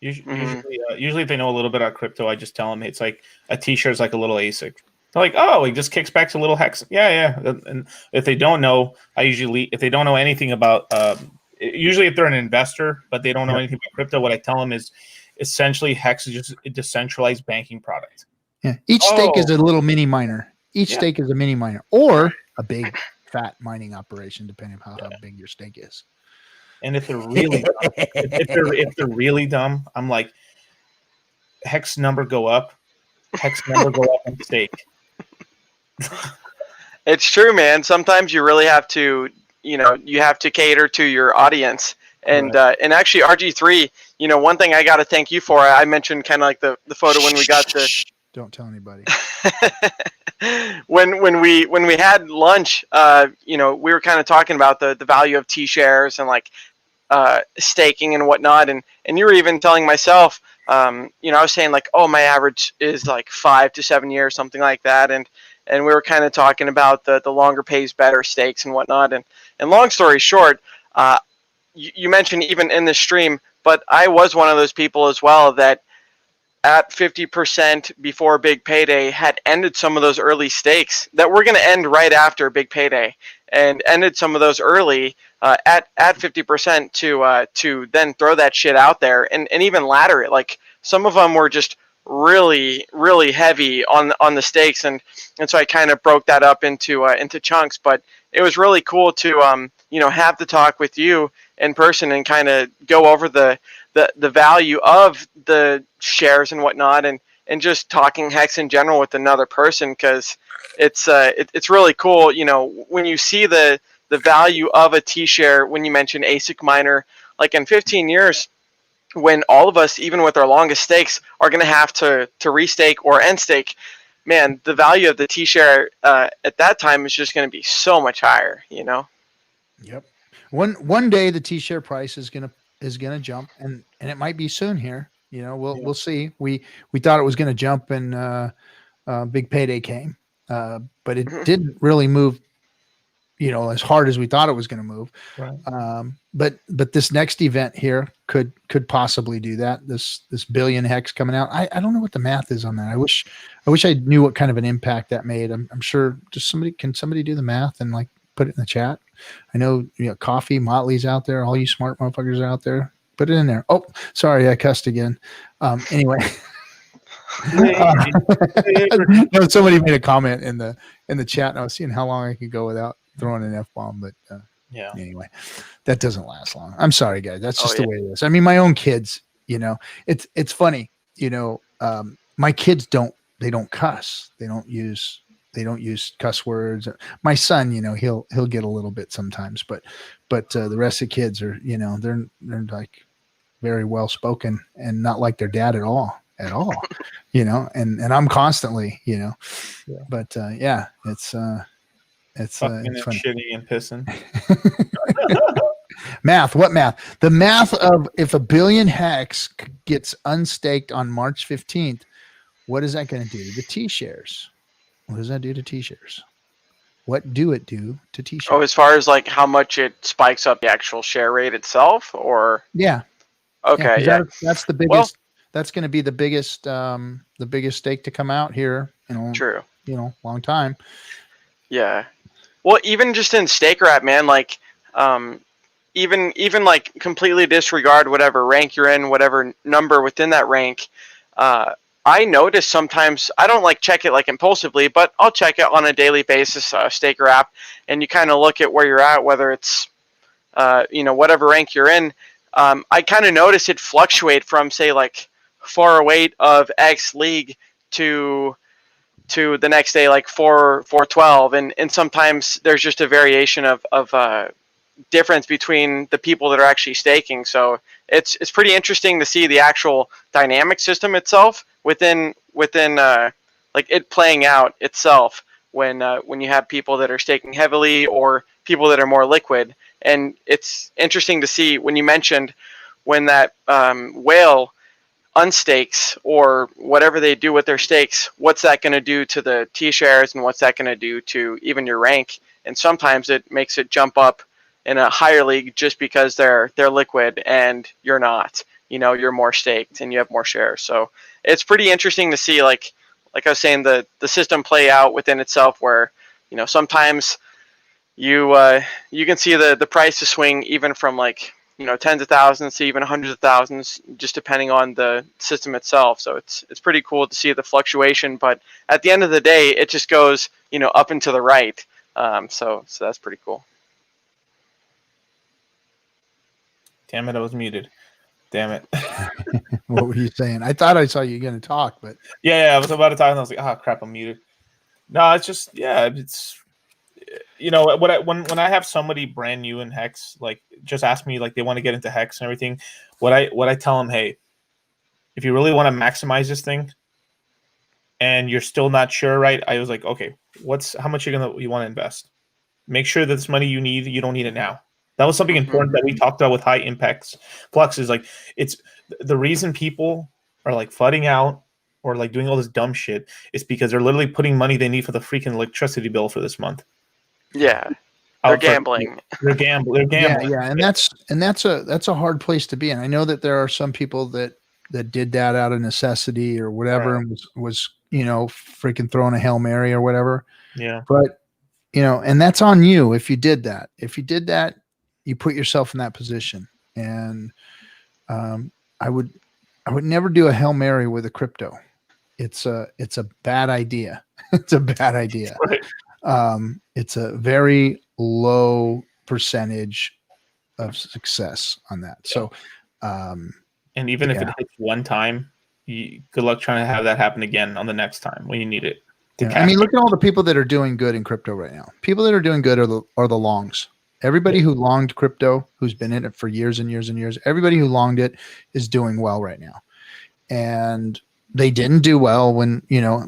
Speaker 2: Usually, if they know a little bit about crypto, I just tell them it's like a T-shirt is like a little ASIC. They're like, oh, he just kicks back to little hex. Yeah. And if they don't know, if they don't know anything about, usually if they're an investor, but they don't know anything about crypto, what I tell them is essentially Hex is just a decentralized banking product.
Speaker 1: Yeah. Each stake is a little mini miner. Each stake is a mini miner or a big fat mining operation, depending on how big your stake is.
Speaker 2: And if they're really dumb, if they're really dumb, I'm like, Hex number go up, Hex number go up on stake.
Speaker 5: It's true, man. Sometimes you really have to, you have to cater to your audience. And and actually, RG3, one thing I got to thank you for. I mentioned kind of like the photo when we got to.
Speaker 1: Don't tell anybody.
Speaker 5: when we had lunch, we were kind of talking about the value of T-shares and like staking and whatnot, and you were even telling myself, I was saying like, oh, my average is like 5 to 7 years, something like that, and we were kind of talking about the longer pays better stakes and whatnot, and long story short, you mentioned even in the stream, but I was one of those people as well that at 50% before big payday had ended some of those early stakes that were going to end right after big payday, and ended some of those early at 50% to then throw that shit out there and even ladder it. Like some of them were just really, really heavy on the stakes, and so I kind of broke that up into chunks. But it was really cool to have the talk with you in person and kind of go over the value of the shares and whatnot, and just talking Hex in general with another person, because it's really cool, when you see the value of a T-share, when you mention ASIC miner, like in 15 years, when all of us, even with our longest stakes, are going to have to restake or end stake, man, the value of the T-share at that time is just going to be so much higher,
Speaker 1: Yep. One day the T-share price is gonna jump, and it might be soon here. We'll see. We thought it was gonna jump, and big payday came, but it didn't really move, as hard as we thought it was going to move.
Speaker 2: Right.
Speaker 1: But this next event here could possibly do that. This billion Hex coming out. I don't know what the math is on that. I wish I knew what kind of an impact that made. I'm sure can somebody do the math and like put it in the chat. I know, Coffee Motley's out there. All you smart motherfuckers are out there. Put it in there. Oh, sorry, I cussed again. Anyway. No, somebody made a comment in the chat, and I was seeing how long I could go without throwing an F-bomb, but anyway, that doesn't last long. I'm sorry, guys. That's just the way it is. I mean, my own kids, it's funny, my kids don't cuss. They don't use cuss words. My son, he'll get a little bit sometimes, but the rest of the kids are, they're like very well spoken and not like their dad at all, and I'm constantly, but it's
Speaker 2: fucking
Speaker 1: it's funny.
Speaker 2: Shitting and pissing.
Speaker 1: Math. What math? The math of if a billion Hex gets unstaked on March 15th, what is that going to do to the T-shares? What does that do to T-shares? What do it do to T-shares?
Speaker 5: Oh, as far as like how much it spikes up the actual share rate itself, or
Speaker 1: yeah.
Speaker 5: Okay, yeah.
Speaker 1: That's the biggest. Well, that's going to be the biggest stake to come out here.
Speaker 5: True.
Speaker 1: Long time.
Speaker 5: Yeah. Well, even just in stake wrap, man, like, even like completely disregard whatever rank you're in, whatever number within that rank. I notice sometimes I don't like check it like impulsively, but I'll check it on a daily basis, stake wrap, and you kind of look at where you're at, whether it's, whatever rank you're in. I kind of notice it fluctuate from say like 408 of X league to the next day like 412, and sometimes there's just a variation of difference between the people that are actually staking. So it's pretty interesting to see the actual dynamic system itself within like it playing out itself when you have people that are staking heavily or people that are more liquid. And it's interesting to see when you mentioned when that whale unstakes or whatever they do with their stakes, what's that going to do to the T-shares and what's that going to do to even your rank? and sometimes it makes it jump up in a higher league just because they're liquid and you're not. You're more staked and you have more shares. So it's pretty interesting to see, like I was saying, the system play out within itself, where sometimes you can see the price to swing even from like tens of thousands to even hundreds of thousands, just depending on the system itself. So it's pretty cool to see the fluctuation, but at the end of the day, it just goes up and to the right. So that's pretty cool.
Speaker 2: Damn it, I was muted. Damn it.
Speaker 1: What were you saying? I thought I saw you going to talk, but
Speaker 2: Yeah, I was about to talk, and I was like, oh crap, I'm muted. No, it's just it's when I have somebody brand new in Hex, like just ask me, like they want to get into Hex and everything, what I tell them, hey, if you really want to maximize this thing and you're still not sure, right? I was like, okay, how much you want to invest? Make sure that this money you don't need it now. That was something important that we talked about with high impacts fluxes. Like, it's the reason people are like flooding out or like doing all this dumb shit is because they're literally putting money they need for the freaking electricity bill for this month.
Speaker 5: Yeah, they're gambling.
Speaker 2: They're gambling.
Speaker 1: Yeah, and that's a hard place to be. And I know that there are some people that did that out of necessity or whatever,
Speaker 2: Right.
Speaker 1: and was freaking throwing a Hail Mary or whatever.
Speaker 2: Yeah,
Speaker 1: but and that's on you if you did that. If you did that, you put yourself in that position. And I would never do a Hail Mary with a crypto. It's a bad idea. It's a bad idea.
Speaker 2: Right.
Speaker 1: It's a very low percentage of success on that. So,
Speaker 2: and even if it hits one time, good luck trying to have that happen again on the next time when you need it.
Speaker 1: I mean, look at all the people that are doing good in crypto right now. People that are doing good are the longs. Everybody who longed crypto, who's been in it for years and years and years, everybody who longed it is doing well right now. And they didn't do well when,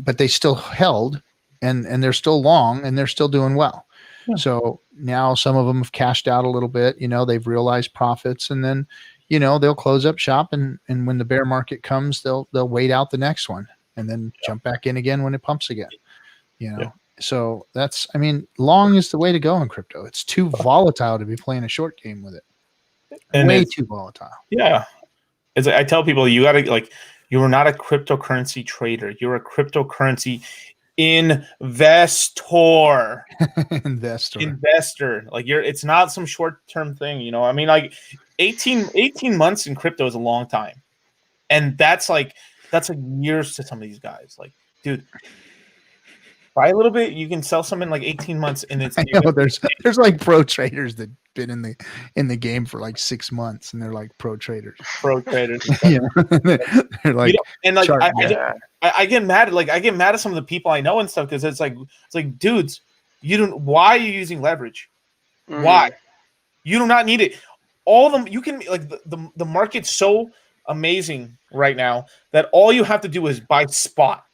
Speaker 1: but they still held and they're still long and they're still doing well. Yeah. So now some of them have cashed out a little bit, they've realized profits, and then, they'll close up shop and when the bear market comes, they'll wait out the next one and then jump back in again when it pumps again, So long is the way to go in crypto. It's too volatile to be playing a short game with it. And way too volatile.
Speaker 2: Yeah. I tell people, you got to you are not a cryptocurrency trader. You're a cryptocurrency investor. Investor. It's not some short-term thing, I mean, 18 months in crypto is a long time. And that's years to some of these guys. Like, dude, buy a little bit, you can sell some in 18 months, and it's
Speaker 1: there's like pro traders that been in the game for 6 months, and they're like pro traders. They're like,
Speaker 2: I get mad. I get mad at some of the people I know and stuff, because it's like, dudes, why are you using leverage? Mm. Why? You do not need it. All of them, you can the market's so amazing right now that all you have to do is buy spot.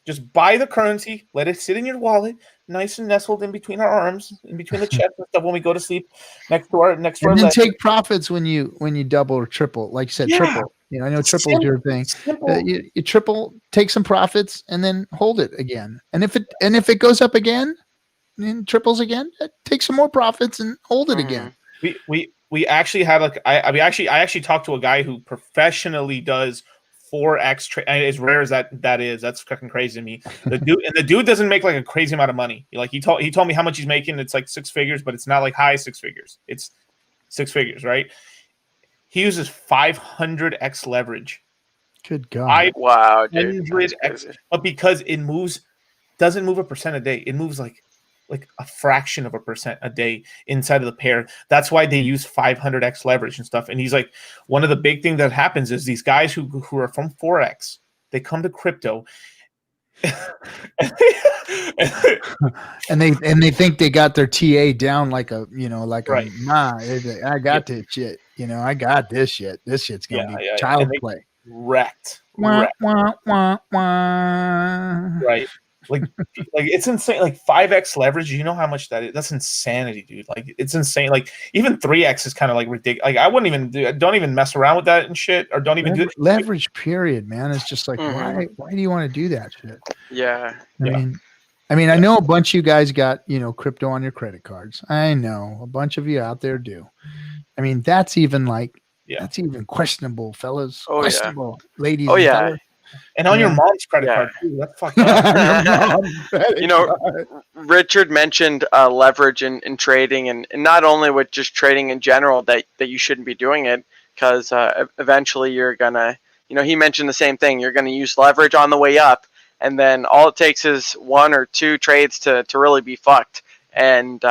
Speaker 2: Just buy the currency, let it sit in your wallet, nice and nestled in between our arms, in between the chest and stuff when we go to sleep next to our
Speaker 1: and then take profits when you double or triple. Like you said, triple. I know triple is your thing. You triple, take some profits, and then hold it again. And if it goes up again, and triples again, take some more profits and hold it again.
Speaker 2: We actually had I actually talked to a guy who professionally does Forex as rare as that is. That's fucking crazy to me. The dude doesn't make a crazy amount of money. He told me how much he's making. It's 6 figures, but it's not high 6 figures. It's 6 figures, right? He uses 500x leverage.
Speaker 1: Good God!
Speaker 5: Wow, dude.
Speaker 2: 500x, but because it doesn't move 1% a day. It moves like a fraction of 1% a day inside of the pair. That's why they use 500x leverage and stuff. And he's like, one of the big things that happens is these guys who are from Forex, they come to crypto
Speaker 1: and they think they got their TA down I got this shit. I got this shit. This shit's gonna be child play.
Speaker 2: Wrecked.
Speaker 1: Wah, wah, wah, wah.
Speaker 2: Right. It's insane. 5x leverage. You know how much that is? That's insanity, dude. It's insane. Even 3x is kind of ridiculous. I wouldn't even don't even mess around with that and shit, or don't even do it.
Speaker 1: Leverage period, man. It's just why do you want to do that shit?
Speaker 5: Yeah.
Speaker 1: I mean, I mean, I know a bunch of you guys got, crypto on your credit cards. I know a bunch of you out there do. I mean, that's even questionable, fellas.
Speaker 5: Oh, yeah.
Speaker 1: Questionable, ladies.
Speaker 5: Oh,
Speaker 1: and
Speaker 5: yeah.
Speaker 1: fellas.
Speaker 2: And on your mom's credit
Speaker 5: Yeah.
Speaker 2: card too. That's fucked up.
Speaker 5: You know, Richard mentioned leverage in trading, and not only with just trading in general that you shouldn't be doing it, because eventually you're gonna, he mentioned the same thing. You're gonna use leverage on the way up, and then all it takes is 1 or 2 trades to really be fucked. And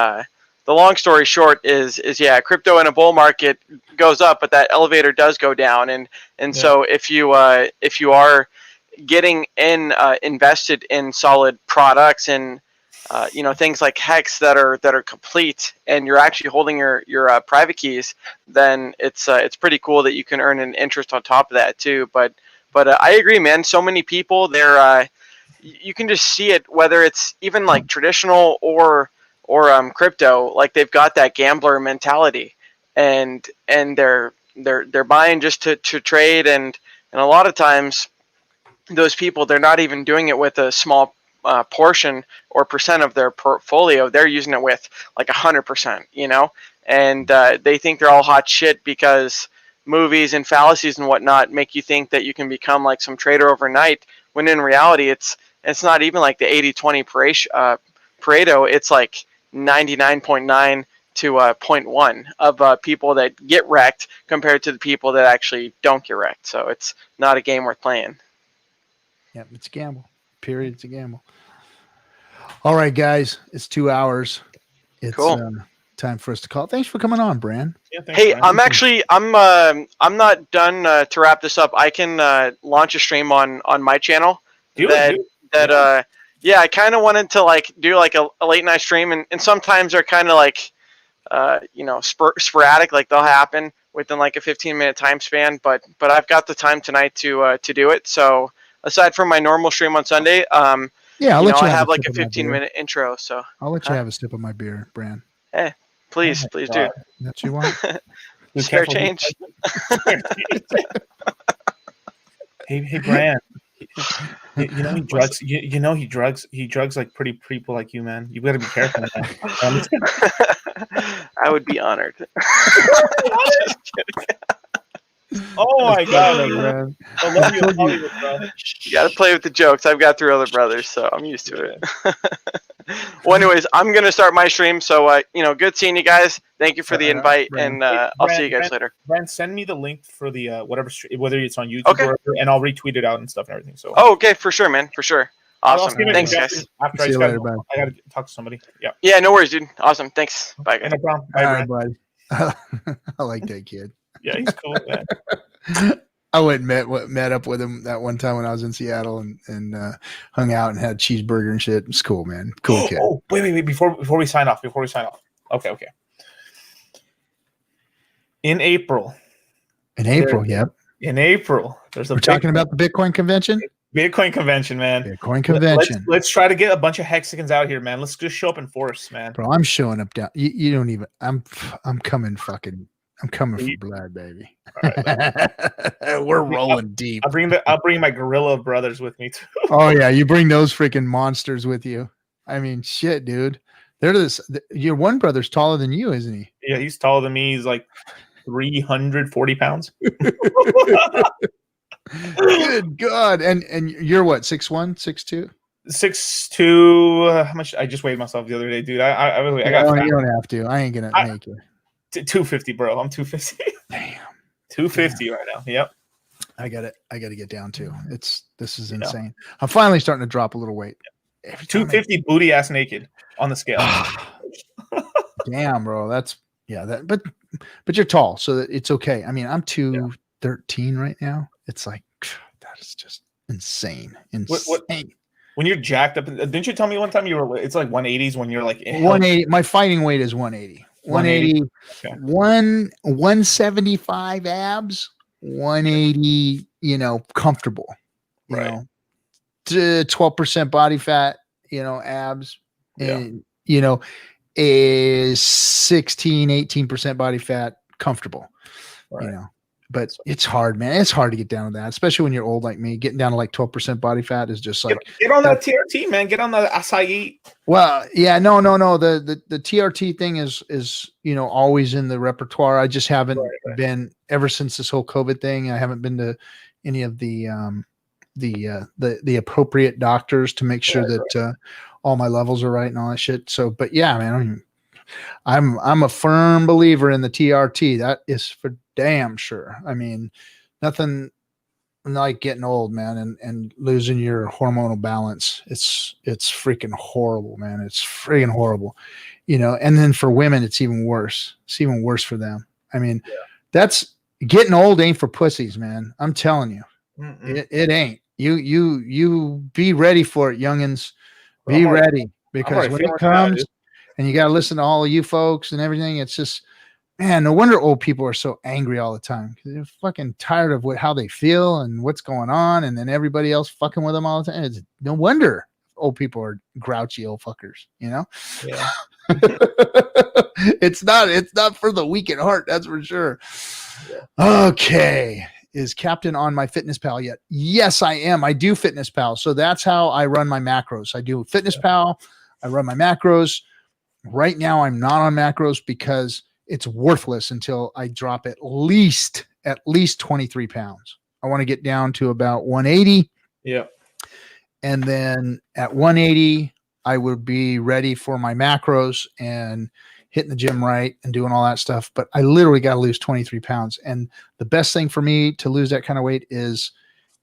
Speaker 5: the long story short is crypto in a bull market goes up, but that elevator does go down. And so if you are getting invested in solid products and things like Hex that are complete, and you're actually holding your private keys, then it's pretty cool that you can earn an interest on top of that too. But I agree, man. So many people, they're you can just see it, whether it's even like traditional or crypto. Like, they've got that gambler mentality, and they're buying just to trade, and a lot of times those people, they're not even doing it with a small portion or percent of their portfolio. They're using it with like 100%, and they think they're all hot shit because movies and fallacies and whatnot make you think that you can become like some trader overnight, when in reality it's not even like the 80-20 Pareto. It's like 99.9 to 0.1 of people that get wrecked compared to the people that actually don't get wrecked. So it's not a game worth playing.
Speaker 1: Yeah, it's a gamble. Period. It's a gamble. All right, guys. It's 2 hours. It's
Speaker 5: cool.
Speaker 1: Time for us to call. Thanks for coming on, Bran.
Speaker 2: Yeah, thanks,
Speaker 5: hey,
Speaker 2: Brian.
Speaker 5: I'm not done to wrap this up. I can launch a stream on my channel. I kind of wanted to like do like a late night stream, and sometimes they're kind of like sporadic, like they'll happen within like a 15-minute time span, but I've got the time tonight to do it. So aside from my normal stream on Sunday,
Speaker 1: I'll let you
Speaker 5: I have like a
Speaker 1: sip of my
Speaker 5: 15-minute intro. So
Speaker 1: I'll let you have a sip of my beer, Bran.
Speaker 5: Hey, please do.
Speaker 1: That you want?
Speaker 5: Spare change.
Speaker 2: Hey, Brian. He drugs. He drugs like pretty people like you, man. You got to be careful, man.
Speaker 5: I would be honored.
Speaker 2: Oh my god, man. I love you, Hollywood, bro.
Speaker 5: You got to play with the jokes. I've got 3 other brothers, so I'm used to it. Well, anyways, I'm gonna start my stream. So, good seeing you guys. Thank you for the invite, and I'll see you guys later.
Speaker 2: Brian, send me the link for the whatever, whether it's on YouTube or whatever, and I'll retweet it out and stuff and everything. So.
Speaker 5: Oh, okay, for sure, man, for sure. Awesome.
Speaker 2: Thanks,
Speaker 5: guys.
Speaker 2: After I got to talk to somebody. Yeah.
Speaker 5: Yeah, no worries, dude. Awesome. Thanks. Bye, guys.
Speaker 2: No problem. Bye,
Speaker 1: buddy. I like that kid.
Speaker 2: Yeah, he's cool, man.
Speaker 1: I went and met up with him that one time when I was in Seattle and hung out and had a cheeseburger and shit. It's cool, man. Cool kid.
Speaker 2: Oh, wait. Before we sign off. Okay. In April.
Speaker 1: Yep.
Speaker 2: In April.
Speaker 1: We're talking about the Bitcoin convention?
Speaker 2: Bitcoin convention, man.
Speaker 1: Bitcoin convention.
Speaker 2: Let's try to get a bunch of hexagons out here, man. Let's just show up in force, man.
Speaker 1: Bro, I'm showing up down. You don't even. I'm coming fucking. I'm coming for blood, baby. Right, we're rolling deep.
Speaker 2: I'll bring my gorilla brothers with me too.
Speaker 1: Oh yeah, you bring those freaking monsters with you. I mean, shit, dude. Your one brother's taller than you, isn't he?
Speaker 2: Yeah, he's taller than me. He's like 340 pounds.
Speaker 1: Good God. And you're what, 6'1", 6'2"?
Speaker 2: 6'2". How much? I just weighed myself the other day, dude. I got.
Speaker 1: You don't have to. I ain't gonna make it.
Speaker 2: 250, bro. I'm 250.
Speaker 1: Damn.
Speaker 2: 250 right now. Yep.
Speaker 1: I got to get down too. This is insane. I'm finally starting to drop a little weight.
Speaker 2: 250 booty ass naked on the scale.
Speaker 1: Damn, bro. But you're tall, so it's okay. I mean, I'm 213 right now. It's like that is just insane.
Speaker 2: When you're jacked up, didn't you tell me one time it's like 180s when you're like
Speaker 1: 180? My fighting weight is 180. 180, okay. 175 abs, 180, comfortable, right? 12% body fat, abs, and, is 16, 18% body fat, comfortable,
Speaker 2: right.
Speaker 1: but it's hard, man. It's hard to get down to that, especially when you're old like me. Getting down to like 12% body fat is just like
Speaker 2: get on that TRT, man. Get on the acai.
Speaker 1: Well, yeah, no. The TRT thing is always in the repertoire. I just haven't been ever since this whole COVID thing. I haven't been to any of the appropriate doctors to make sure that all my levels are right and all that shit. So, but yeah, man, I'm a firm believer in the TRT. That is for damn sure. I mean, nothing like getting old, man, and losing your hormonal balance. It's freaking horrible, man. It's freaking horrible, and then for women, it's even worse. It's even worse for them. I mean, that's getting old ain't for pussies, man. I'm telling you, it ain't. You be ready for it, youngins. Be ready, because when it comes and you got to listen to all of you folks and everything, it's just, man, no wonder old people are so angry all the time, because they're fucking tired of how they feel and what's going on, and then everybody else fucking with them all the time. It's no wonder old people are grouchy old fuckers, Yeah. It's not for the weak at heart, that's for sure. Yeah. Okay. Is Captain on my Fitness Pal yet? Yes, I am. I do Fitness Pal. So that's how I run my macros. I do Fitness Pal. I run my macros. Right now, I'm not on macros because it's worthless until I drop at least 23 pounds. I want to get down to about 180.
Speaker 2: Yeah.
Speaker 1: And then at 180, I would be ready for my macros and hitting the gym right and doing all that stuff. But I literally got to lose 23 pounds. And the best thing for me to lose that kind of weight is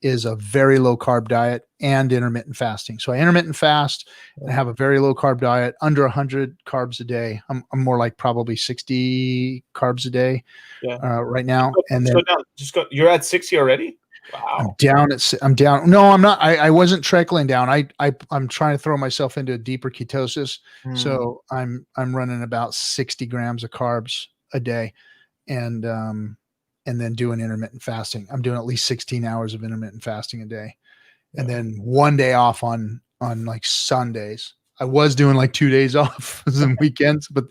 Speaker 1: a very low carb diet and intermittent fasting. So I intermittent fast and have a very low carb diet, under 100 carbs a day. I'm more like probably 60 carbs a day right now. And then
Speaker 2: you're at 60 already? Wow.
Speaker 1: I'm down. No, I'm not. I wasn't trickling down. I'm trying to throw myself into a deeper ketosis. So I'm running about 60 grams of carbs a day, and then doing intermittent fasting. I'm doing at least 16 hours of intermittent fasting a day, and then one day off on like Sundays. I was doing like 2 days off some weekends, but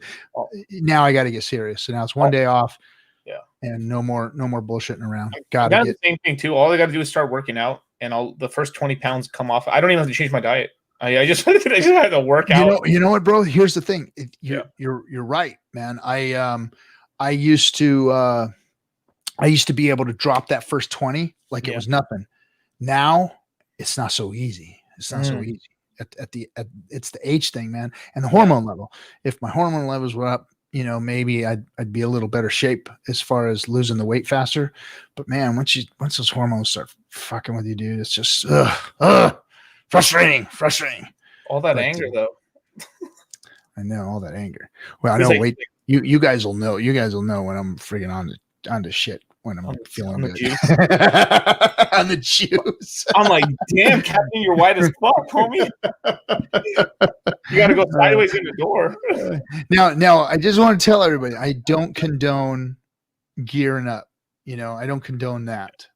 Speaker 1: now I got to get serious. So now it's one day off.
Speaker 2: Yeah.
Speaker 1: And no more bullshitting around.
Speaker 2: The same thing too. All I got to do is start working out, and the first 20 pounds come off. I don't even have to change my diet. I just had to work out.
Speaker 1: You know what, bro? Here's the thing. You're right, man. I used to be able to drop that first 20 like it was nothing. Now it's not so easy. It's not so easy. It's the age thing, man, and the hormone level. If my hormone levels were up, maybe I'd be a little better shape as far as losing the weight faster. But man, once those hormones start fucking with you, dude, it's just frustrating.
Speaker 2: All that anger, though.
Speaker 1: I know, all that anger. Well, I know. Wait, you guys will know. You guys will know when I'm friggin' on the shit, when I'm feeling good. On the juice.
Speaker 2: I'm like, damn, Captain, you're white as fuck, homie. You got to go sideways in the door.
Speaker 1: Now, I just want to tell everybody, I don't condone gearing up. I don't condone that.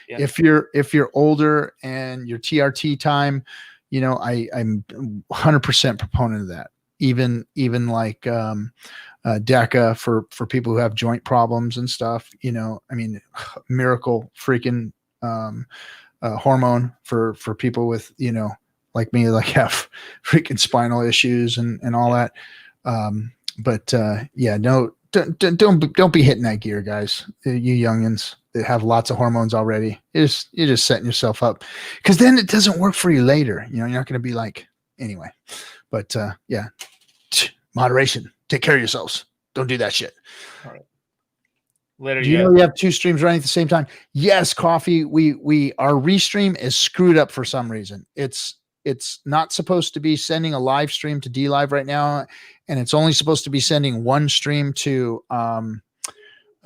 Speaker 1: If you're older and your TRT time, I'm 100% proponent of that. Even like DECA for people who have joint problems and stuff. I mean, miracle freaking hormone for people with like me, like have freaking spinal issues and all that. But no, don't be hitting that gear, guys. You youngins that have lots of hormones already. You're just setting yourself up, because then it doesn't work for you later. You're not going to be like, anyway. But moderation. Take care of yourselves. Don't do that shit.
Speaker 2: All right. Later.
Speaker 1: Do you know you have two streams running at the same time? Yes, Coffee. Our restream is screwed up for some reason. It's not supposed to be sending a live stream to Dlive right now, and it's only supposed to be sending one stream to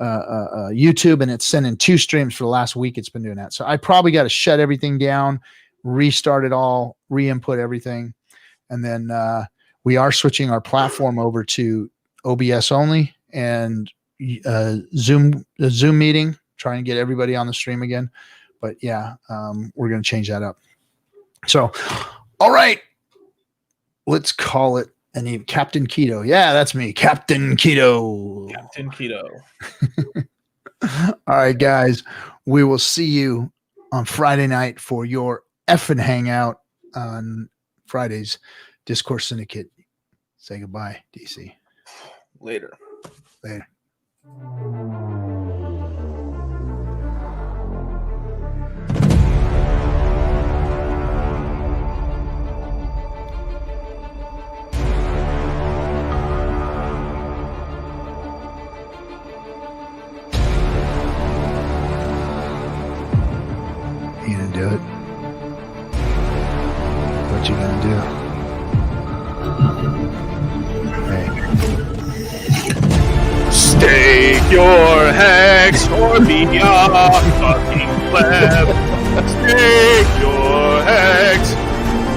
Speaker 1: YouTube, and it's sending two streams for the last week. It's been doing that. So I probably got to shut everything down, restart it all, re-input everything, and then we are switching our platform over to OBS only and Zoom meeting, trying to get everybody on the stream again. But we're going to change that up. So, all right, let's call it Captain Keto. Yeah, that's me, Captain Keto.
Speaker 2: Captain Keto.
Speaker 1: All right, guys. We will see you on Friday night for your FN Hangout on Friday's Discourse Syndicate. Say goodbye, DC.
Speaker 2: Later.
Speaker 1: Later. You gonna do it? What you gonna do? Hey.
Speaker 2: Stake your hex or be a fucking pleb. Stake your hex.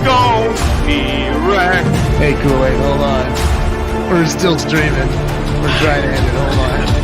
Speaker 2: Don't be wrecked.
Speaker 1: Hey, Kool-Aid, hold on. We're still streaming. We're trying to end it. Hold on.